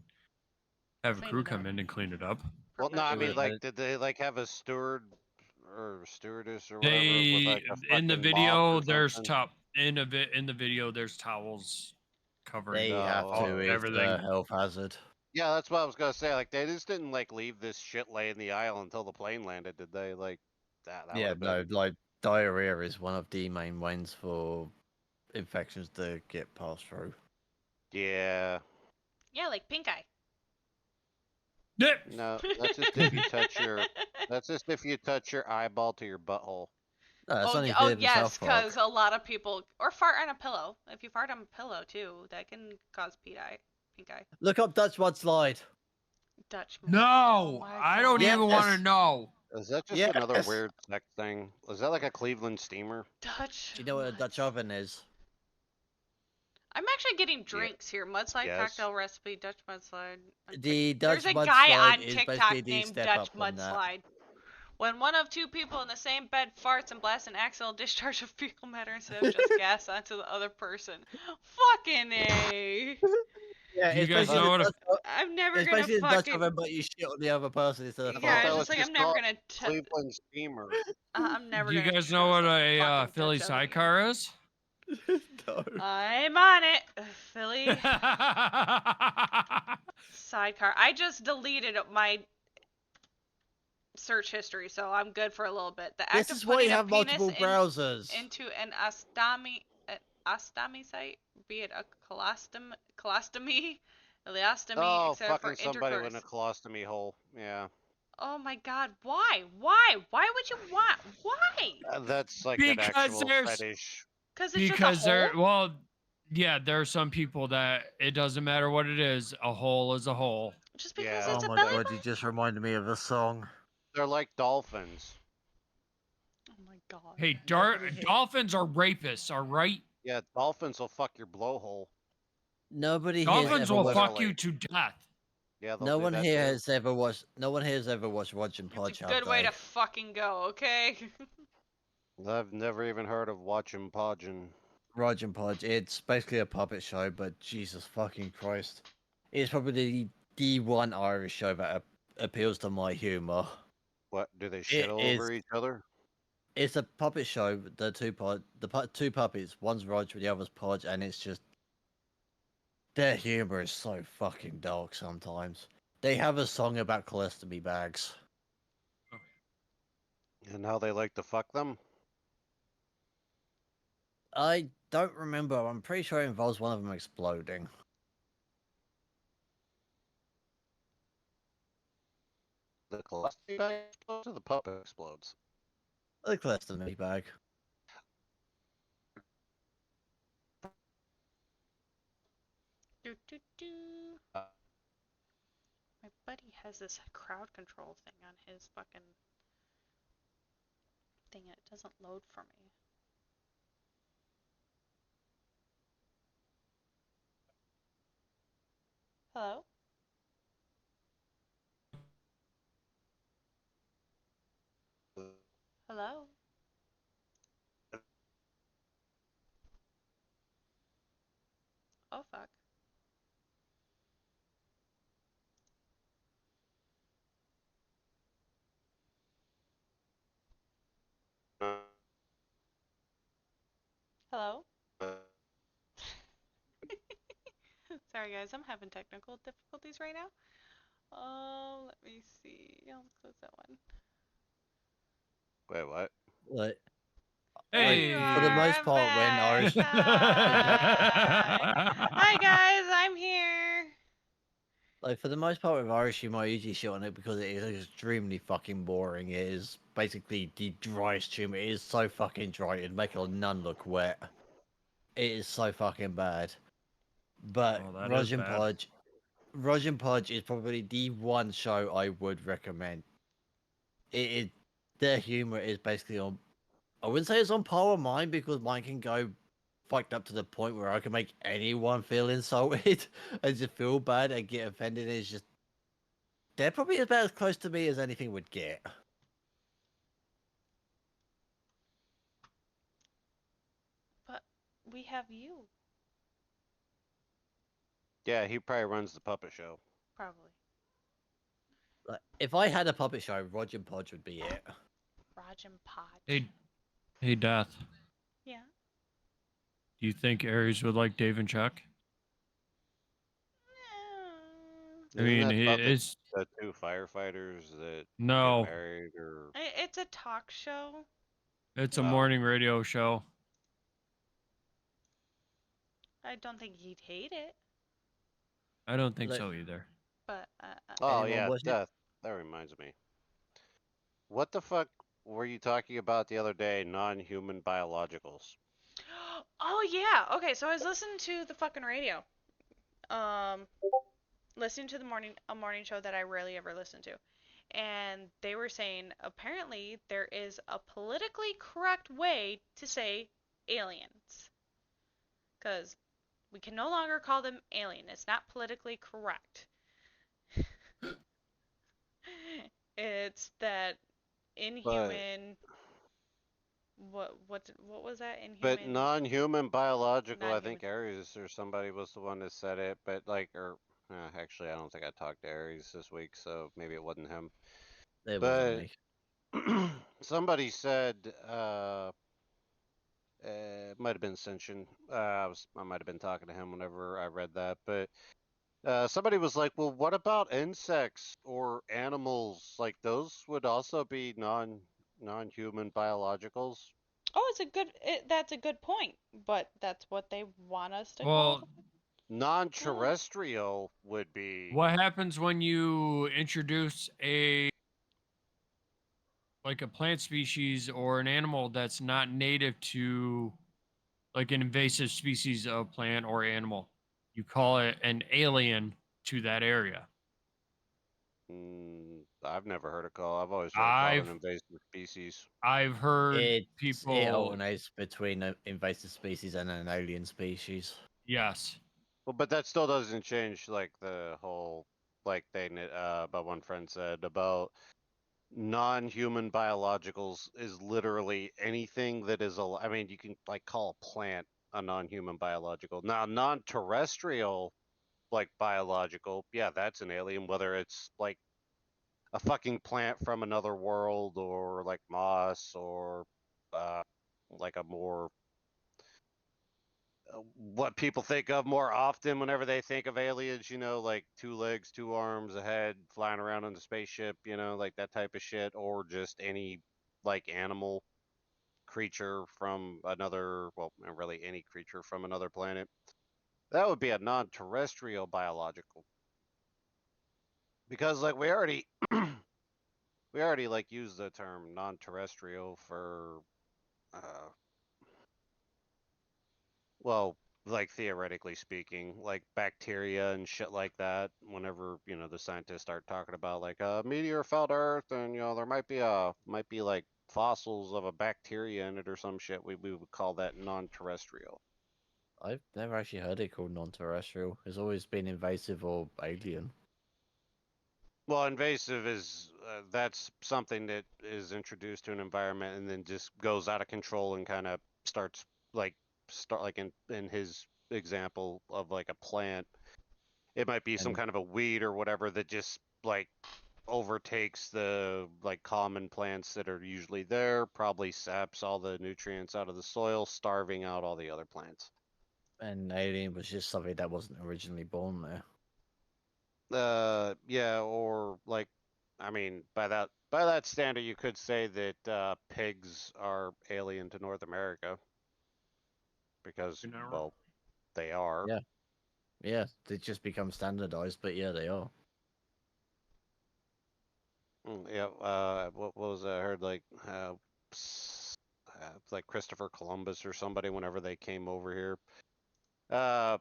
have a crew come in and clean it up. Well, no, I mean, like, did they like have a steward or stewardess or whatever? They with, like, a in the fucking mop video or there's something? in the video there's towels covering They have to. It's everything. a health hazard. Yeah, that's what I was gonna say. Like, they just didn't like leave this shit lay in the aisle until the plane landed, did they? Like, that Yeah, would've been... no, like diarrhea is one of the main ways for infections to get passed through. Yeah. Yeah, like pink eye. No, that's just if you touch your. That's just if you touch your eyeball to your butthole. No, that's only Oh in yes, South Park. because a lot of people or fart on a pillow. If you fart on a pillow too, that can cause pink eye. Look up Dutch mudslide. Dutch. No, I don't even want to know. Is that just another weird sex thing? Is that like a Cleveland steamer? Dutch. Do you know what a Dutch oven is? I'm actually getting drinks here. Mudslide Yes. cocktail recipe, Dutch mudslide. The Dutch There's a mudslide guy on is TikTok basically the named step Dutch up from that. mudslide. When one of two people in the same bed farts and blasts an axial discharge of fecal matter instead of just gas onto the other person. Fucking A. Yeah, You it's guys basically know the what Dutch I'm never it's gonna basically the Dutch fucking. oven, but you shit on the other person instead of Yeah, farting. it's just like I'm never gonna. Cleveland steamer. I'm never Do you gonna. guys know what trust a fucking Philly Dutch oven again. sidecar is? I'm on it, Philly. Sidecar car. I just deleted my search history, so I'm good for a little bit. The act This of is why you putting a have penis multiple browsers. into an ostomy site, be it a colostomy, ileostomy, Oh, etc., for fucking somebody with a intercourse. colostomy hole. Yeah. Oh my God! Why? Why? Why would you want? Why? That's like an Because actual there's fetish. Because it's just a because hole. there well, yeah, there are some people that it doesn't matter what it is, a hole is a hole. Just because Yeah, it's Oh a my belly god, you button. just reminded me of a song. they're like dolphins. Oh my God! Hey, Nobody hate. dolphins are rapists, all right? Yeah, dolphins will fuck your blowhole. Nobody here has Dolphins ever will watched. fuck you Literally. to death. Yeah, they'll No do one that here too. has ever watched. No one here has ever watched Roger and It's a Podge, have good way they? to fucking go. Okay. I've never even heard of watching Podgin. Roger and Podge. It's basically a puppet show, but Jesus fucking Christ, it's probably the one Irish show that appeals to my humor. What do they shit It all is. over each other? It's a puppet show. Two puppets. One's Roger, the other's Podge, and it's just their humor is so fucking dark sometimes. They have a song about colostomy bags. And how they like to fuck them? I don't remember. I'm pretty sure it involves one of them exploding. The colostomy bag explodes or the puppet explodes? The colostomy bag. Do, do, do. Uh, My buddy has this crowd control thing on his fucking thing, and it doesn't load for me. Hello? Hello? Oh fuck. Hello? Sorry guys, I'm having technical difficulties right now. Let me see. I'll close that one. Wait, what? Like, There like you for the are. Hey. most I'm part, when back. Irish, Hi. Hi guys, I'm here. like for the most part with Irish humor, I usually shit on it because it is extremely fucking boring. It is basically the driest humor. It is so fucking dry. It'd make a nun look wet. It is so fucking bad. But Oh, that is bad. Roger and Podge is probably the one show I would recommend. It their humor is basically on. I wouldn't say it's on par with mine because mine can go fucked up to the point where I can make anyone feel insulted and just feel bad and get offended. It's just they're probably about as close to me as anything would get. But we have you, Yeah, he probably runs the puppet show. probably. Like, if I had a puppet show, Roger and Podge would be it. Raj and Podge. Hey, Death. Yeah. Do you think Aries would like Dave and Chuck? I Isn't mean, that he about is the two firefighters that get no. married or It's a talk show. It's a Oh. morning radio show. I don't think he'd hate it, I don't think Like, so either. but Oh anyone yeah, watch it? death. That reminds me. What the fuck were you talking about the other day? Non-human biologicals. oh yeah. Okay, so I was listening to the fucking radio. Um, listening to a morning show that I rarely ever listen to. And they were saying apparently there is a politically correct way to say aliens. Cuz we can no longer call them alien. It's not politically correct. It's that But inhuman what was that but inhuman non-human biological, I non-human. think Aries or somebody was the one that said it. But like, or actually, I don't think I talked to Aries this week, so maybe it wasn't him. It wasn't But me. somebody said it might have been Senshin. I might have been talking to him whenever I read that, but Somebody was like, "Well, what about insects or animals? Like those would also be non-human biologicals." Oh, that's a good point, but that's what they want us to call Well, them. Non-terrestrial would be. what happens when you introduce a plant species or an animal that's not native to like an invasive species of plant or animal? You call it an alien to that area. I've never heard it called. I've always heard it called an I've invasive species. I've heard It people. alternates between an invasive species and an alien species. Yes. Well, but that still doesn't change like the whole like but one friend said about non-human biologicals is literally anything that is I mean, you can like call a plant a non-human biological. Now, non-terrestrial like biological, yeah, that's an alien, whether it's like a fucking plant from another world or like moss or uh like a more what people think of more often whenever they think of aliens, like two legs, two arms, a head, flying around in the spaceship, like that type of shit, or just any like animal creature from another, well, not really any creature from another planet. That would be a non-terrestrial biological. Because like we already like use the term non-terrestrial for uh well, like theoretically speaking, like bacteria and shit like that. Whenever the scientists start talking about like a meteor fell to Earth, and there might be like fossils of a bacteria in it or some shit, we would call that non-terrestrial. I've never actually heard it called non-terrestrial. It's always been invasive or alien. Well, invasive is that's something that is introduced to an environment and then just goes out of control and kind of starts like start like in his example of like a plant. It might be some And kind of a weed or whatever that just like overtakes the like common plants that are usually there, probably saps all the nutrients out of the soil, starving out all the other plants. an alien was just something that wasn't originally born there. Yeah, or like, I mean, by that standard, you could say that pigs are alien to North America because, You're not wrong. well, they are. Yeah, yeah, they just become standardized, but yeah, they are. Yeah. What was that? I heard like Christopher Columbus or somebody whenever they came over here. Uh,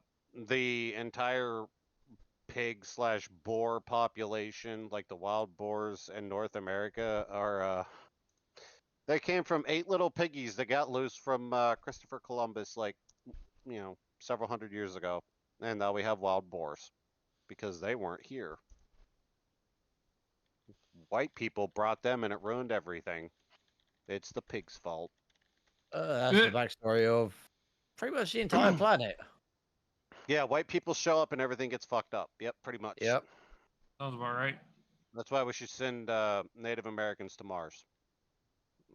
the entire pig slash boar population, like the wild boars in North America, they came from 8 little piggies that got loose from Christopher Columbus, like several hundred years ago, and now we have wild boars because they weren't here. White people brought them, and it ruined everything. It's the pig's fault. That's the backstory of pretty much the entire planet. Yeah, white people show up and everything gets fucked up. Yep, pretty much. Yep. Sounds about right. That's why we should send Native Americans to Mars.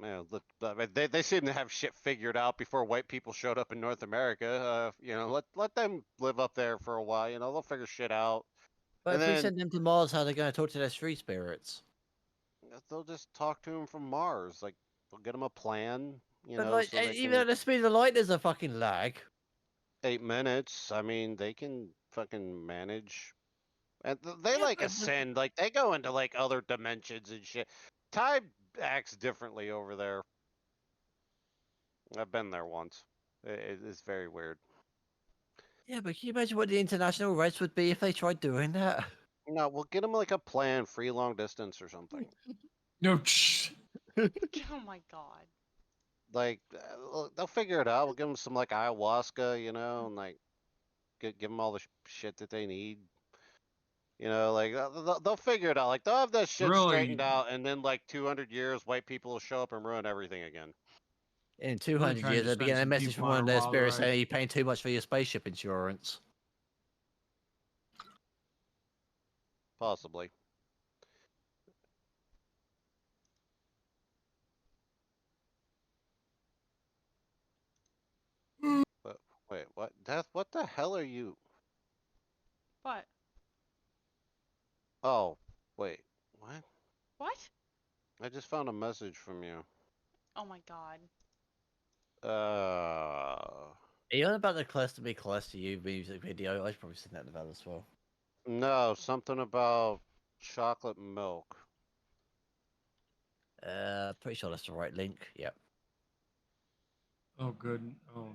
Yeah, they seem to have shit figured out before white people showed up in North America. Let them live up there for a while. They'll figure shit out, But and if we then send them to Mars, how are they going to talk to their street spirits? they'll just talk to them from Mars. Like they'll get them a plan, But like, so they even can at the speed of light, there's a fucking lag. 8 minutes. I mean, they can fucking manage, and they Yeah, like but ascend. Like they go into like other dimensions and shit. Time acts differently over there. I've been there once. It's very weird. yeah, but can you imagine what the international rates would be if they tried doing that? No, we'll get them like a plan, free long distance or something. No. Oh my god. Like they'll figure it out. We'll give them some like ayahuasca, and like give them all the shit that they need. Like they'll figure it out. Like they'll have that shit straightened Really, out, and then like 200 years, white people will show up and ruin everything again. In really 200 trying years, to they'll be send getting a some message from people on one a of their wild spirits ride. saying you're paying too much for your spaceship insurance. Possibly. But wait, what? Death? What the hell are you? What? Oh, wait. What? What? I just found a message from you. Oh my god. Uh, Are you on about the Close to Be Close to You music video? I should probably send that to Val as well. no, something about chocolate milk. Pretty sure that's the right link. Yep. Oh, good. Oh, no.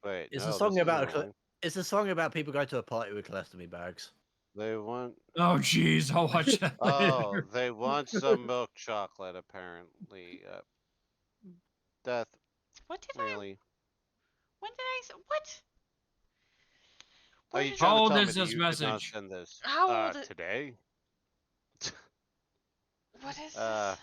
Wait, It's a no, song this isn't about the one. it's a song about people going to a party with colostomy bags. They want. Oh, jeez. I'll watch that Oh, later. they want some milk chocolate, apparently. Death, What did I? really? When did I? What? Are Where you did? trying How to old tell me is that this you did not message? send this? How old? Today? What is Uh, this?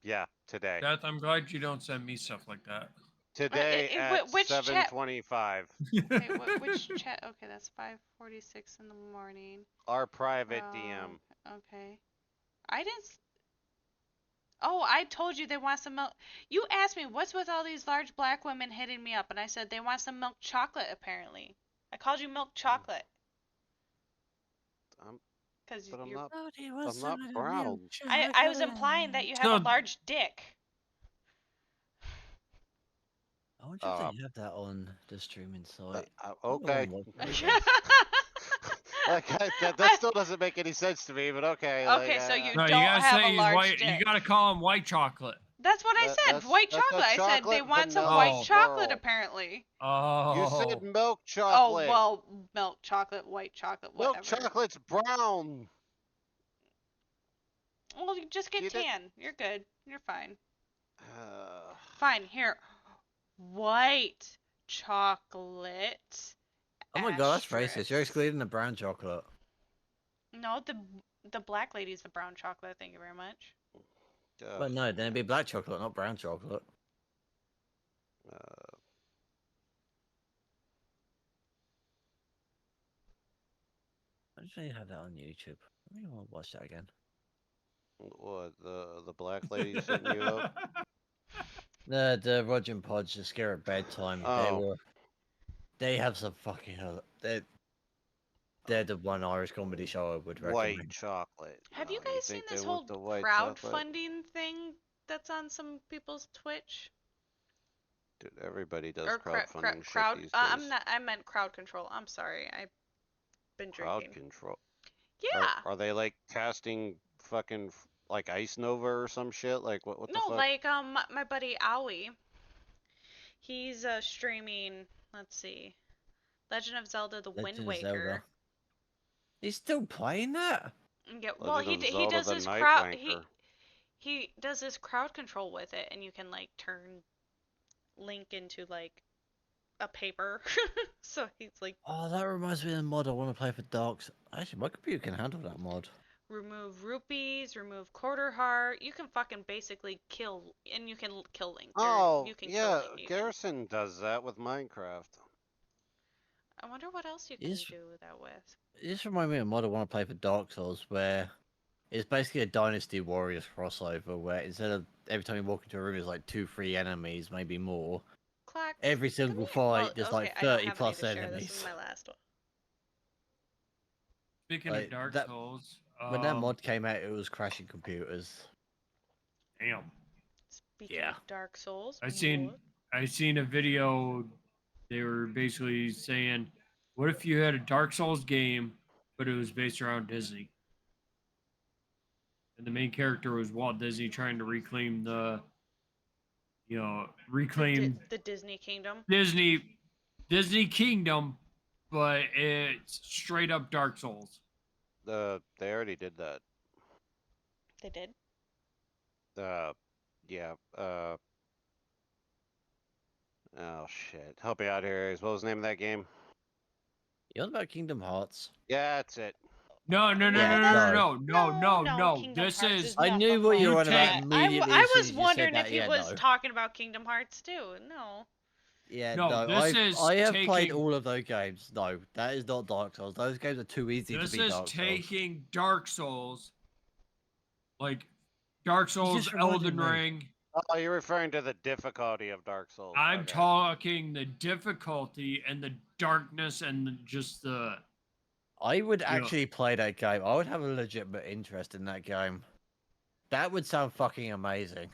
yeah, today. Beth, I'm glad you don't send me stuff like that. Today at Which chat? 7:25. Okay, which chat? Okay, that's 5:46 in the morning. Our private DM. Okay. I didn't. Oh, I told you they want some milk. You asked me what's with all these large black women hitting me up, and I said they want some milk chocolate. Apparently, I called you milk chocolate I'm, because but you're. I'm not brown. I was implying that you have a So, large dick. I wonder if Uh, they have that on the streaming site. okay. Okay. That still doesn't make any sense to me, but okay. Okay, so you no, you don't gotta have a say he's large white. dick. You gotta call him white chocolate. That's what I said. White that's chocolate. a I said they chocolate want some vanilla white Oh. chocolate. swirl. Apparently. You said Oh. milk Oh chocolate. well, milk chocolate, white chocolate, Milk whatever. chocolate's brown. Well, you just get You did. tan. You're good. You're fine. Uh, Fine. Here, white chocolate. Oh my god, that's racist. You're asterisk. excluding the brown chocolate. No, the black lady's the brown chocolate. Thank you very much. Well, no, then it'd be black chocolate, not brown chocolate. I just really have that on YouTube. I really want to watch that again. what the black lady setting you up? The Roger and Podge, the scare at bedtime. Oh. They have some fucking they're the one Irish comedy show I would recommend. White chocolate. Have No, you guys seen think they this want whole the white chocolate? crowdfunding thing that's on some people's Twitch? Dude, everybody does Or crowdfunding shit crowd? these days. I'm not. I meant crowd control. I'm sorry. I've been Crowd drinking. control. Yeah. Are they like casting fucking like Ice Nova or some shit? Like what the No, fuck? like my buddy Owie. He's streaming. Let's see, Legend of Zelda: The Wind Legend of Waker. Zelda. He's still playing that? Yeah. Well, Legend of he Zelda, does the his Night crowd Wanker. he does his crowd control with it, and you can like turn Link into like a paper. So he's like Oh, that reminds me of the mod I want to play for Dark Souls. Actually, my computer can handle that mod. remove rupees, remove quarter heart. You can fucking basically kill, and you can kill Link. Oh, You can yeah, kill Link. Garrison does that with Minecraft. I wonder what else you can Is- do that with. This reminds me of a mod I want to play for Dark Souls, where it's basically a Dynasty Warriors crossover, where instead of every time you walk into a room, there's like 2-3 enemies, maybe more. Clack. Every single fight, there's like I don't 30 have plus any to share. enemies. This is my last one. Speaking Like, of Dark that- Souls, When that mod came out, it was crashing computers. damn. Speaking Yeah. of Dark Souls, I seen a video. They were basically saying, "What if you had a Dark Souls game, but it was based around Disney, and the main character was Walt Disney trying to reclaim the Disney Kingdom. Disney Kingdom, but it's straight up Dark Souls." They already did that. They did. Yeah. Oh shit. Help me out here. What was the name of that game? You know about Kingdom Hearts? Yeah, that's it. No. Kingdom This Hearts is is I not knew the what you one were on about take- immediately. I as soon was as you wondering said if that. he Yeah, was no. talking about Kingdom Hearts too. No. Yeah, No, no. this I have is played taking- all of those games. No, that is not Dark Souls. Those games are too easy This to be is Dark Souls. taking Dark Souls, like Dark Souls, just reminded Elden me. Ring. Oh, you're referring to the difficulty of Dark Souls. I'm Okay. talking the difficulty and the darkness and just the I would Yeah. actually play that game. I would have a legitimate interest in that game. That would sound fucking amazing.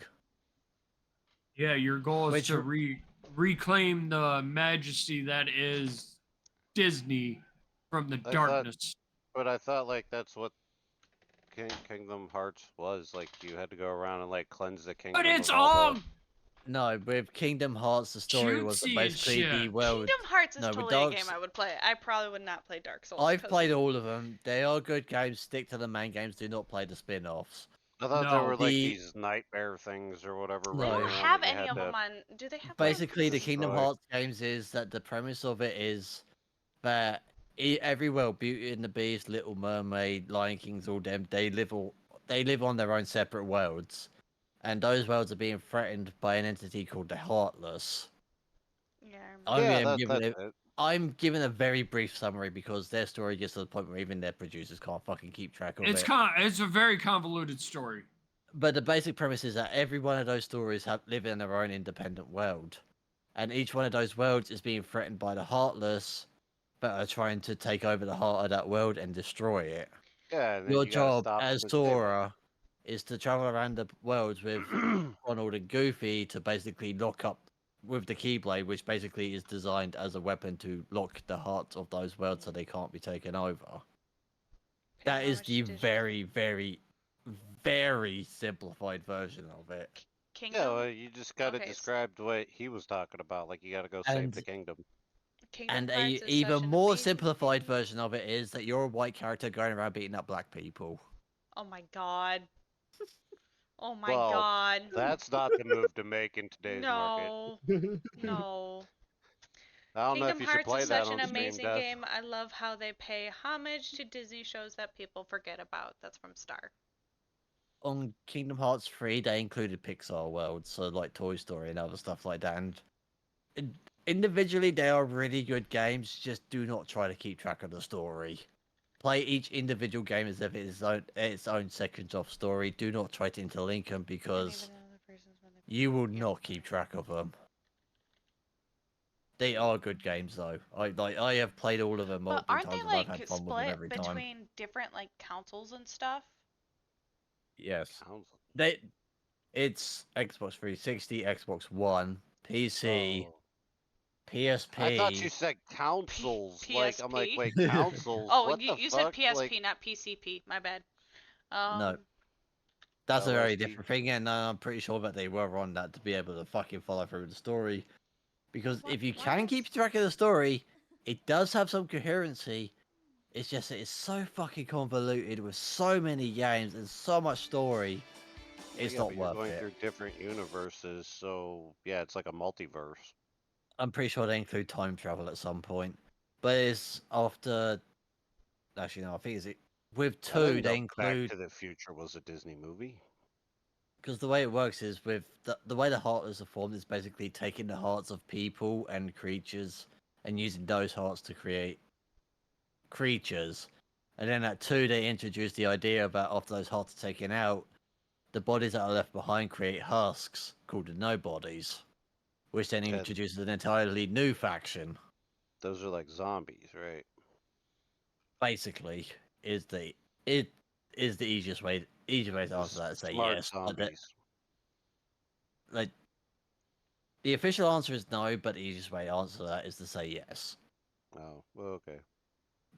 Yeah, your goal is Which to reclaim the majesty that is Disney from the I thought, darkness. but I thought like that's what Kingdom Hearts was. Like you had to go around and like cleanse the But kingdom it's of all all the. no, with Kingdom Hearts, the story was that cutesy and basically the shit. world. Kingdom Hearts is No, with totally a game Dark. I would play. I probably would not play Dark Souls. I've 'Cause played all of them. They are good games. Stick to the main games. Do not play the spin-offs. I thought there No. were like The these nightmare things or whatever they No. running don't around have that you any had of to them on. Do they have them on basically the PC? Kingdom destroy. Hearts games is that the premise of it is that every world, Beauty and the Beast, Little Mermaid, Lion King's, all them, they live on their own separate worlds, and those worlds are being threatened by an entity called the Heartless. Yeah, I remember. I'm Yeah, um, that's giving a, it. I'm giving a very brief summary because their story gets to the point where even their producers can't fucking keep track of It's it. it's a very convoluted story. But the basic premise is that every one of those stories live in their own independent world, and each one of those worlds is being threatened by the Heartless, that are trying to take over the heart of that world and destroy it. Yeah, and then Your you got to job stop them as and save Sora is to travel around the worlds with them. Donald and Goofy to basically lock up with the Keyblade, which basically is designed as a weapon to lock the hearts of those worlds so they can't be taken over. Okay, That how is much the did you very, very, very simplified version of it. Yeah, Kingdom? well, you just got to Okay, describe what he was talking about. Like you got to go save the And kingdom. Kingdom and a Hearts is such even an more amazing simplified game. version of it is that you're a white character going around beating up black people. Oh my god. Oh my Well, god. that's not the move to make in today's market. No. No. I don't know if Kingdom you should Hearts is play that such an on stream, amazing Death. game. I love how they pay homage to Disney shows that people forget about. That's from Star. On Kingdom Hearts 3, they included Pixar worlds, so like Toy Story and other stuff like that. And individually, they are really good games. Just do not try to keep track of the story. Play each individual game as if it's its own sections of story. Do not try to interlink them because you will not keep track of them. They are good games though. I have played all of them But multiple aren't they times and I've like had fun with them split every time. between different like councils and stuff? Yes. Sounds. It's Xbox 360, Xbox One, PC, Oh. I thought you PSP. said councils. Like I'm like, PSP? wait, councils? Oh, What the you said fuck? Like, PSP, not PCP. My bad. No, that's a very LSP. different thing, and I'm pretty sure that they were on that to be able to fucking follow through with the story. Because if you can What? keep track of the story, it does have some coherency. It's just that it's so fucking convoluted with so many games and so much story. It's Yeah, not but you're worth going it. through different universes, so yeah, it's like a multiverse. I'm pretty sure they include time travel at some point, but it's after. Actually, no, I think it's with I two didn't they know Back include to the Future was a Disney movie. because the way it works is with the way the Heartless are formed is basically taking the hearts of people and creatures and using those hearts to create creatures. And then at two, they introduce the idea about after those hearts are taken out, the bodies that are left behind create husks called the Nobodies, which then And introduces an entirely new faction. those are like zombies, right? Basically, is the it is the easiest way to answer that. Say Smart yes, zombies. like the official answer is no, but the easiest way to answer that is to say yes. Oh, well, okay.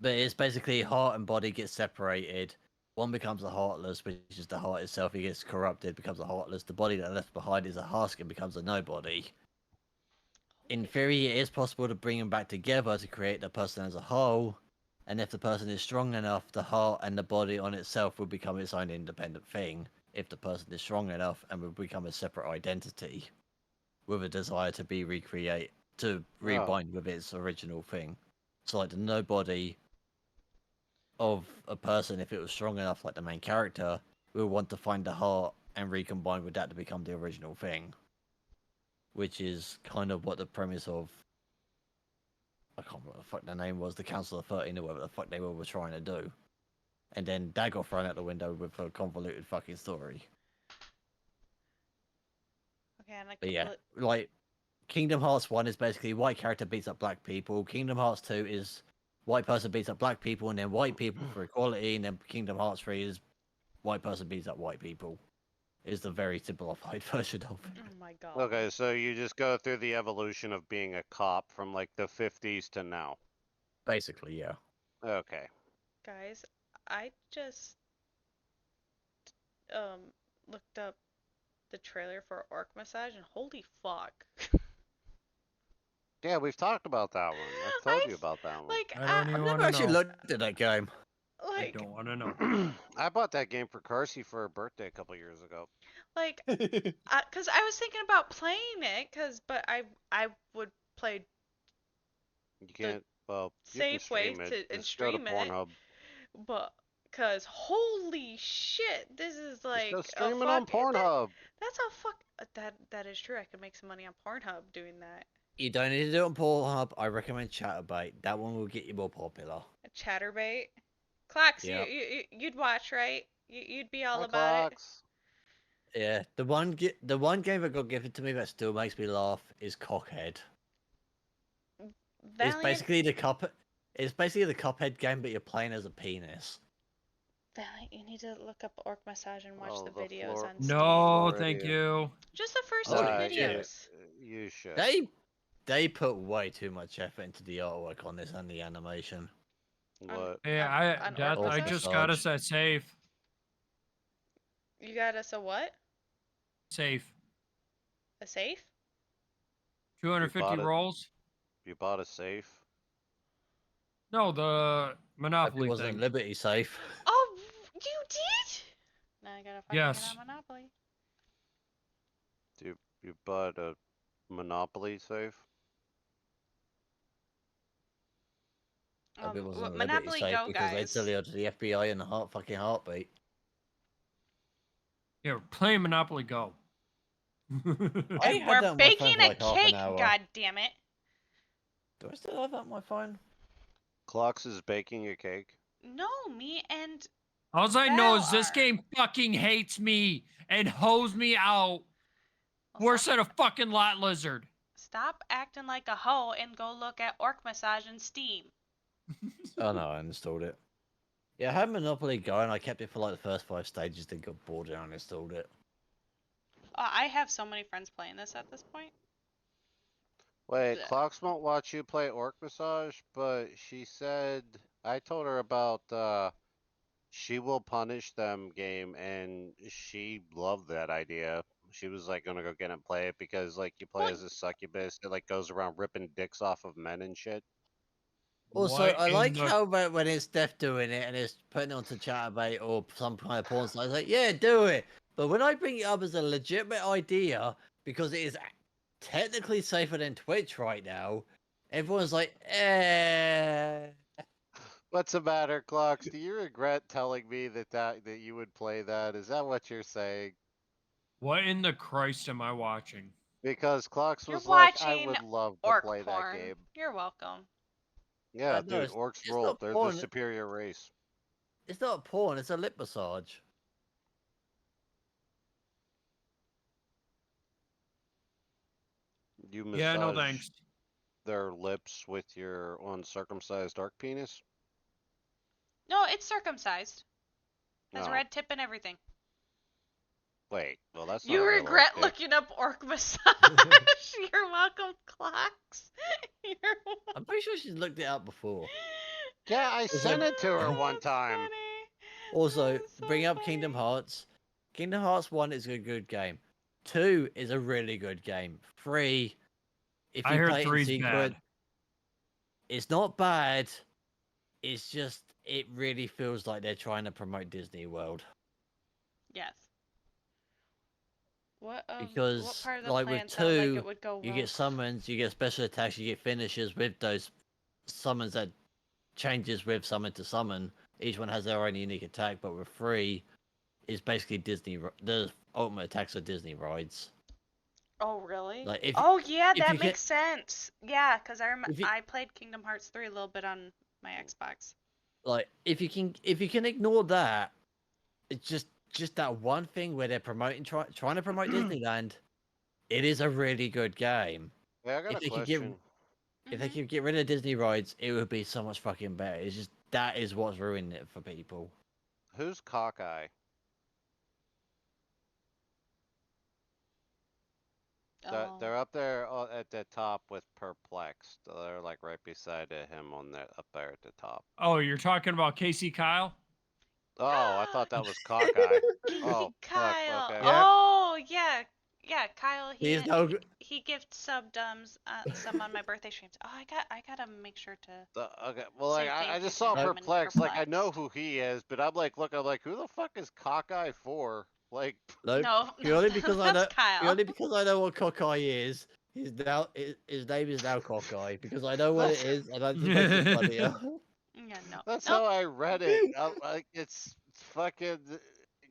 But it's basically heart and body get separated. One becomes a heartless, which is the heart itself. It gets corrupted, becomes a heartless. The body that left behind is a husk and becomes a nobody. In theory, it is possible to bring them back together to create the person as a whole. And if the person is strong enough, the heart and the body on itself will become its own independent thing. If the person is strong enough and will become a separate identity with a desire to be to Oh, rebind with its original thing. So like the nobody of a person, if it was strong enough, like the main character, will want to find the heart and recombine with that to become the original thing. Which is kind of what the premise of I can't remember what the fuck their name was, the Council of 13 or whatever the fuck they were trying to do. And then that got thrown out the window with a convoluted fucking story. Okay, and But yeah, like Kingdom Hearts 1 is basically white character beats up black people. Kingdom Hearts 2 is white person beats up black people, and then white people for equality, and then Kingdom Hearts 3 is white person beats up white people. Is the very simplified version of it. Oh my god. Okay, so you just go through the evolution of being a cop from like the 50s to now. Basically, yeah. Okay. Guys, I just um looked up the trailer for Orc Massage and holy fuck. Yeah, we've talked about that one. I've told you about that one. Like I don't I've even never want to actually know. looked at that game. I like don't want to know. I bought that game for Carsey for her birthday a couple years ago. like cuz I was thinking about playing it but I would play You can't. Well, you can safe way stream it. to and Just go to stream it, Pornhub. but cuz holy shit, this is Just go like a stream it on fuck Pornhub. that's a fuck that is true. I could make some money on Pornhub doing that. You don't need to do it on Pornhub. I recommend Chatterbait. That one will get you more popular. A chatterbait. Clocks, Yeah. you'd watch, right? You'd be all Hi, about it. Clocks. Yeah, the one game that got given to me that still makes me laugh is Cockhead. It's Valiant, basically the Cuphead game, but you're playing as a penis. Valiant, you need to look up Orc Massage and watch Oh, the the videos floor- on Steam. No, thank Already. you. Just the first Holy two yeah, videos. you should. They put way too much effort into the artwork on this and the animation. What? Yeah, on I Orc I Massage? just got us that safe. You got us a what? Safe. A safe? 250 bought it? rolls. You bought a safe? No, the Hope it Monopoly wasn't thing. Liberty Safe. Oh, you did? Now I gotta fucking Yes. get on Monopoly. You bought a Monopoly safe? Hope it wasn't Monopoly Liberty Safe Go, because they'd guys. sell you to the FBI in a fucking heartbeat. Yeah, we're playing Monopoly Go. I And had we're that on my phone baking for a like half cake, an hour. god damn it. Do I still have that on my phone? Clocks is baking a cake. No, me and All I know is this Val are. game fucking hates me and hoes me out Well, worse than a fucking lot lizard. Stop acting like a hoe and go look at Orc Massage in Steam. Oh no, I installed it. Yeah, I had Monopoly Go and I kept it for like the first 5 stages, then got bored and uninstalled it. I have so many friends playing this at this point. Wait, Blech. Clocks won't watch you play Orc Massage, but she said I told her about She Will Punish Them game, and she loved that idea. She was like gonna go get it and play it because like you play Well, as a succubus that like goes around ripping dicks off of men and shit. Also, What I in like the- how when it's Steph doing it and it's putting it onto Chatterbait or some kind of porn site, it's like, yeah, do it. But when I bring it up as a legitimate idea, because it is technically safer than Twitch right now, everyone's like, eh. What's the matter, Clocks? Do you regret telling me that you would play that? Is that what you're saying? What in the Christ am I watching? Because Clocks You're was like, I watching would love to Orc play that porn. game. You're welcome. Yeah, No, dude, orcs it's rule. not They're the porn. superior race. It's not porn, it's a lip massage. You Yeah, no massage thanks. their lips with your uncircumcised arc penis? No, it's circumcised. Has a No. red tip and everything. Wait, well that's not You a real regret arc dick. looking up Orc Massage. You're welcome, Clocks. You're welcome. I'm pretty sure she's looked it up before. Yeah, I sent it to her one That's time. funny. Also, That's so bring up funny. Kingdom Hearts. Kingdom Hearts 1 is a good game. 2 is a really good game. 3, if I you heard play it in 3's secret, bad. it's not bad. It's just, it really feels like they're trying to promote Disney World. Yes. What Because, part of the like plan with sounded like 2, it would go you well? get summons, you get special attacks, you get finishes with those summons that changes with summon to summon. Each one has their own unique attack, but with 3, it's basically the ultimate attacks are Disney rides. Oh, really? Like, if, Oh, yeah, if that you makes sense. Yeah, because If you- I played Kingdom Hearts 3 a little bit on my Xbox. like if you can ignore that, it's just that one thing where they're promoting trying to promote Disneyland. It is a really good game. Yeah, I got If a they could get- question. If they Mhm. could get rid of Disney rides, it would be so much fucking better. It's just that is what's ruining it for people. Who's Cockeye? Oh. They're up there at the top with Perplexed. They're like right beside him on there, up there at the top. Oh, you're talking about Casey Kyle? Oh, I thought that was Cockeye. Casey Oh, fuck. Kyle. Okay. Yep. Oh yeah, yeah. Kyle. He He is no. he gift subbed some on my birthday streams. Oh, I gotta make sure to Okay. Well, say like I thank you just to saw him and Perplexed. Like I know perplexed. who he is, but I'm like, look, I'm like, who the fuck is Cockeye for? Like, Nope. No, Purely because I that's know. Kyle. Purely because I know what Cockeye is. His name is now Cockeye because I know what it that's is, and that just makes it funnier. Yeah, no. that's Nope. how I read it. I'm like, it's fucking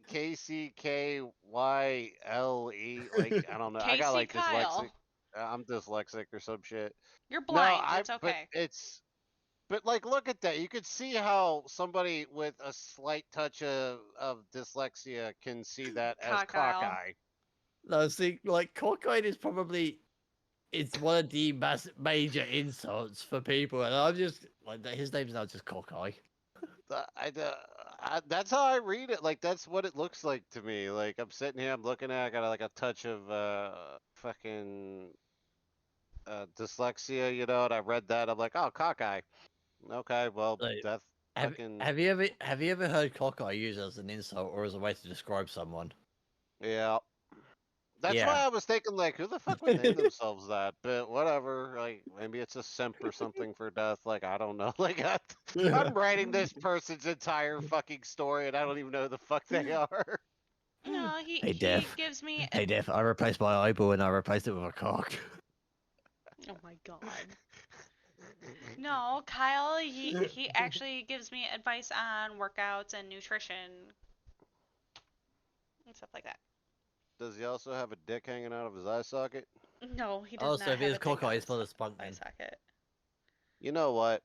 KCKYLE. Like I don't know. I got Casey like dyslexic. Kyle. I'm dyslexic or some shit. You're No, blind. It's but okay. it's but like look at that. You could see how somebody with a slight touch of dyslexia can see that as Cockyle. cockeye. No, see, like Cockeye is probably it's one of the major insults for people, and I'm just like his name's now just Cockeye. That's how I read it. Like that's what it looks like to me. Like I'm sitting here, I'm looking at, I got like a touch of fucking dyslexia, and I read that. I'm like, oh, cockeye. Okay, well, Like, that's have fucking have you ever heard Cockeye used as an insult or as a way to describe someone? yeah. That's Yeah. why I was thinking, like, who the fuck would name themselves that? But whatever, like, maybe it's a simp or something for death. Like, I don't know. Like, I'm writing this person's entire fucking story, and I don't even know who the fuck they are. No, Hey, he Def. gives me. Hey, Def. I replaced my eyeball and I replaced it with a cock. Oh my god. No, Kyle. He actually gives me advice on workouts and nutrition and stuff like that. Does he also have a dick hanging out of his eye socket? No, he does Oh, so not if have it a was dick on Cockeye, it's his for the spunk eye then. socket. You know what?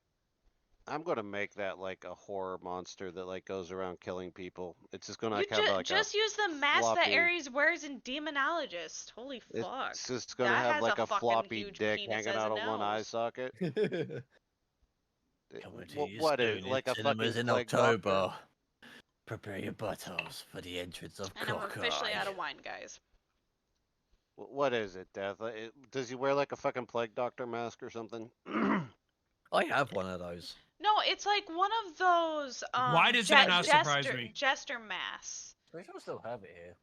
I'm gonna make that like a horror monster that like goes around killing people. It's just gonna You like have like a just use the mask that floppy. Ares wears in Demonologist. Holy fuck. It's just gonna That have has a like a fucking floppy huge dick penis hanging as a out of one eye nose. socket. Coming to What, you what is soon in like a cinemas fucking in plague doctor? October. Prepare your buttholes for the entrance of And I'm officially Cockeye. out of wine, guys. What is it, Death? Does he wear like a fucking plague doctor mask or something? I have one of those. No, it's like one of those Why does that not surprise me? jester masks. I still have it here.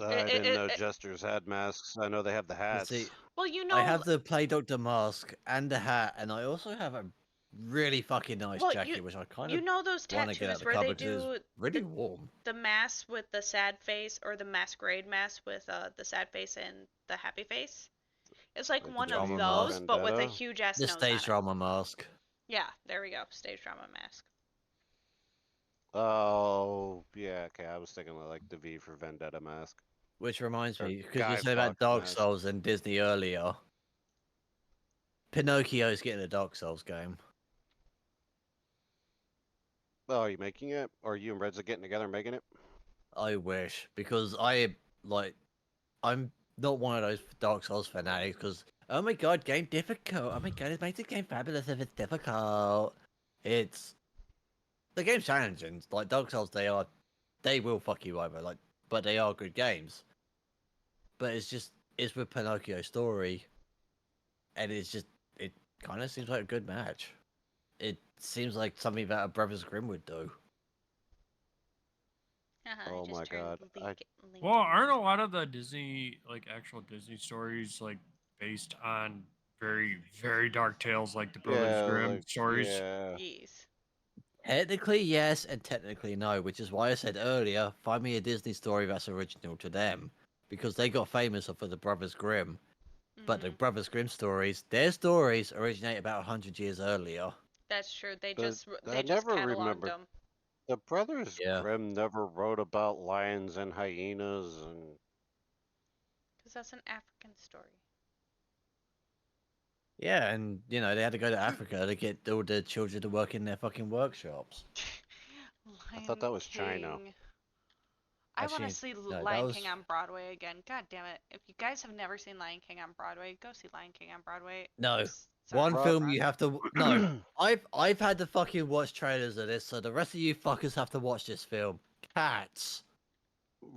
I didn't know jesters had masks. I know they have the Let's hats. see. Well, you I know, have the Play Doctor mask and the hat, and I also have a really fucking nice well, jacket, which I kind you of know those want to get out tattoos the where they cupboard because do it's really warm. the mask with the sad face or the masquerade mask with the sad face and the happy face. It's like Like one the of V drama for those, mask. but with a Vendetta. huge ass The nose stage on it. drama mask. Yeah, there we go. Stage drama mask. Oh, yeah, okay. I was thinking of like the V for Vendetta mask. Which reminds Or me, because you Guy said about Fawkes Dark mask. Souls and Disney earlier, Pinocchio's getting a Dark Souls game. Oh, are you making it? Or are you and Reds are getting together and making it? I wish, because I'm not one of those Dark Souls fanatics. Because oh my god, game difficult. Oh my god, it makes the game fabulous if it's difficult. It's the game's challenging. Like Dark Souls, they will fuck you over. Like, but they are good games. But it's with Pinocchio's story, and it kind of seems like a good match. It seems like something that a Brothers Grimm would do. Oh my God, Well, aren't a lot of the Disney, like actual Disney stories, like based on very, very dark tales like the Brothers Yeah, Grimm like stories? yeah. Yes. Technically, yes, and technically, no, which is why I said earlier, find me a Disney story that's original to them. Because they got famous for the Brothers Grimm. But the Mhm. Brothers Grimm stories, their stories originate about 100 years earlier. That's true. They But just I they just never cataloged remembered. them. The Brothers Yeah. Grimm never wrote about lions and hyenas and. Because that's an African story. Yeah, and, they had to go to Africa to get all the children to work in their fucking workshops. I thought that was China. I want to Actually, see no, that Lion was... King on Broadway again. God damn it. If you guys have never seen Lion King on Broadway, go see Lion King on Broadway. No. It's Sorry. One film you have to no. I've had to fucking watch trailers of this, so the rest of you fuckers have to watch this film. Cats.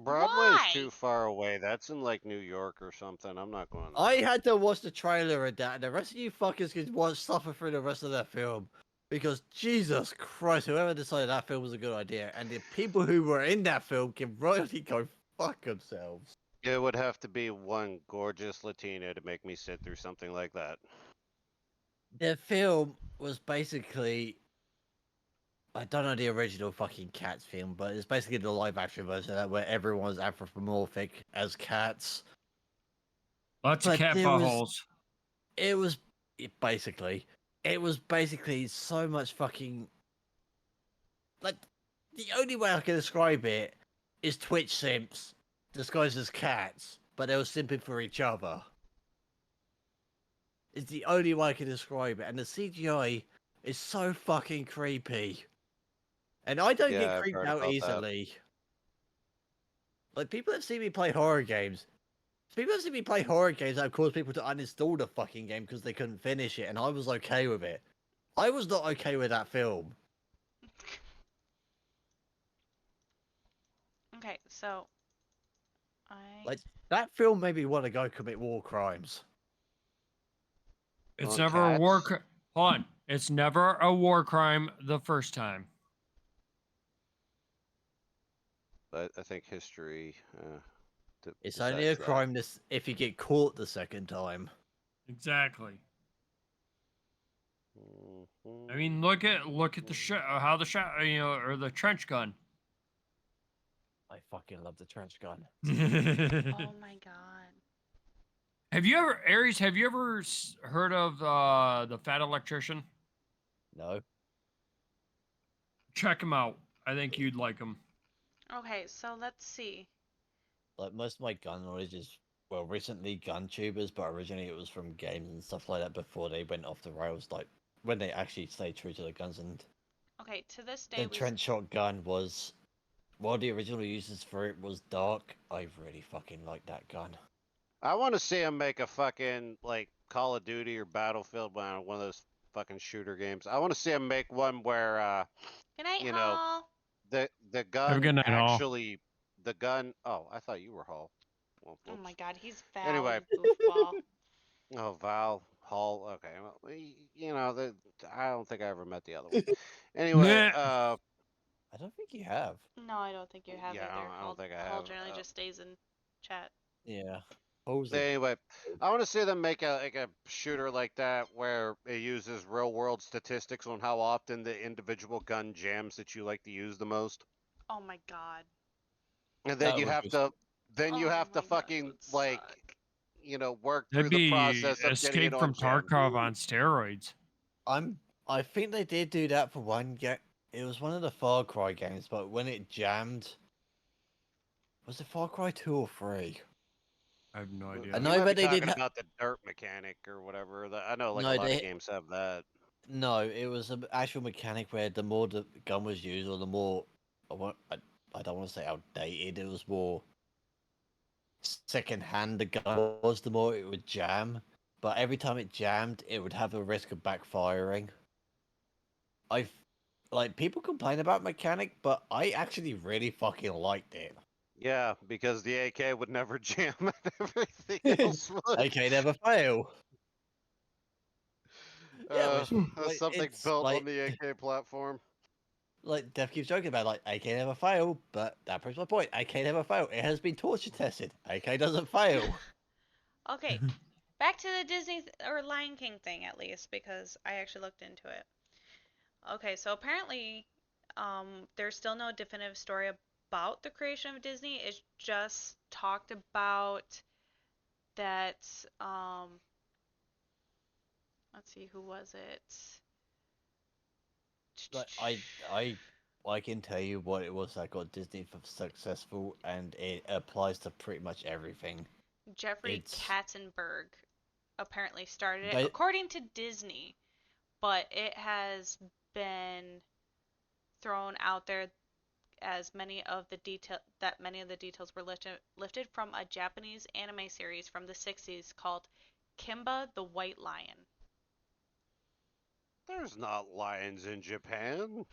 Broadway's Why? too far away. That's in like New York or something. I'm not going I there. had to watch the trailer of that, and the rest of you fuckers can suffer through the rest of that film. Because Jesus Christ, whoever decided that film was a good idea, and the people who were in that film can really go fuck themselves. It would have to be one gorgeous Latina to make me sit through something like that. The film was basically, I don't know the original fucking Cats film, but it's basically the live action version of that where everyone's anthropomorphic as cats. Lots of But cat there was, buttholes. it was it was basically so much fucking, like, the only way I can describe it is Twitch simps disguised as cats, but they were simping for each other. It's the only way I can describe it, and the CGI is so fucking creepy. And I don't get Yeah, I've creeped heard out about that. easily. Like, people have seen me play horror games. People have seen me play horror games that have caused people to uninstall the fucking game because they couldn't finish it, and I was okay with it. I was not okay with that film. Okay, so Like, that film made me want to go commit war crimes. It's On never a war. cats? Hold on. It's never a war crime the first time. But I think history It's only a decides that. crime if you get caught the second time. Exactly. I mean, Mhm. look at the how the shot, or the trench gun. I fucking love the trench gun. oh my god. Have you ever, Aries? Have you ever heard of the Fat Electrician? No. Check him out. I think you'd like him. Okay, so let's see. Like, most of my gun knowledge is, well, recently gun tubers, but originally it was from games and stuff like that before they went off the rails, like, when they actually stayed true to the guns. And Okay, to this day the trench shotgun was, while the original uses for it was dark, I really fucking like that gun. I want to see him make a fucking like Call of Duty or Battlefield one of those fucking shooter games. I want to see him make one where Good night, you know, Hall. the Have a gun good night, all. actually the gun. Oh, I thought you were Hall. Well, Oh my whoops. god, he's Val, Anyway, you goofball. oh Val Hall. Okay, well, you know I don't think I ever met the other one. Anyway, Nah. I don't think you have. No, I don't think you have yeah, either. I don't think I Hall have. generally just stays in chat. Yeah. Holes are Anyway, I want to see them make a shooter like that where it uses real world statistics on how often the individual gun jams that you like to use the most, Oh my god. and then that you would have be to Oh my god, it fucking would like suck. work That'd through the be process of getting it Escape on from jam. Tarkov on steroids. I think they did do that for one game. It was one of the Far Cry games, but when it jammed, was it Far Cry 2 or 3? I have no I idea. You know might be that they did. talking about the dirt mechanic or whatever. I know like a No, lot of they games have that. no. It was an actual mechanic where the more the gun was used, or the more I don't want to say outdated. It was more second hand the gun was, the more it would jam. But every time it jammed, it would have a risk of backfiring. I've like people complain about mechanic, but I actually really fucking liked it. Yeah, because the AK would never jam and everything else would. AK never fail. Yeah, which That's like something it's built on the AK platform. like Dev keeps joking about like AK never fail, but that proves my point. AK never fail. It has been torture tested. AK doesn't fail. Okay, back to the Disney or Lion King thing at least because I actually looked into it. Okay, so apparently, there's still no definitive story about the creation of Disney. It's just talked about that. Let's see, who was it? Like I can tell you what it was that got Disney successful, and it applies to pretty much everything. Jeffrey It's Katzenberg apparently started it, but according to Disney, but it has been thrown out there as many of the details were lifted from a Japanese anime series from the 60s called Kimba the White Lion. There's not lions in Japan.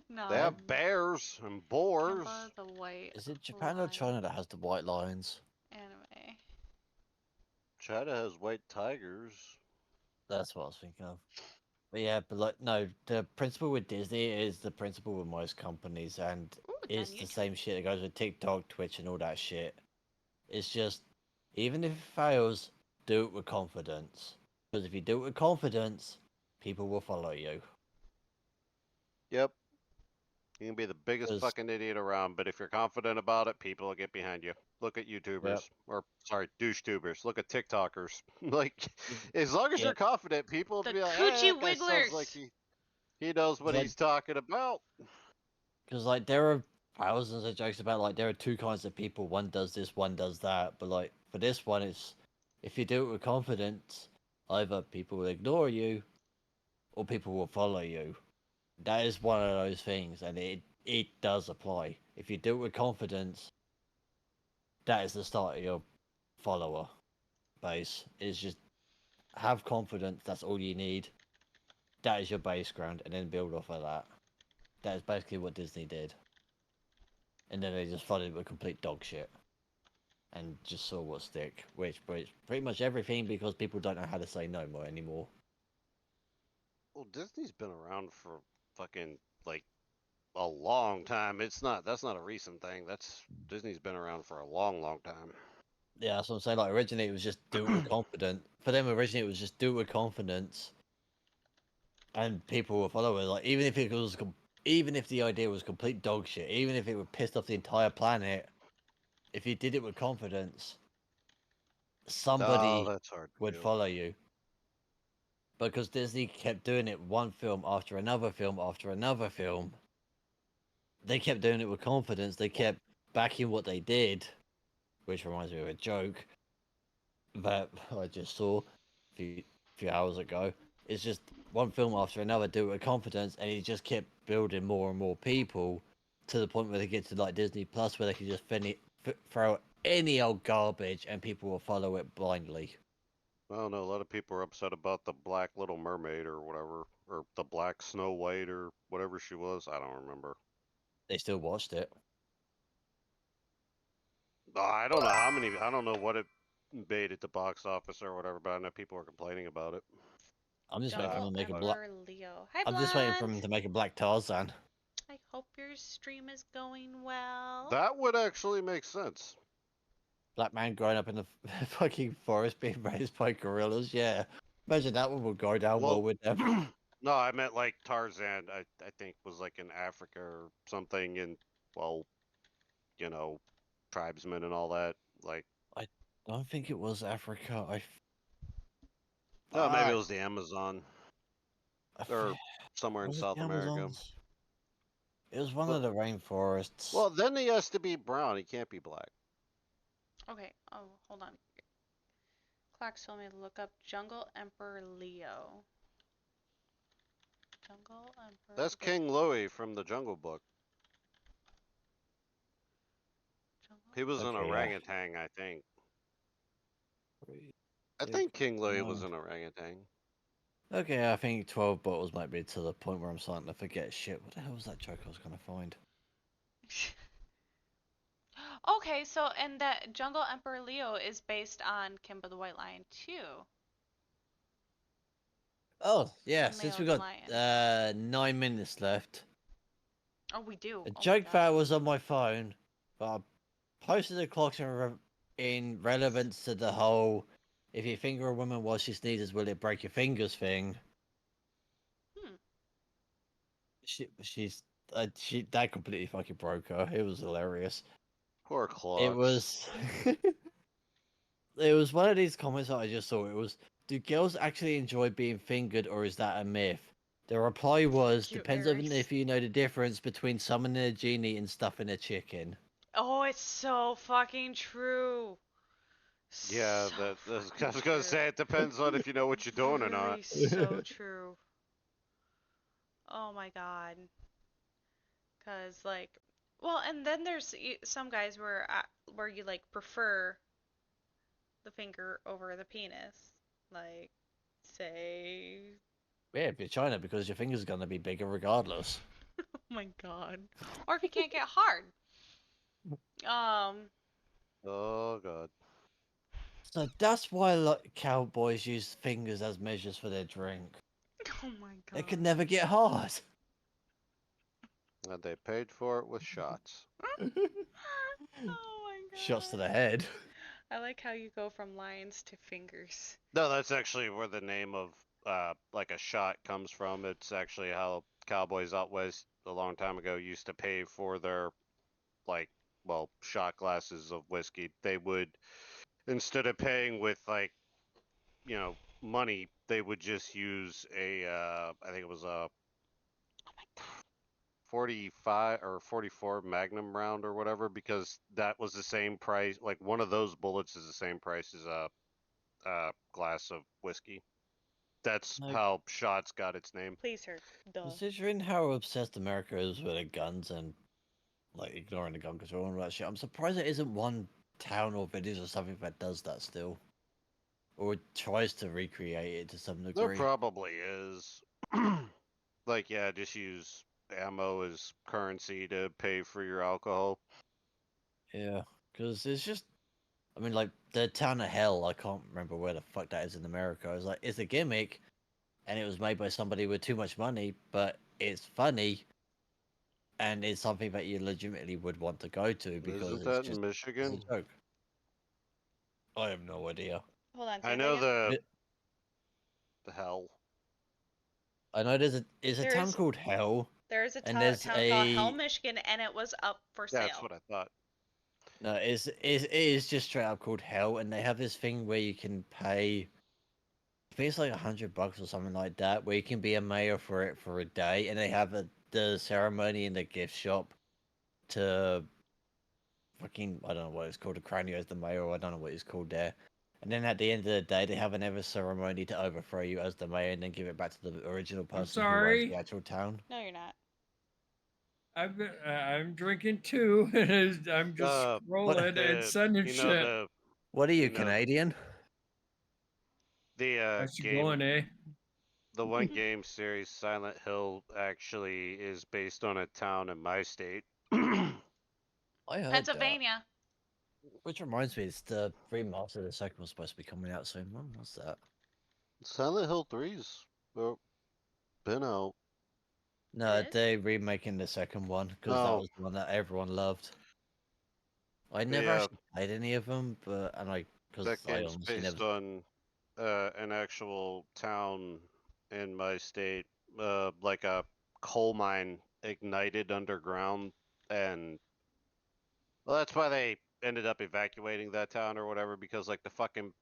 No. They have bears and boars. Kimba the White Is it Japan or China that has the white lions? anime. China has white tigers. That's what I was thinking of. But yeah, but like no, the principle with Disney is the principle with most companies, and Ooh, it's it's on the YouTube. same shit that goes with TikTok, Twitch, and all that shit. It's just, even if it fails, do it with confidence. Because if you do it with confidence, people will follow you. Yep. You can be the biggest 'Cause- fucking idiot around, but if you're confident about it, people will get behind you. Look at YouTubers, Yep. or sorry, douche tubers. Look at TikTokers. Like, as long as you're Yep. confident, people will The be like, Coochie "Hey, that guy sounds like Wigglers." he knows what Like- he's talking about." Because like there are thousands of jokes about like there are two kinds of people. One does this, one does that. But like for this one, it's if you do it with confidence, either people will ignore you, or people will follow you. That is one of those things, and it does apply. If you do it with confidence, that is the start of your follower base. Is just have confidence. That's all you need. That is your base ground, and then build off of that. That is basically what Disney did. And then they just followed it with complete dog shit. And just saw what stick, which pretty much everything because people don't know how to say no more anymore. Well, Disney's been around for fucking like a long time. That's not a recent thing. That's Disney's been around for a long, long time. Yeah, that's what I'm saying. Like originally it was just do it with confidence. For them originally it was just do it with confidence, and people will follow it. Like even if the idea was complete dog shit, even if it would piss off the entire planet, if you did it with confidence, Oh, somebody that's hard to would do. follow you. Because Disney kept doing it one film after another film after another film. They kept doing it with confidence. They kept backing what they did, which reminds me of a joke that I just saw few hours ago. It's just one film after another do it with confidence, and he just kept building more and more people to the point where they get to like Disney Plus, where they can just throw any old garbage and people will follow it blindly. I don't know. A lot of people are upset about the Black Little Mermaid or whatever, or the Black Snow White or whatever she was. I don't remember. They still watched it. I don't know how many. I don't know what it made at the box office or whatever, but I know people are complaining about it. I'm just waiting for Jungle them to make a black. Emperor Leo. Hi, I'm just waiting for Blonde. them to make a Black Tarzan. I hope your stream is going well. That would actually make sense. Black man growing up in the fucking forest being raised by gorillas. Yeah, imagine that one would go down well with them. No, I meant like Tarzan. I think was like in Africa or something, and well, you know, tribesmen and all that. Like, I don't think it was Africa. no, maybe it Fuck. was the Amazon I or fe- somewhere in was it South the America. Amazons? It was one But of the rainforests. well, then he has to be brown. He can't be black. Okay. Oh, hold on. Clock told me to look up Jungle Emperor Leo. Jungle Emperor. That's King Louis from the Jungle Book. Jungle He was an Okay, yeah. orangutan, I think. Three, I six, think King Louis was 9. an orangutan. Okay, I think 12 bottles might be to the point where I'm starting to forget shit. What the hell was that joke I was gonna find? Okay, so and that Jungle Emperor Leo is based on Kimba the White Lion too. Oh, yeah, And since we Leo's got lion. 9 minutes left. Oh, we do. A Oh my joke God. that was on my phone, but I posted the clocks in relevance to the whole if you finger a woman while she sneezes, will it break your fingers thing. Hmm. She that completely fucking broke her. It was hilarious. Poor It Clocks. was it was one of these comments that I just saw. It was, do girls actually enjoy being fingered or is that a myth? The reply was, Cute depends on Aries. if you know the difference between summoning a genie and stuffing a chicken. Oh, it's so fucking true. Yeah, So I was fucking gonna true. say it depends on if you know what you're doing or not. Very so true. Oh my God. Cause like, well, and then there's some guys where you like prefer the finger over the penis. Like, say. Yeah, if you're China, because your finger's gonna be bigger regardless. Oh my god. Or if you can't get hard. Um. Oh god. So that's why like cowboys use fingers as measures for their drink. Oh my They god. could never get hard. And they paid for it with shots. Oh my Shots to the god. head. I like how you go from lines to fingers. No, that's actually where the name of like a shot comes from. It's actually how cowboys out west a long time ago used to pay for their like shot glasses of whiskey. They would, instead of paying with like money, they would just use a I think it was a 45 or 44 Magnum round or whatever, because that was the same price. Like one of those bullets is the same price as a glass of whiskey. That's Like, how shots got its name. Please, sir. Duh. considering how obsessed America is with the guns and like ignoring the gun control and all that shit, I'm surprised there isn't one town or village or something that does that still, or tries to recreate it to some There degree. probably is. Like, yeah, just use ammo as currency to pay for your alcohol. Yeah, because it's just, I mean, like the town of Hell. I can't remember where the fuck that is in America. It's like it's a gimmick, and it was made by somebody with too much money, but it's funny, and it's something that you legitimately would want to go to because Isn't it's that in just as a Michigan? joke. I have no idea. Hold on, I say that know again. the hell. I know there's a town There's called Hell, there's a and there's town called Hell, a Michigan, and it was up for That's sale. what I thought. no, it is just straight up called Hell, and they have this thing where you can pay. I think it's like $100 or something like that, where you can be a mayor for it for a day, and they have the ceremony in the gift shop to fucking I don't know what it's called, to crown you as the mayor, or I don't know what it's called there. And then at the end of the day, they have another ceremony to overthrow you as the mayor, and then give it back to the original I'm person who runs the sorry. actual town. No, you're not. I'm drinking too. And I'm just What? scrolling and The sending you know shit. the What are you, you know Canadian? the How's you game going, eh? the one game series Silent Hill actually is based on a town in my state. I heard that. Pennsylvania. Which reminds me, it's the remaster of the second was supposed to be coming out soon. When was that? Silent Hill 3's been out. No, It is? they remaking the second one because that Oh, was the one that everyone loved. I never yeah, actually played any of them, but because that I game's honestly never. based on an actual town in my state, like a coal mine ignited underground, and well, that's why they ended up evacuating that town or whatever, because like the fucking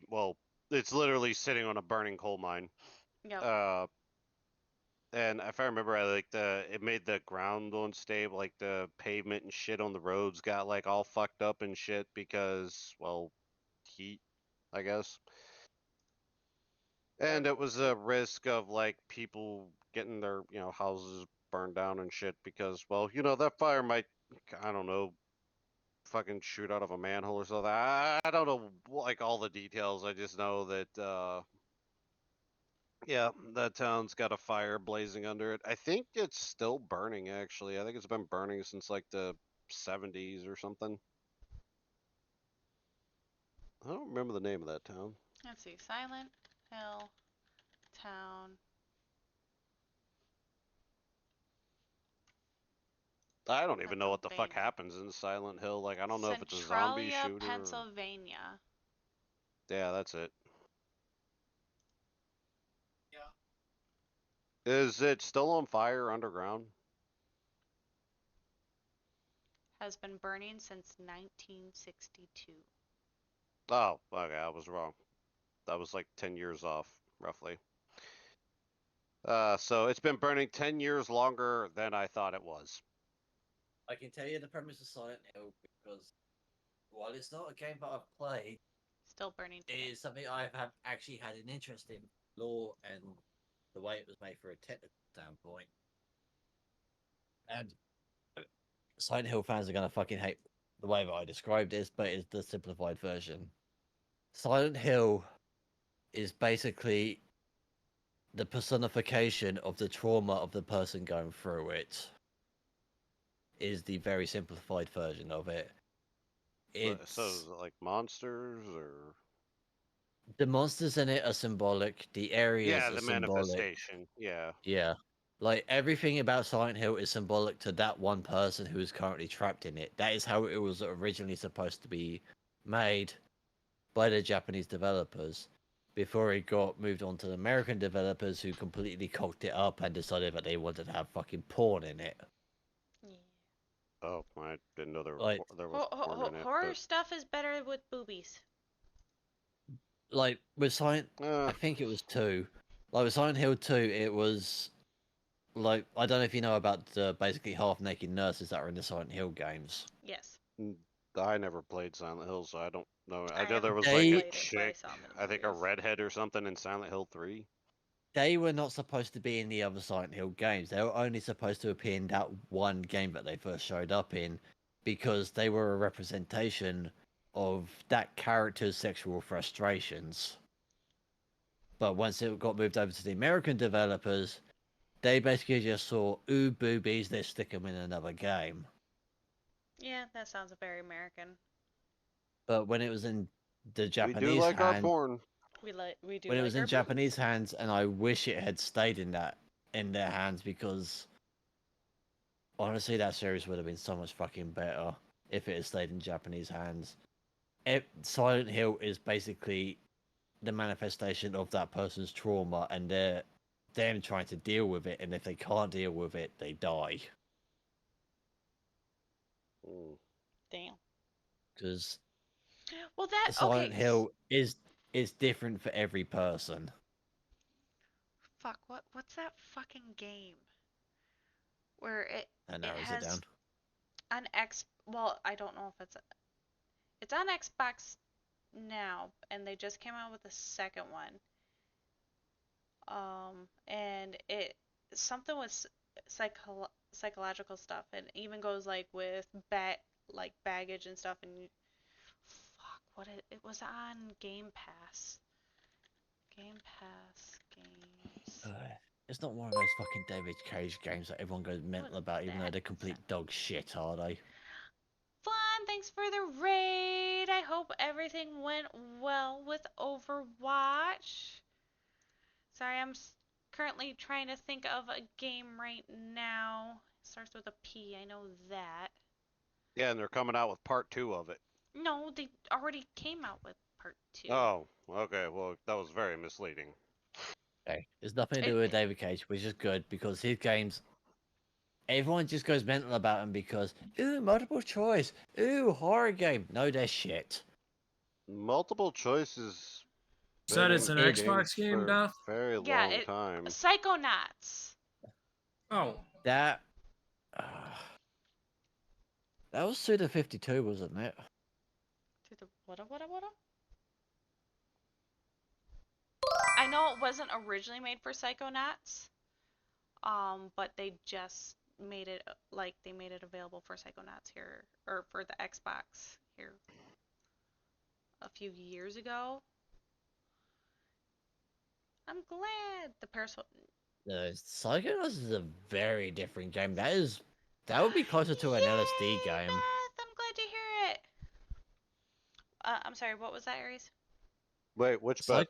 well, it's literally sitting on a burning coal mine. Yep. Uh, and if I remember right, like it made the ground unstable, like the pavement and shit on the roads got like all fucked up and shit because, well, heat, I guess. And it was a risk of like people getting their, houses burned down and shit because, well, that fire might, I don't know, fucking shoot out of a manhole or something. I don't know like all the details. I just know that yeah, that town's got a fire blazing under it. I think it's still burning actually. I think it's been burning since like the 70s or something. I don't remember the name of that town. Let's see. Silent Hill Town. I don't even know what the fuck Pennsylvania. happens in Silent Hill. Like I don't know if it's a zombie Centralia, shooter. Pennsylvania. Yeah, that's it. Is it still on fire underground? Has been burning since 1962. Oh, okay, I was wrong. That was like 10 years off, roughly. So it's been burning 10 years longer than I thought it was. I can tell you the premise of Silent Hill because while it's not a game that I've played, Still burning it today. is something I have actually had an interest in lore and the way it was made for a technical standpoint. And Silent Hill fans are gonna fucking hate the way that I described this, but it's the simplified version. Silent Hill is basically the personification of the trauma of the person going through it. Is the very simplified version of it. So is It's it like monsters or? the monsters in it are symbolic. The areas Yeah, are the symbolic. manifestation. Yeah. Yeah. Like everything about Silent Hill is symbolic to that one person who is currently trapped in it. That is how it was originally supposed to be made by the Japanese developers before it got moved on to the American developers who completely cocked it up and decided that they wanted to have fucking porn in it. Yeah. Oh, I didn't know Like there was porn in it. Horror stuff is better with boobies. like with Silent Uh, I think it was 2. Like with Silent Hill 2 it was like I don't know if you know about the basically half naked nurses that are in the Silent Hill games. Yes. I never played Silent Hill, so I don't know. I I know there haven't was like a They played it, but I chick, saw them in I the think a movies. redhead or something in Silent Hill 3. they were not supposed to be in the other Silent Hill games. They were only supposed to appear in that one game that they first showed up in because they were a representation of that character's sexual frustrations. But once it got moved over to the American developers, they basically just saw, ooh, boobies, let's stick them in another game. Yeah, that sounds very American. But when it was in the We do Japanese like our hand, porn. We do when it like was our in boobies. Japanese hands, and I wish it had stayed in their hands because honestly, that series would have been so much fucking better if it had stayed in Japanese hands. Silent Hill is basically the manifestation of that person's trauma, and they're them trying to deal with it. And if they can't deal with it, they die. Mm. Damn. Because Well, that Silent okay. Hill is different for every person. Fuck. What's that fucking game where That it narrows it has down. an X? Well, I don't know if it's on Xbox now, and they just came out with a second one. And it something with psychological stuff, and even goes like with baggage and stuff. And fuck, it was on Game Pass. Game Pass games. It's not one of those fucking David Cage games that everyone goes What mental about, even though that they're complete dog shit, are they? fun. Thanks for the raid. I hope everything went well with Overwatch. Sorry, currently trying to think of a game right now. Starts with a P, I know that. Yeah, and they're coming out with part 2 of it. No, they already came out with part 2. Oh, okay. Well, that was very misleading. Okay. It's nothing to It, do with David Cage, which is good because his games everyone just goes mental about them because ooh, multiple choice, ooh, horror game. No, they're shit. Multiple choices Said been it's in an It Xbox games game, for a Death? very yeah, long time. Psychonauts. Oh, that uh, that was Suda 52, wasn't it? To the what? I know it wasn't originally made for Psychonauts, but they just made it they made it available for Psychonauts here or for the Xbox here a few years ago. I'm glad the person. The Psychonauts is a very different game. That would be closer to an LSD Yay, game. Beth! I'm glad to hear it. I'm sorry. What was that, Aries? Wait, which Beth?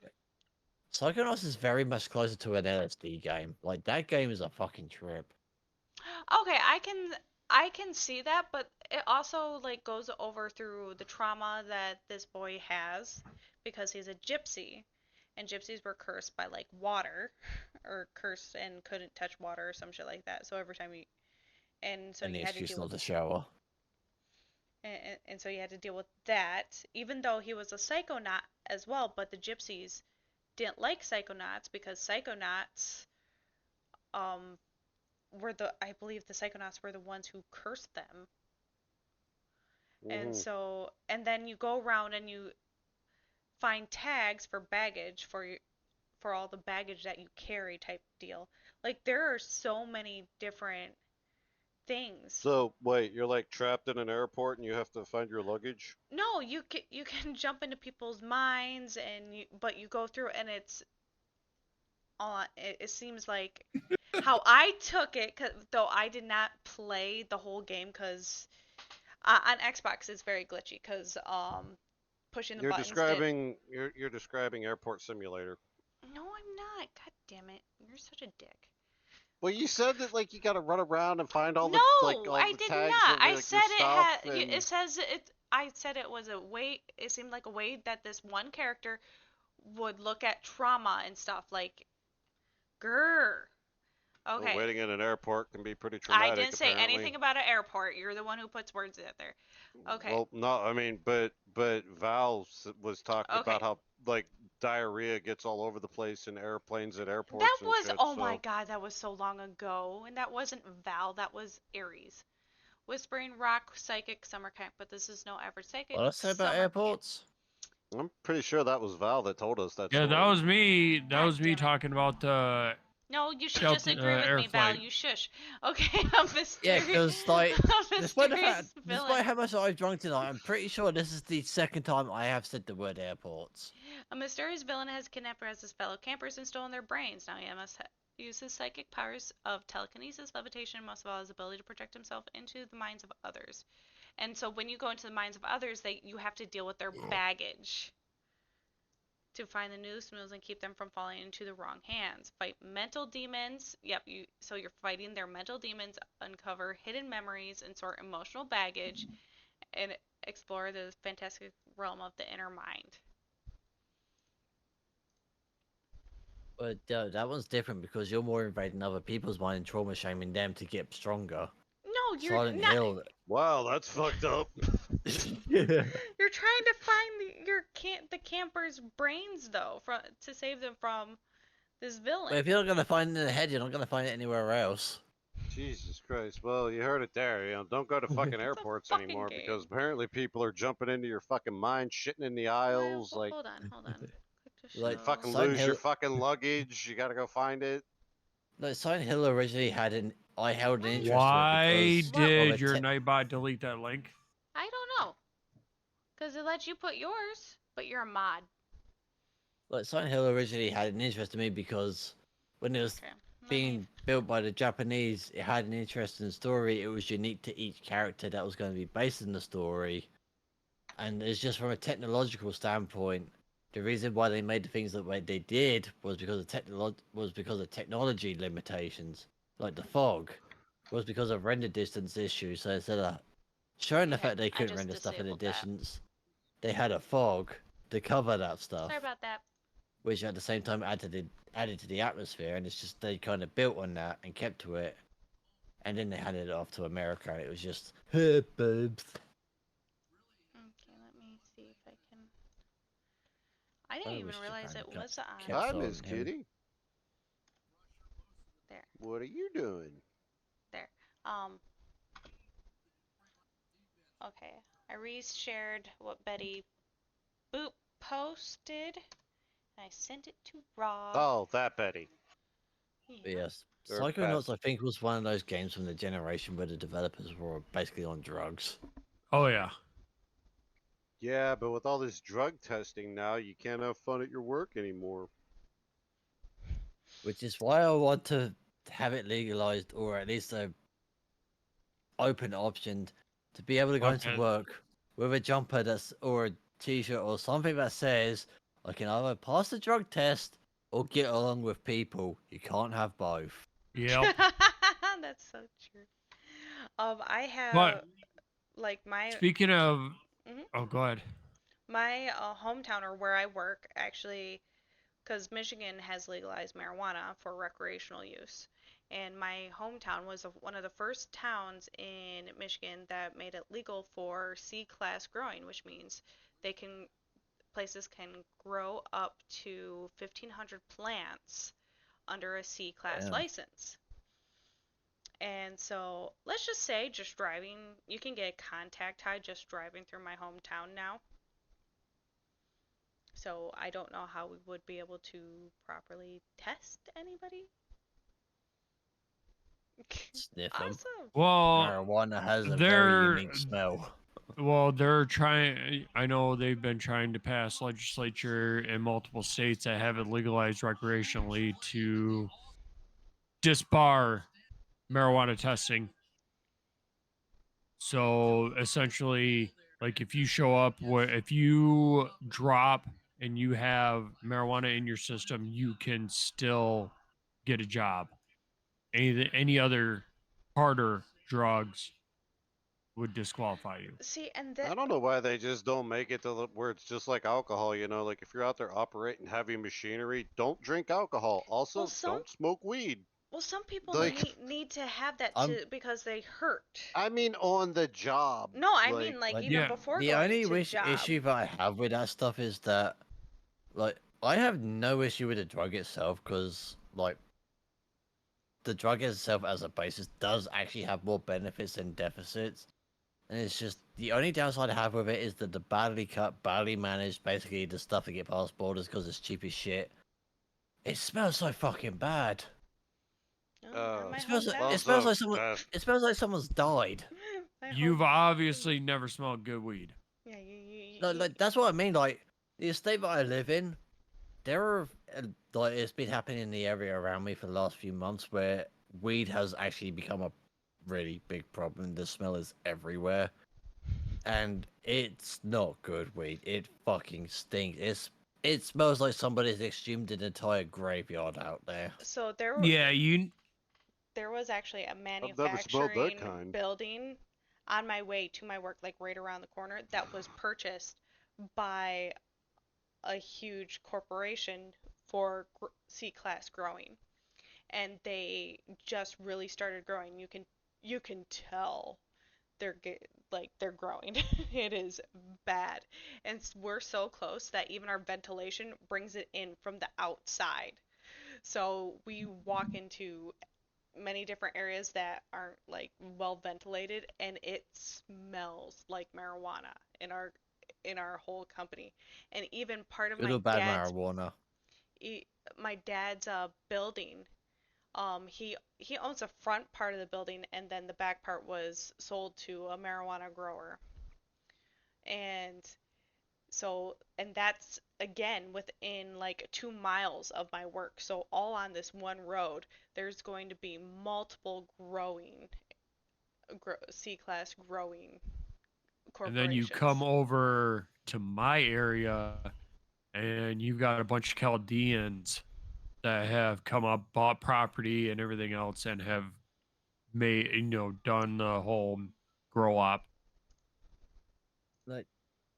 Psych- Psychonauts is very much closer to an LSD game. Like that game is a fucking trip. Okay, I can see that, but it also goes over through the trauma that this boy has because he's a gypsy, and gypsies were cursed by water, or cursed and couldn't touch water or some shit like that. So every time so And the you had to excuse deal with not to shower. and so you had to deal with that, even though he was a psychonaut as well. But the gypsies didn't like psychonauts because psychonauts um I believe the psychonauts were the ones who cursed them. And Hmm. so, and then you go around and you find tags for baggage for all the baggage that you carry type deal. Like there are so many different things. So wait, you're like trapped in an airport and you have to find your luggage? No, you can jump into people's minds but you go through and it's on it seems like how I took it, though I did not play the whole game because on Xbox it's very glitchy because pushing the You're buttons did. describing you're describing Airport Simulator. No, I'm not. God damn it. You're such a dick. Well, you said that like you got to run around and find all the No, all I the did tags not. of I your said it stuff had. It and says it. I said it was a way. It seemed like a way that this one character would look at trauma and stuff. Like, grr. well, Okay. waiting in an airport can be pretty I traumatic didn't say apparently. anything about an airport. You're the one who puts words out there. Okay. Well, no, I mean, but was talking about Okay. how like diarrhea gets all over the place in airplanes at That airports and was. shit. Oh my So god, that was so long ago. And that wasn't Val. That was Ares. Whispering Rock Psychic Summer Camp, but this is no average Psychic What I say about Summer Camp. airports? I'm pretty sure that was Val that told us that Yeah, that story. was me. That God was me damn it. talking about the No, you should just Delta agree with air me, Val. flight. You shush. Okay, a Yeah, mysterious, because like, a mysterious despite villain. how much I've drunk tonight, I'm pretty sure this is the second time I have said the word airports. A mysterious villain has kidnapped his fellow campers and stolen their brains. Now he must use his psychic powers of telekinesis, levitation, and most of all his ability to project himself into the minds of others. And so when you go into the minds of others, you have to deal with their baggage to find the new smooths and keep them from falling into the wrong hands. Fight mental demons. Yep, so you're fighting their mental demons, uncover hidden memories, and sort emotional baggage, and explore the fantastic realm of the inner mind. But that one's different because you're more invading other people's mind and trauma shaming them to get stronger. No, you're Silent not. Hill. Wow, that's fucked up. Yeah. You're trying to find the camper's brains though, to save them from this villain. But if you're not gonna find it in the head, you're not gonna find it anywhere else. Jesus Christ. Well, you heard it there. You know, don't go to fucking It's a airports fucking anymore game. because apparently people are jumping into your fucking mind, shitting in the Well, aisles. Like, hold on. Click to Like, show. fucking Silent lose your Hill. fucking luggage. You gotta go find it. No, Silent Hill originally had an I held an Why? interest to it Why because Well, of a did your Nightbot delete that link? I don't know, cause it lets you put yours, but you're a mod. like Silent Hill originally had an interest to me because when it was Okay. being built by the Japanese, it had an interesting story. It was unique to each character that was going to be based in the story, and it's just from a technological standpoint. The reason why they made the things the way they did was because of technology limitations, like the fog, was because of render distance issues. So instead of showing the Okay, fact they I couldn't just render stuff in a disabled that. distance, they had a fog to cover that stuff, Sorry about that. which at the same time added to the atmosphere. And it's just they kind of built on that and kept to it, and then they handed it off to America, and it was just hey, boobs. Okay, let me see if I can. I I didn't even wish realize Japan it kept was on. kept Hi, Silent Miss Hill. Kitty. There. What are you doing? There. Um. Okay. I reshared what Betty Boop posted. I sent it to Rob. Oh, that Betty. But yes, Or Psychonauts Beth. I think was one of those games from the generation where the developers were basically on drugs. Oh yeah. Yeah, but with all this drug testing now, you can't have fun at your work anymore. Which is why I want to have it legalized, or at least a open option to be able to go Fuck into it. work with a jumper that's or a t-shirt or something that says I can either pass the drug test or get along with people. You can't have both. Yep. That's so true. I have But like speaking of, Mhm. oh, go ahead. my hometown or where I work actually, because Michigan has legalized marijuana for recreational use. And my hometown was one of the first towns in Michigan that made it legal for C class growing, which means they can places can grow up to 1,500 plants under a C class Damn. license. And so let's just say just driving, you can get a contact high just driving through my hometown now. So I don't know how we would be able to properly test anybody. Sniff them. Awesome. Well, Marijuana has a very they're unique smell. they're trying. I know they've been trying to pass legislature in multiple states that have it legalized recreationally to disbar marijuana testing. So essentially, like if you show up, if you drop and you have marijuana in your system, you can still get a job. Any other harder drugs would disqualify you. See, and I that don't know why they just don't make it to where it's just like alcohol, you know, like if you're out there operating heavy machinery, don't drink alcohol. well, Also, some don't smoke weed. people Like, need to have that I'm to because they hurt. I mean, on the job. No, I Like, mean like like even Yeah. before the going only to job. issue that I have with that stuff is that, like, I have no issue with the drug itself because, like, the drug itself as a basis does actually have more benefits than deficits. And it's just the only downside I have with it is that the badly cut, badly managed, basically the stuff that get past borders because it's cheap as shit. It smells so fucking bad. Oh, uh, my It whole smells like family. it lots smells of like someone. meth. It smells like someone's died. My You've whole obviously never smelled good weed. yeah, Like that's what I mean. Like the estate that I live in, there are like it's been happening in the area around me for the last few months where weed has actually become a really big problem. The smell is everywhere, and it's not good weed. It fucking stinks. It smells like somebody's exhumed an entire graveyard out there. so Yeah, you. there was actually a I've never smelled that manufacturing kind. building on my way to my work, like right around the corner, that was purchased by a huge corporation for C-class growing, and they just really started growing. You can tell they're growing. It is bad, and we're so close that even our ventilation brings it in from the outside. So we walk into many different areas that aren't like well ventilated, and it smells like marijuana in our whole company. And even part of Good or bad marijuana. e- my dad's building, he owns the front part of the building, and then the back part was sold to a marijuana grower. And and that's again within like 2 miles of my work. So all on this one road, there's going to be multiple C-class growing And then you come corporations. over to my area, and you've got a bunch of Chaldeans that have come up, bought property and everything else, and have made done the whole grow up. Like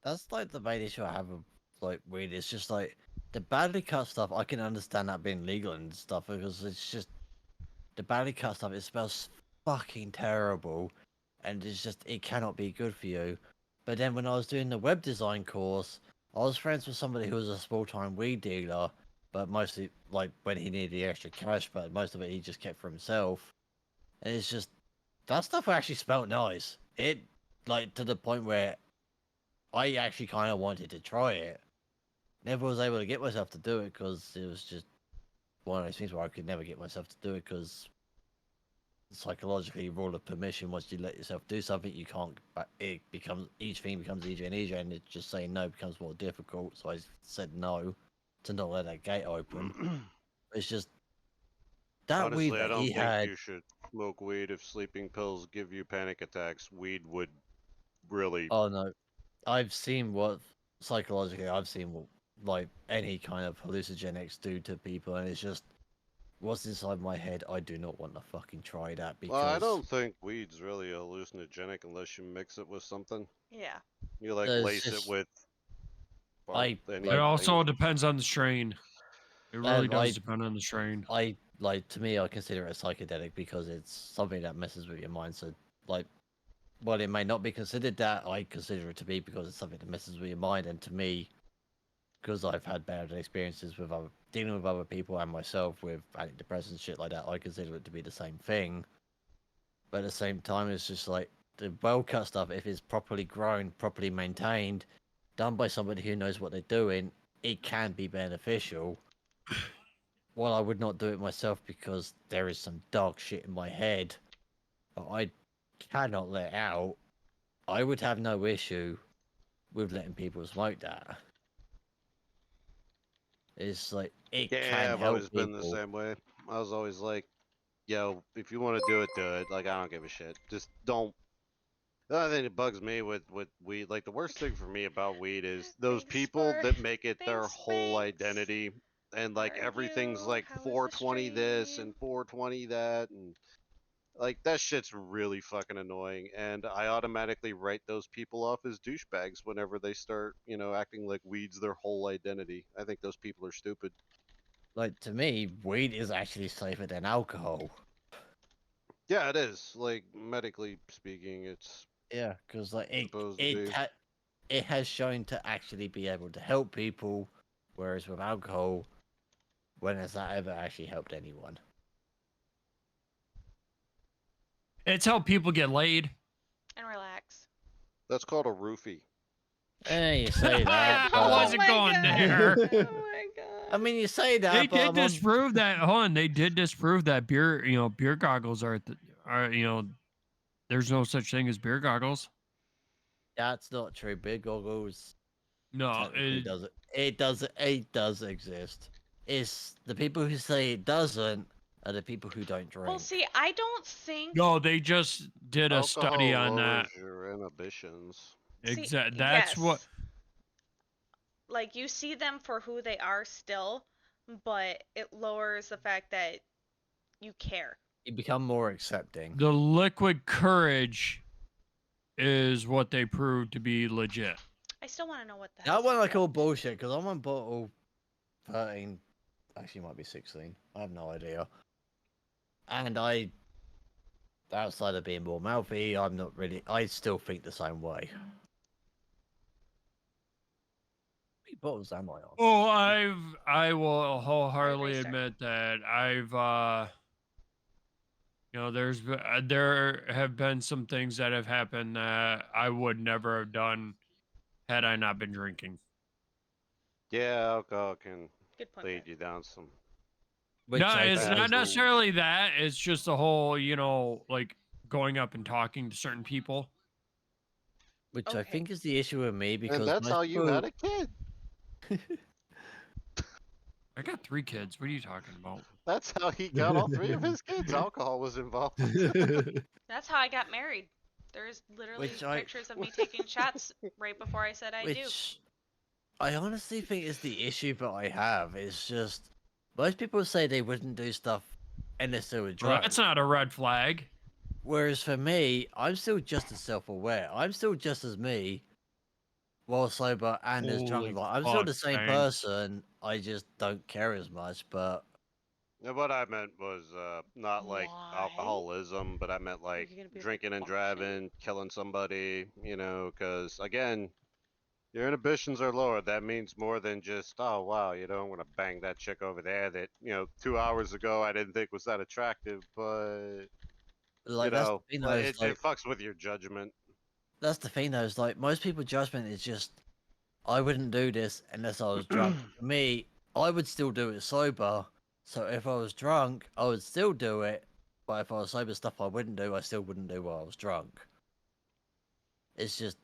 that's like the main issue I have with like weed. It's just like the badly cut stuff. I can understand that being legal and stuff because it's just the badly cut stuff. It smells fucking terrible, and it's just it cannot be good for you. But then when I was doing the web design course, I was friends with somebody who was a small time weed dealer, but mostly like when he needed the extra cash, but most of it he just kept for himself. And it's just that stuff actually smelled nice. It like to the point where I actually kind of wanted to try it. Never was able to get myself to do it because it was just one of those things where I could never get myself to do it because psychologically, rule of permission. Once you let yourself do something, you can't. It becomes each thing becomes easier and easier, and it just saying no becomes more difficult. So I said no to not let that gate open. It's just that weed Honestly, I that he don't think had. you should smoke weed if sleeping pills give you panic attacks. Weed would really. Oh no, I've seen what psychologically I've seen what like any kind of hallucinogenics do to people, and it's just what's inside my head. I do not want to fucking try that Well, I because don't think weed's really hallucinogenic unless you mix it with something. Yeah. You like there's lace it just with I It like anything. also depends on the strain. It really does I depend on the strain. I like to me I consider it a psychedelic because it's something that messes with your mind. So like while it may not be considered that, I consider it to be because it's something that messes with your mind. And to me, because I've had bad experiences with dealing with other people and myself with antidepressants shit like that, I consider it to be the same thing. But at the same time, it's just like the well cut stuff. If it's properly grown, properly maintained, done by somebody who knows what they're doing, it can be beneficial. while I would not do it myself because there is some dark shit in my head that I cannot let out, I would have no issue with letting people smoke that. It's like it can Yeah, I've help always been the people. same way. I was always like, yo, if you want to do it, do it. Like, I don't give a shit. Just don't. The only thing that bugs me with weed, like the worst thing for me about weed is those Thanks people for that make it their thanks, whole Banks. identity, and How like are everything's you? like How was the 420 this stream? and 420 that, and like that shit's really fucking annoying. And I automatically write those people off as douchebags whenever they start, acting like weed's their whole identity. I think those people are stupid. Like to me, weed is actually safer than alcohol. Yeah, it is. Like medically speaking, it's Yeah, because like it supposed to it be. ha- it has shown to actually be able to help people, whereas with alcohol, when has that ever actually helped anyone? It's how people get laid. And relax. That's called a roofie. You say that, I but wasn't going there. Oh my I god. mean, you say They that, but did I'm on. disprove that. Hold on, they did disprove that beer goggles are there's no such thing as beer goggles. That's not true. Big goggles No, technically doesn't. It does exist. It's the people who say it doesn't are the people who don't Well, drink. see, I don't think. no, they just did a study Alcohol on that. lowers your inhibitions. See, Exact. That's what. yes. Like, you see them for who they are still, but it lowers the fact that you care. You become more accepting. The liquid courage is what they proved to be legit. I still want to know what the That hell. one I call bullshit because I'm on bottle 13. Actually, it might be 16. I have no idea. And outside of being more mouthy, I'm not really. I still think the same way. How many bottles am I on? Oh, I will wholeheartedly restart. admit that there have been some things that have happened that I would never have done had I not been drinking. Yeah, alcohol can Good point, lead Brett. you down some Which No, I it's think not is bad roads. necessarily that. It's just the whole, like going up and talking to certain people. which I Okay. think is the issue with me And because that's most how you people. had a kid. I got 3 kids. What are you talking about? That's how he got all three of his kids. Alcohol was involved. That's how I got married. There's literally Which I- pictures of me taking shots right before I said I do. Which I honestly think is the issue that I have. It's just most people say they wouldn't do stuff unless they were Well, drunk. that's not a red flag. Whereas for me, I'm still just as self-aware. I'm still just as me, while sober and as drunk. Holy Like, I'm still fuck, the same thanks. person. I just don't care as much. But And what I meant was not like Why? alcoholism, but I meant like You're gonna be like, drinking and oh shit. driving, killing somebody, because again, your inhibitions are lower. That means more than just, oh, wow, I'm going to bang that chick over there that, 2 hours ago I didn't think was that attractive, but, like that's the thing, though. Is it fucks with your judgment. that's the thing, though. Is like most people's judgment is just I wouldn't do this unless I was drunk. For me, I would still do it sober. So if I was drunk, I would still do it. But if I was sober, stuff I wouldn't do, I still wouldn't do while I was drunk. It's just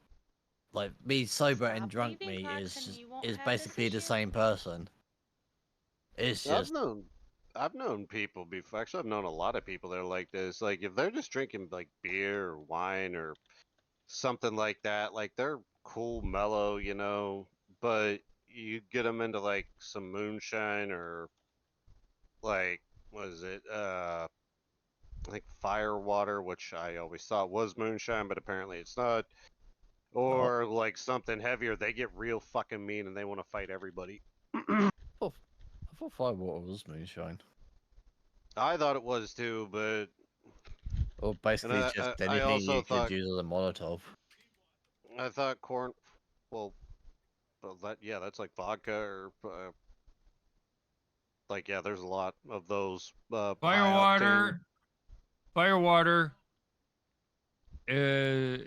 like me sober and Stop drunk leaving me rocks and you won't is have this basically the issue. same person. It's I've just known, I've known people before. Actually, I've known a lot of people that are like this. Like, if they're just drinking like beer or wine or something like that, like they're cool, mellow, but you get them into like some moonshine or like, what is it? I think fire water, which I always thought was moonshine, but apparently it's not. not. Or like something heavier, they get real fucking mean and they want to fight everybody. I thought Firewater was moonshine. I thought it was too, but Or and basically I, just I, I anything also you could thought use as a Molotov. corn. Well, that's like vodka or like yeah, there's a lot of those high octane. Firewater is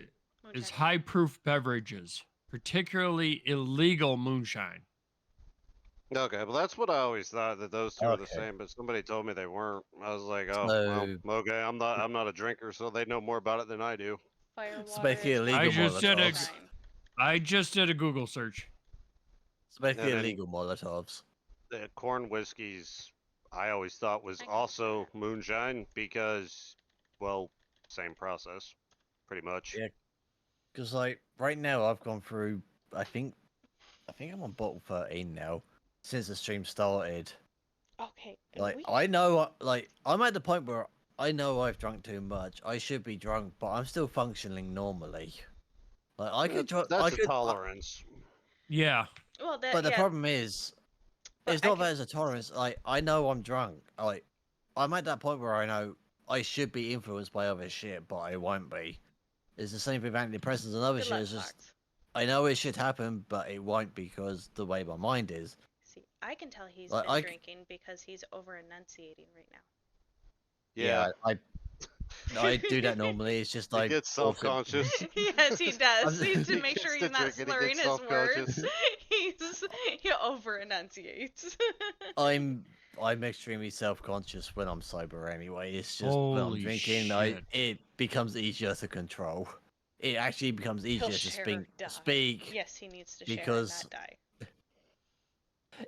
Moonshine. high proof beverages, particularly illegal moonshine. Okay, well that's what I always thought, that those two were the Okay. same, but somebody told me they weren't. I was like, oh So, well, okay. I'm not a drinker, so they know more about it than I do. it's Firewater basically is illegal Molotovs. fine. I just did a Google search. it's basically And then illegal Molotovs. the corn whiskeys, I always thought was I can also see moonshine because, well, same process, pretty much. Yeah, because like right now I've gone through. I think I'm on bottle 13 now since the stream started. Okay. Like we I know, like I'm at the point where I know I've drunk too much. I should be drunk, but I'm still functioning normally. Like I could, I That's a could, tolerance. Yeah. well that but the yeah, problem is, but it's I not can that it's a tolerance. Like I know I'm drunk. Like I'm at that point where I know I should be influenced by other shit, but I won't be. It's the same with antidepressants and other good shit. luck, It's just Fox. I know it should happen, but it won't because the way my mind is. See, I can tell he's Like been I, drinking because he's over enunciating right now. Yeah, I do that normally. It's just he I gets also self-conscious. Yes, he does. I'm, To He make sure gets he's to not drinking, he slurring gets his words, self-conscious. he over enunciates. I'm I'm extremely self-conscious when I'm sober anyway. It's just when I'm Holy drinking, shit. it becomes easier to control. It actually becomes He'll easier to share or die. speak Yes, he needs to share and because not die.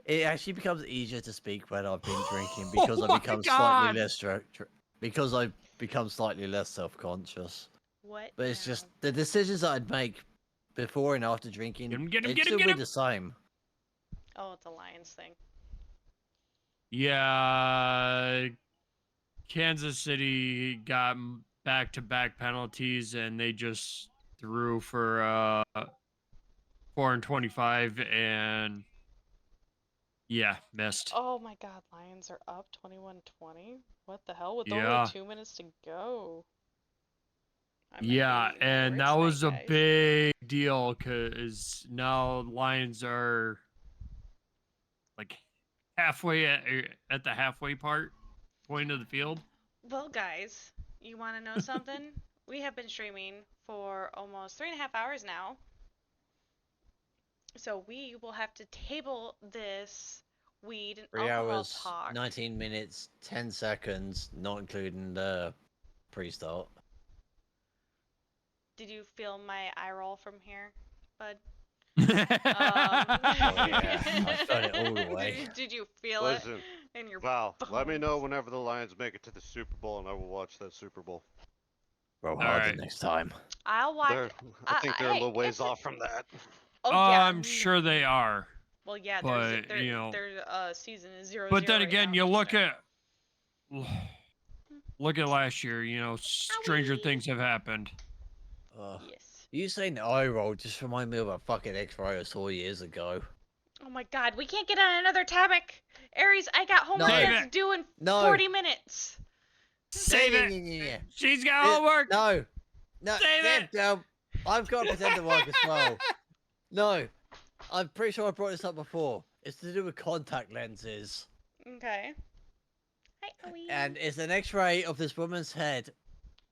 it actually becomes easier to speak when I've been drinking Oh because I my become slightly God. less because I've become slightly less self-conscious. What But it's now? just the decisions that I'd make before and after drinking, Get him, get him, they'd get him, still get be him. the same. Oh, it's a Lions thing. Yeah. Kansas City got back-to-back penalties, and they just threw for 4 and 25, and yeah, missed. Oh my God, Lions are up 21-20. What the hell? With only Yeah. 2 minutes to go. I might Yeah, be eating a and word that tonight, was a guys. big deal because now Lions are like halfway at the halfway point of the field. Well, guys, you want to know something? We have been streaming for almost 3.5 hours now. So we will have to table this weed and 3 alcohol hours, talk. 19 minutes, 10 seconds, not including the pre-start. Did you feel my eye roll from here, bud? Oh yeah, I felt it all the way. Did you feel Listen, it in your Val, let me know bones? whenever the Lions make it to the Super Bowl, and I will watch that Super Bowl. Roll All harder right. next time. I'll watch. I think they're a little ways It's off from that. Oh yeah. I'm sure they are, Well, yeah. but you know. Their season is 0-0 But then right again, now, you just look saying. at last year. You know, stranger Owie. things have happened. Yes. You saying eye roll just remind me of a fucking X-ray I saw years ago. Oh my God, we can't get on another topic. Aries, I got homework No. that's due in No. 40 minutes. Save Yeah, it. yeah, yeah, yeah. She's got homework. No. No, Save it. damn, I've got to pretend to work as well. No. I'm pretty sure I brought this up before. It's to do with contact lenses. Okay. Hi, Owie. And it's an X-ray of this woman's head.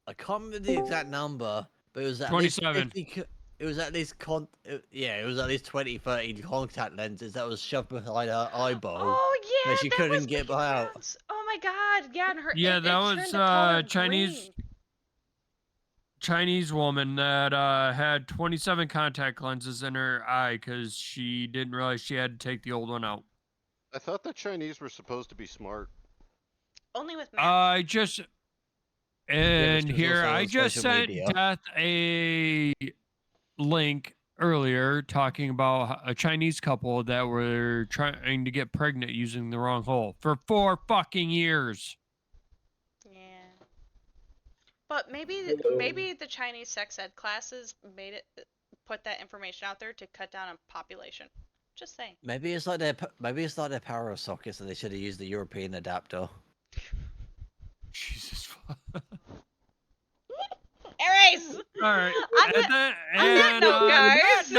I can't remember the exact number, but it was at 27. least 50, it was at least it was at least 20, 30 contact lenses that was shoved behind her eyeball. Oh yeah, that she that couldn't was get making out. rounds. Oh my God, yeah, and her Yeah, it that turned was the color Chinese green. Chinese woman that had 27 contact lenses in her eye because she didn't realize she had to take the old one out. I thought the Chinese were supposed to be smart. Only with math. I just and she was here also I on just social sent media. Death a link earlier talking about a Chinese couple that were trying to get pregnant using the wrong hole for 4 fucking years. Yeah. But maybe the Chinese sex ed classes made it put that information out there to cut down on population. Just saying. Maybe it's like their power sockets, and they should have used the European adapter. Jesus fuck. Aries! All right. On that note, guys,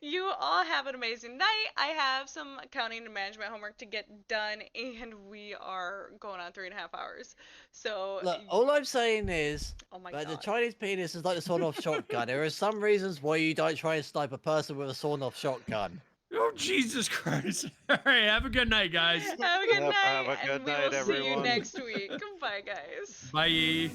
you all have an amazing night. I have some accounting and management homework to get done, and we are going on 3.5 hours. So, Look, all I'm saying is, oh my the God. Chinese penis is like the sawn-off shotgun. There are some reasons why you don't try and snipe a person with a sawn-off shotgun. You Jesus Christ. All right, have a good night, guys. Have a good Yep, night, have a and good we night, will see you everyone. next week. Bye, guys. Bye.